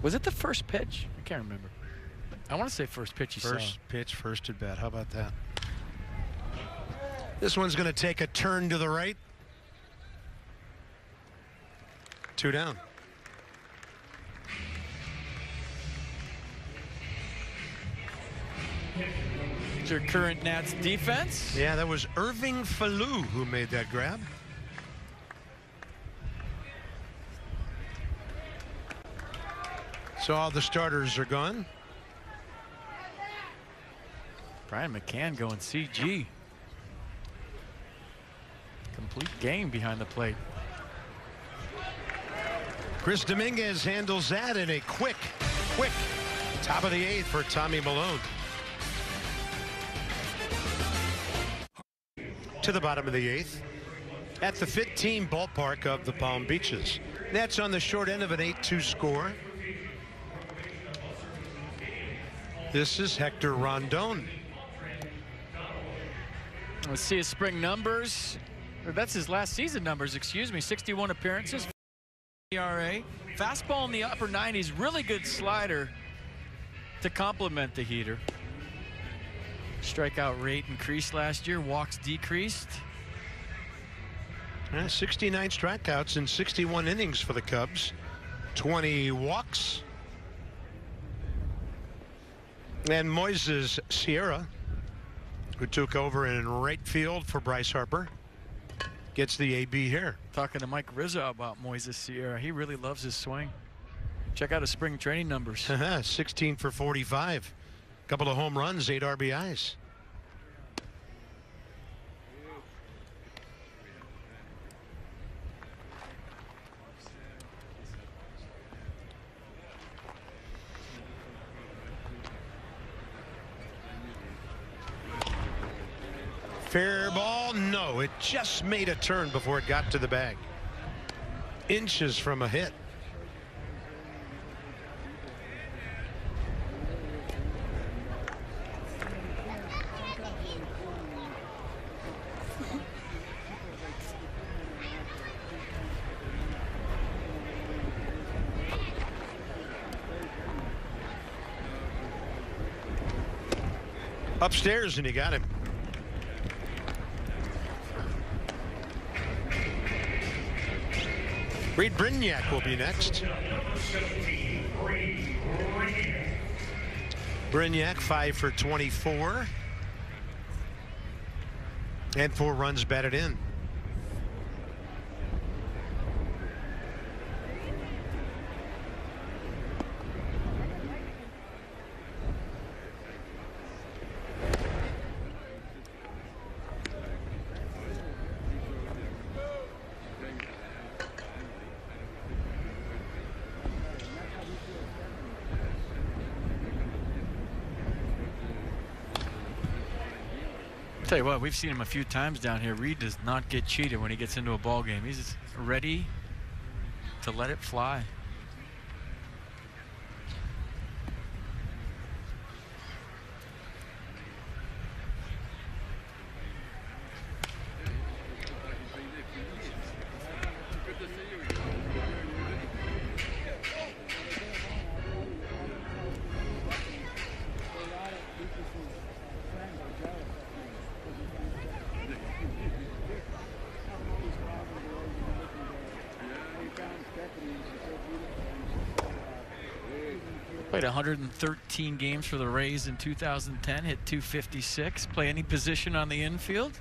Was it the first pitch? I can't remember. I want to say first pitch he saw. First pitch, first at bat. How about that? This one's going to take a turn to the right. 2 down. It's your current Nats defense. Yeah, that was Irving Falou who made that grab. So all the starters are gone. Brian McCann going CG. Complete game behind the plate. Chris Dominguez handles that in a quick top of the 8th for Tommy Milone. To the bottom of the 8th at the Fit Team ballpark of the Palm Beaches. Nats on the short end of an 8-2 score. This is Hector Rondon. Let's see his spring numbers. Or that's his last season numbers, excuse me. 61 appearances. ERA. Fastball in the upper 90s. Really good slider to complement the heater. Strikeout rate increased last year. Walks decreased. 69 strikeouts in 61 innings for the Cubs. 20 walks. And Moises Sierra, who took over in right field for Bryce Harper, gets the AB here. Talking to Mike Rizzo about Moises Sierra. He really loves his swing. Check out his spring training numbers. 16 for 45. Couple of home runs, 8 RBIs. Fair ball, no. It just made a turn before it got to the bag. Inches from a hit. Upstairs, and he got him. Reed Brignac will be next. Brignac 5 for 24. And 4 runs batted in. Tell you what, we've seen him a few times down here. Reed does not get cheated when he gets into a ball game. He's ready to let it fly. Played 113 games for the Rays in 2010, hit .256. Play any position on the infield.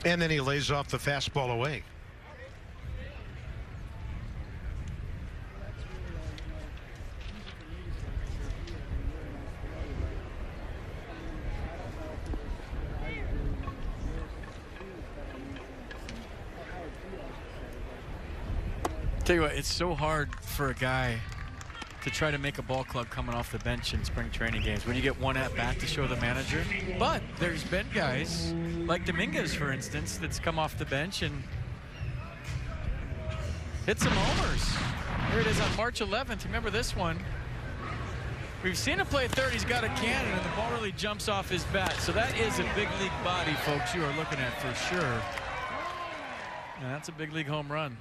And then he lays off the fastball away. Tell you what, it's so hard for a guy to try to make a ball club coming off the bench in spring training games when you get one at bat to show the manager. But there's been guys like Dominguez, for instance, that's come off the bench and hit some homers. Here it is on March 11th. Remember this one? We've seen him play third. He's got a cannon, and the ball really jumps off his bat. So that is a big league body, folks, you are looking at for sure. And that's a big league home run.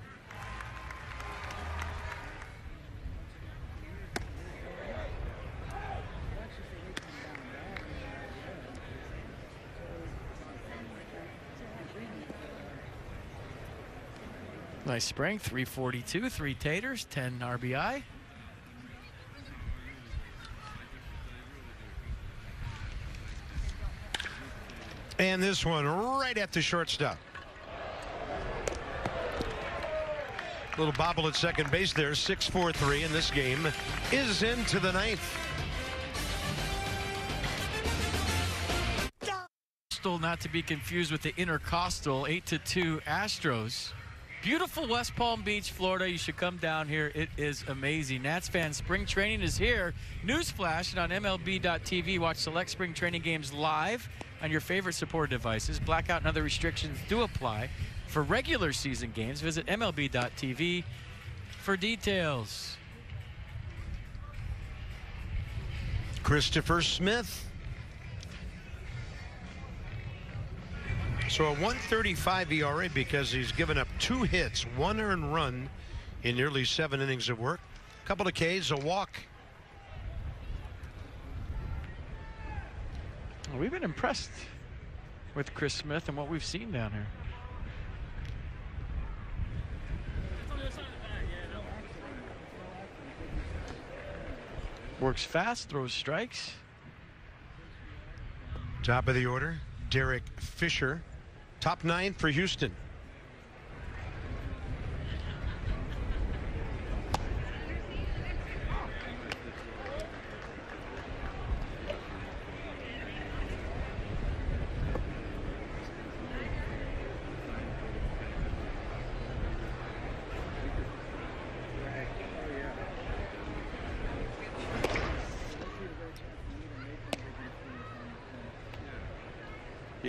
Nice spring, 342, 3 taters, 10 RBI. And this one right at the shortstop. Little bobble at second base there, 6-4-3, and this game is into the ninth. Not to be confused with the intercostal, 8-2 Astros. Beautiful West Palm Beach, Florida. You should come down here. It is amazing. Nats fans, spring training is here. Newsflash, and on MLB.tv, watch select spring training games live on your favorite supported devices. Blackout and other restrictions do apply. For regular season games, visit MLB.tv for details. Christopher Smith. So a 1.35 ERA because he's given up 2 hits, 1 earned run in nearly 7 innings of work. A couple of Ks, a walk. Well, we've been impressed with Chris Smith and what we've seen down here. Works fast, throws strikes. Top of the order, Derek Fisher. Top 9 for Houston.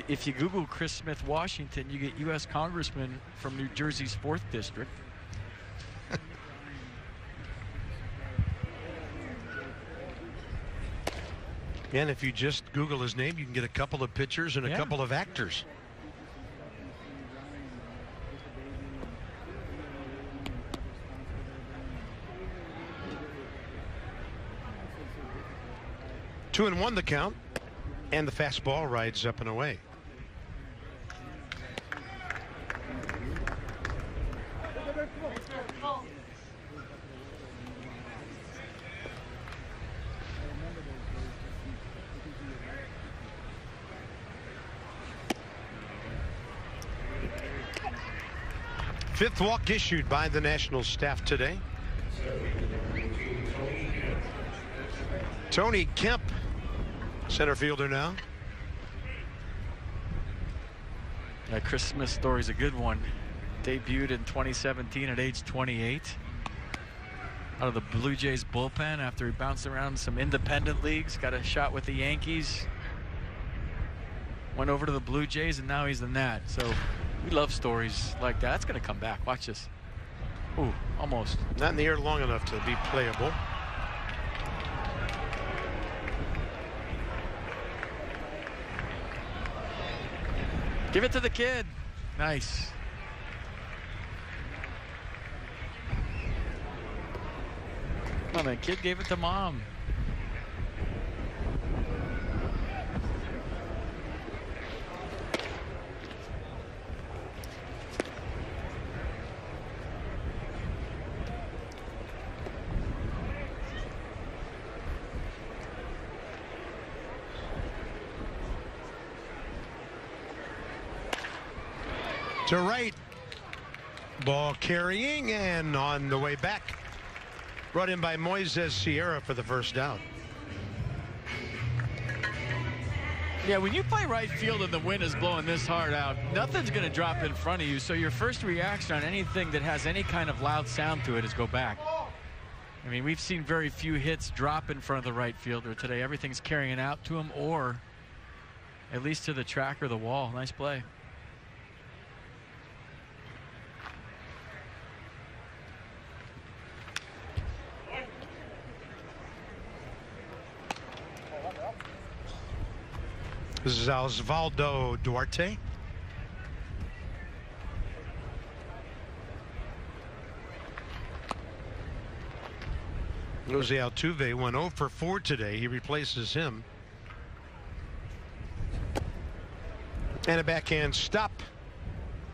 If you Google Chris Smith, Washington, you get U.S. Congressman from New Jersey's 4th District. And if you just Google his name, you can get a couple of pictures and a couple of actors. Two and 1 the count, and the fastball rides up and away. Fifth walk issued by the Nationals staff today. Tony Kemp, center fielder now. Yeah, Chris Smith's story's a good one. Debuted in 2017 at age 28. out of the Blue Jays bullpen after he bounced around some independent leagues, got a shot with the Yankees, went over to the Blue Jays, and now he's the Nat. So we love stories like that. That's going to come back. Watch this. Ooh, almost. Not in the air long enough to be playable. Give it to the kid. Nice. Oh, the kid gave it to mom. To right. Ball carrying and on the way back. Brought in by Moises Sierra for the first down. Yeah, when you play right field and the wind is blowing this hard out, nothing's going to drop in front of you. So your first reaction on anything that has any kind of loud sound to it is go back. I mean, we've seen very few hits drop in front of the right fielder today. Everything's carrying out to him or at least to the track or the wall. Nice play. This is Osvaldo Duarte. Jose Altuve went 0 for 4 today. He replaces him. And a backhand stop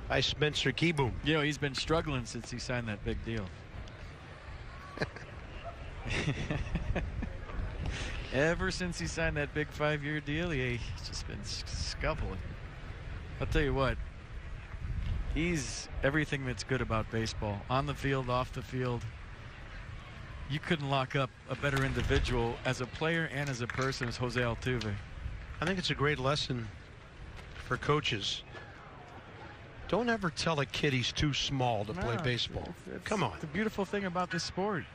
by Spencer Kieboom. You know, he's been struggling since he signed that big deal. Ever since he signed that big 5-year deal, he's just been scuffling. I'll tell you what, he's everything that's good about baseball. On the field, off the field. You couldn't lock up a better individual as a player and as a person as Jose Altuve. I think it's a great lesson for coaches. Don't ever tell a kid he's too small to play baseball. Come on. The beautiful thing about this sport.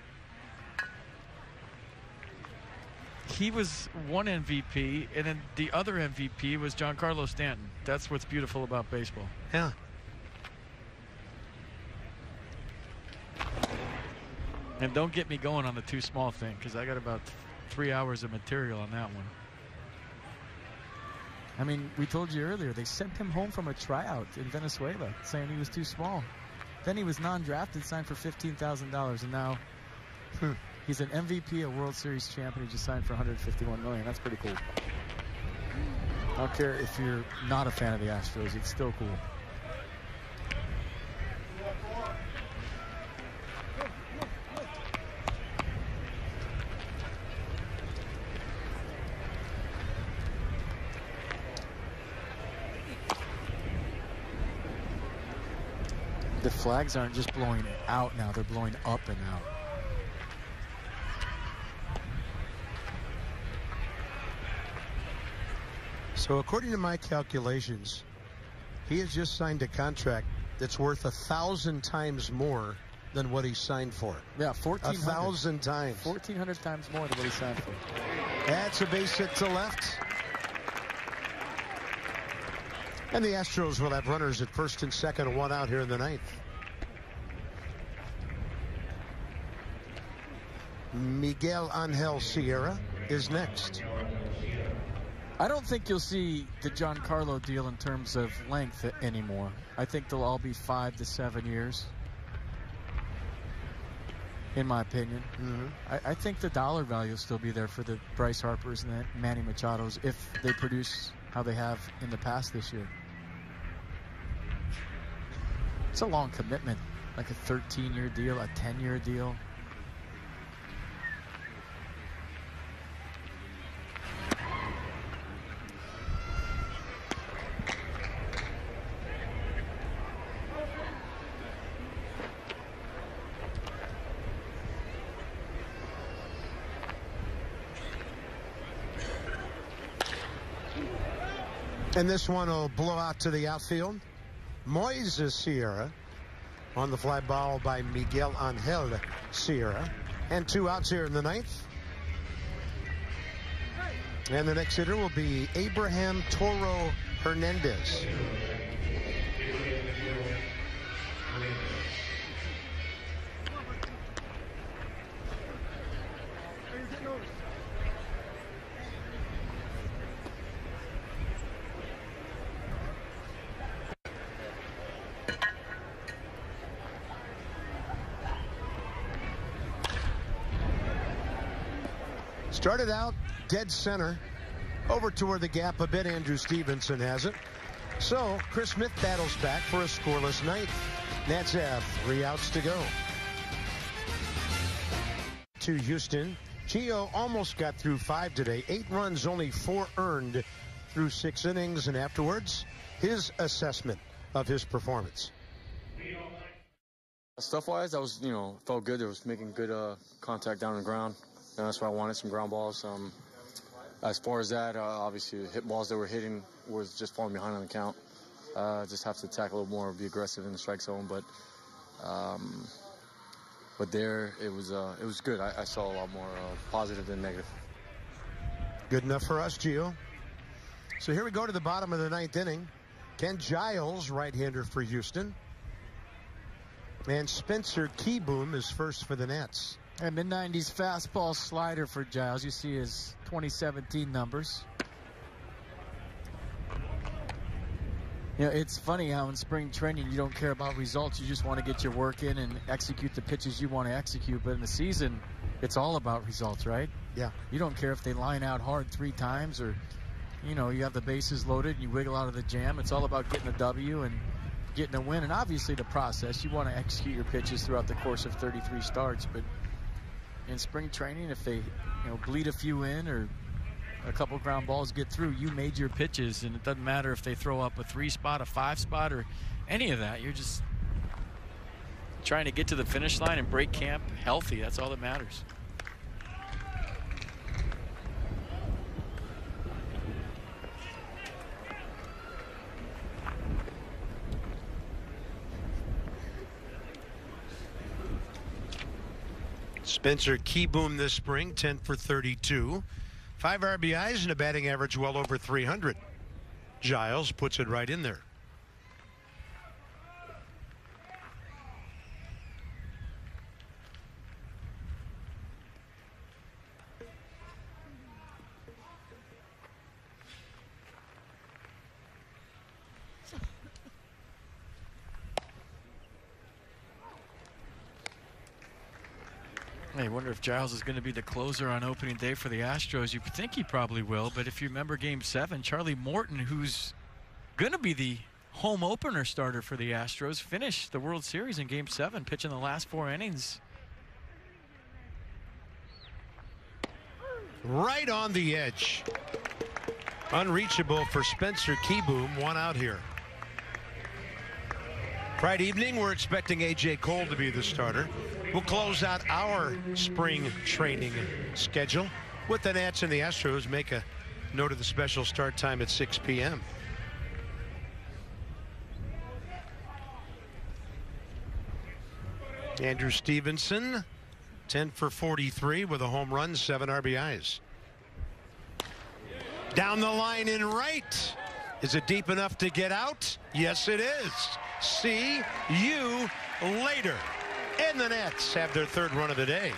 He was one MVP, and then the other MVP was Giancarlo Stanton. That's what's beautiful about baseball. Yeah. And don't get me going on the too small thing, because I got about 3 hours of material on that one. I mean, we told you earlier, they sent him home from a tryout in Venezuela saying he was too small. Then he was non-drafted, signed for $15,000, and now he's an MVP, a World Series champion. He just signed for $151 million. That's pretty cool. I don't care if you're not a fan of the Astros, it's still cool. The flags aren't just blowing out now, they're blowing up and out. So according to my calculations, he has just signed a contract that's worth 1,000 times more than what he signed for. Yeah, 1,400. 1,000 times. 1,400 times more than what he signed for. That's a base hit to left. And the Astros will have runners at first and second and one out here in the ninth. Miguel Angel Sierra is next. I don't think you'll see the Giancarlo deal in terms of length anymore. I think they'll all be 5 to 7 years, in my opinion. I think the dollar value will still be there for the Bryce Harpers and the Manny Machados if they produce how they have in the past this year. It's a long commitment, like a 13-year deal, a 10-year deal. And this one will blow out to the outfield. Moises Sierra on the fly ball by Miguel Angel Sierra. And 2 outs here in the 9th. And the next hitter will be Abraham Toro Hernandez. Started out dead center. Over toward the gap a bit. Andrew Stevenson has it. So Chris Smith battles back for a scoreless 9th. Nats have 3 outs to go. To Houston. Gio almost got through 5 today. 8 runs, only 4 earned through 6 innings. And afterwards, his assessment of his performance. Stuff-wise, I was, felt good. I was making good contact down on the ground. And that's why I wanted some ground balls. As far as that, obviously, the hit balls that were hitting was just falling behind on the count. Just have to tackle a little more, be aggressive in the strike zone. But there, it was good. I saw a lot more positive than negative. Good enough for us, Gio. So here we go to the bottom of the 9th inning. Ken Giles, right-hander for Houston. And Spencer Keyboom is first for the Nats. And mid-90s fastball slider for Giles. You see his 2017 numbers. It's funny how in spring training you don't care about results. You just want to get your work in and execute the pitches you want to execute. But in the season, it's all about results, right? Yeah. You don't care if they line out hard 3 times or, you have the bases loaded and you wiggle out of the jam. It's all about getting a W and getting a win. And obviously the process, you want to execute your pitches throughout the course of 33 starts. But in spring training, if they bleed a few in or a couple ground balls get through, you made your pitches, and it doesn't matter if they throw up a 3 spot, a 5 spot, or any of that. You're just trying to get to the finish line and break camp healthy. That's all that matters. Spencer Keyboom this spring, 10 for 32. 5 RBIs and a batting average well over 300. Giles puts it right in there. I wonder if Giles is going to be the closer on opening day for the Astros. You think he probably will, but if you remember Game 7, Charlie Morton, who's going to be the home opener starter for the Astros, finished the World Series in Game 7, pitching the last 4 innings. Right on the edge. Unreachable for Spencer Keyboom. 1 out here. Friday evening, we're expecting A.J. Cole to be the starter. We'll close out our spring training schedule with the Nats and the Astros. Make a note of the special start time at 6 p.m. Andrew Stevenson, 10 for 43 with a home run, 7 RBIs. Down the line in right. Is it deep enough to get out? Yes, it is. See you later. And the Nats have their 3rd run of the day.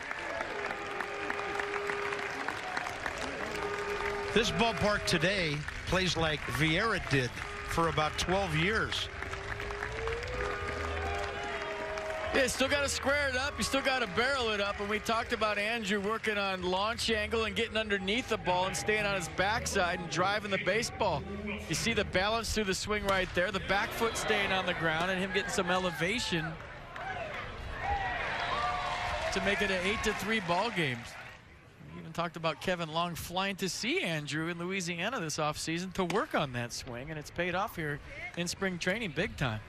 This ballpark today plays like Vieira did for about 12 years. Yeah, still got to square it up. You still got to barrel it up. And we talked about Andrew working on launch angle and getting underneath the ball and staying on his backside and driving the baseball. You see the balance through the swing right there. The back foot staying on the ground and him getting some elevation to make it an 8-3 ball game. We even talked about Kevin Long flying to see Andrew in Louisiana this offseason to work on that swing, and it's paid off here in spring training big time.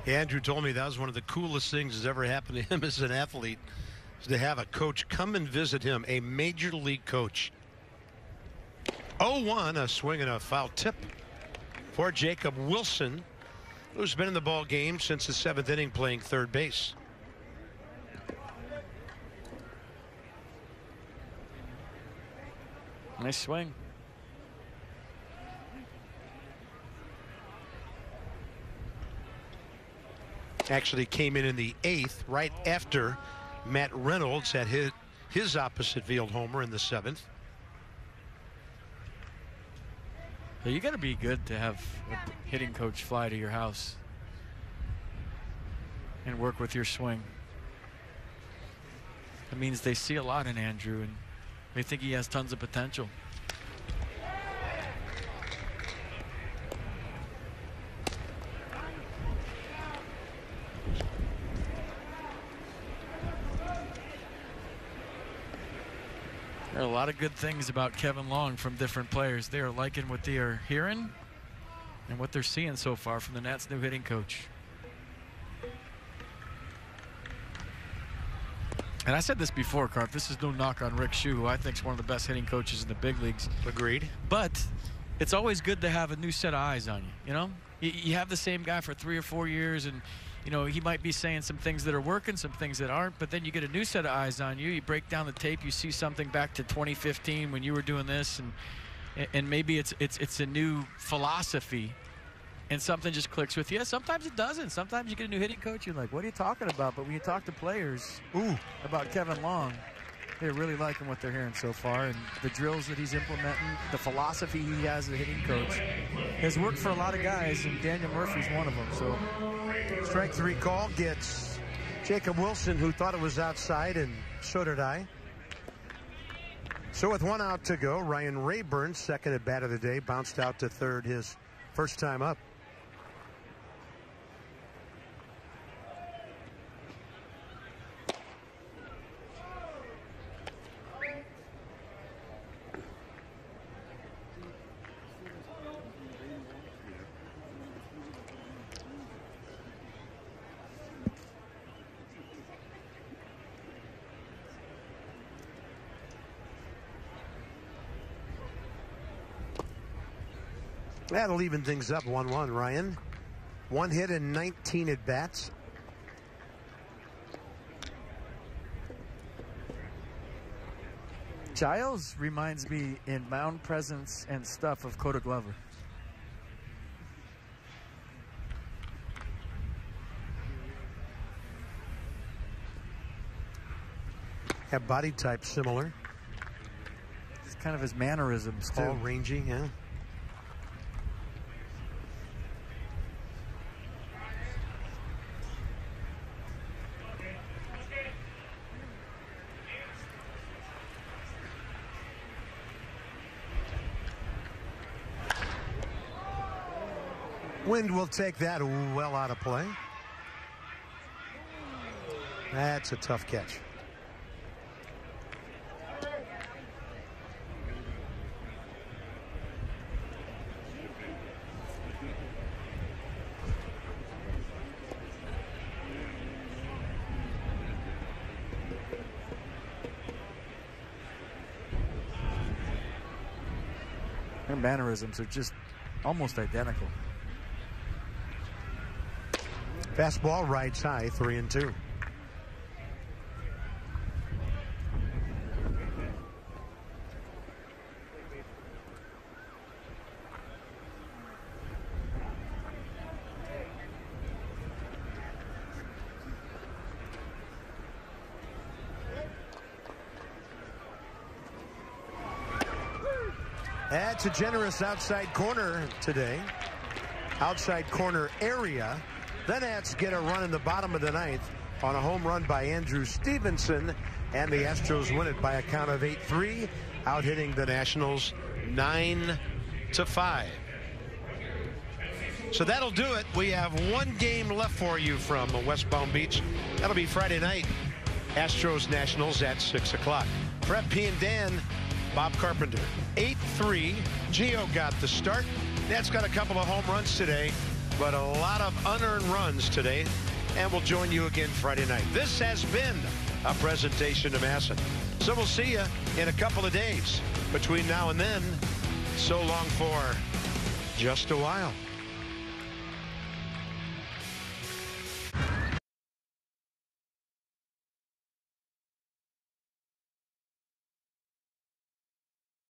Andrew told me that was one of the coolest things that's ever happened to him as an athlete, is to have a coach come and visit him, a major league coach. 0-1, a swing and a foul tip for Jacob Wilson. who's been in the ball game since the 7th inning playing third base. Nice swing. Actually came in the 8th, right after Matt Reynolds had hit his opposite field homer in the 7th. So you got to be good to have a hitting coach fly to your house and work with your swing. That means they see a lot in Andrew and they think he has tons of potential. There are a lot of good things about Kevin Long from different players. They are liking what they are hearing and what they're seeing so far from the Nats' new hitting coach. And I said this before, Carp. This is no knock on Rick Shue, who I think is one of the best hitting coaches in the big leagues. Agreed. But it's always good to have a new set of eyes on you. You know, you have the same guy for 3 or 4 years, and you know he might be saying some things that are working, some things that aren't. But then you get a new set of eyes on you. You break down the tape, you see something back to 2015 when you were doing this, and maybe it's a new philosophy. And something just clicks with you. Sometimes it doesn't. Sometimes you get a new hitting coach, you're like, what are you talking about? But when you talk to players about Kevin Long, they're really liking what they're hearing so far. And the drills that he's implementing, the philosophy he has as a hitting coach, has worked for a lot of guys, and Daniel Murphy's one of them. So, strike 3 call gets Jacob Wilson, who thought it was outside, and so did I. So with 1 out to go, Ryan Rayburn, second at bat of the day, bounced out to third his first time up. That'll even things up 1-1, Ryan. 1 hit and 19 at bats. Giles reminds me in mound presence and stuff of Coda Glover. Have body type similar. It's kind of his mannerisms too. All rangy, yeah. Wind will take that well out of play. That's a tough catch. Their mannerisms are just almost identical. Fastball right high, 3-2. That's a generous outside corner today. Outside corner area. The Nats get a run in the bottom of the 9th on a home run by Andrew Stevenson, and the Astros win it by a count of 8-3, out hitting the Nationals 9-5. So that'll do it. We have 1 game left for you from West Palm Beach. That'll be Friday night. Astros Nationals at 6 o'clock. Brett P. and Dan, Bob Carpenter. 8-3. Gio got the start. Nats got a couple of home runs today, but a lot of unearned runs today, and we'll join you again Friday night. This has been a presentation to Masson. So we'll see you in a couple of days. Between now and then, so long for just a while.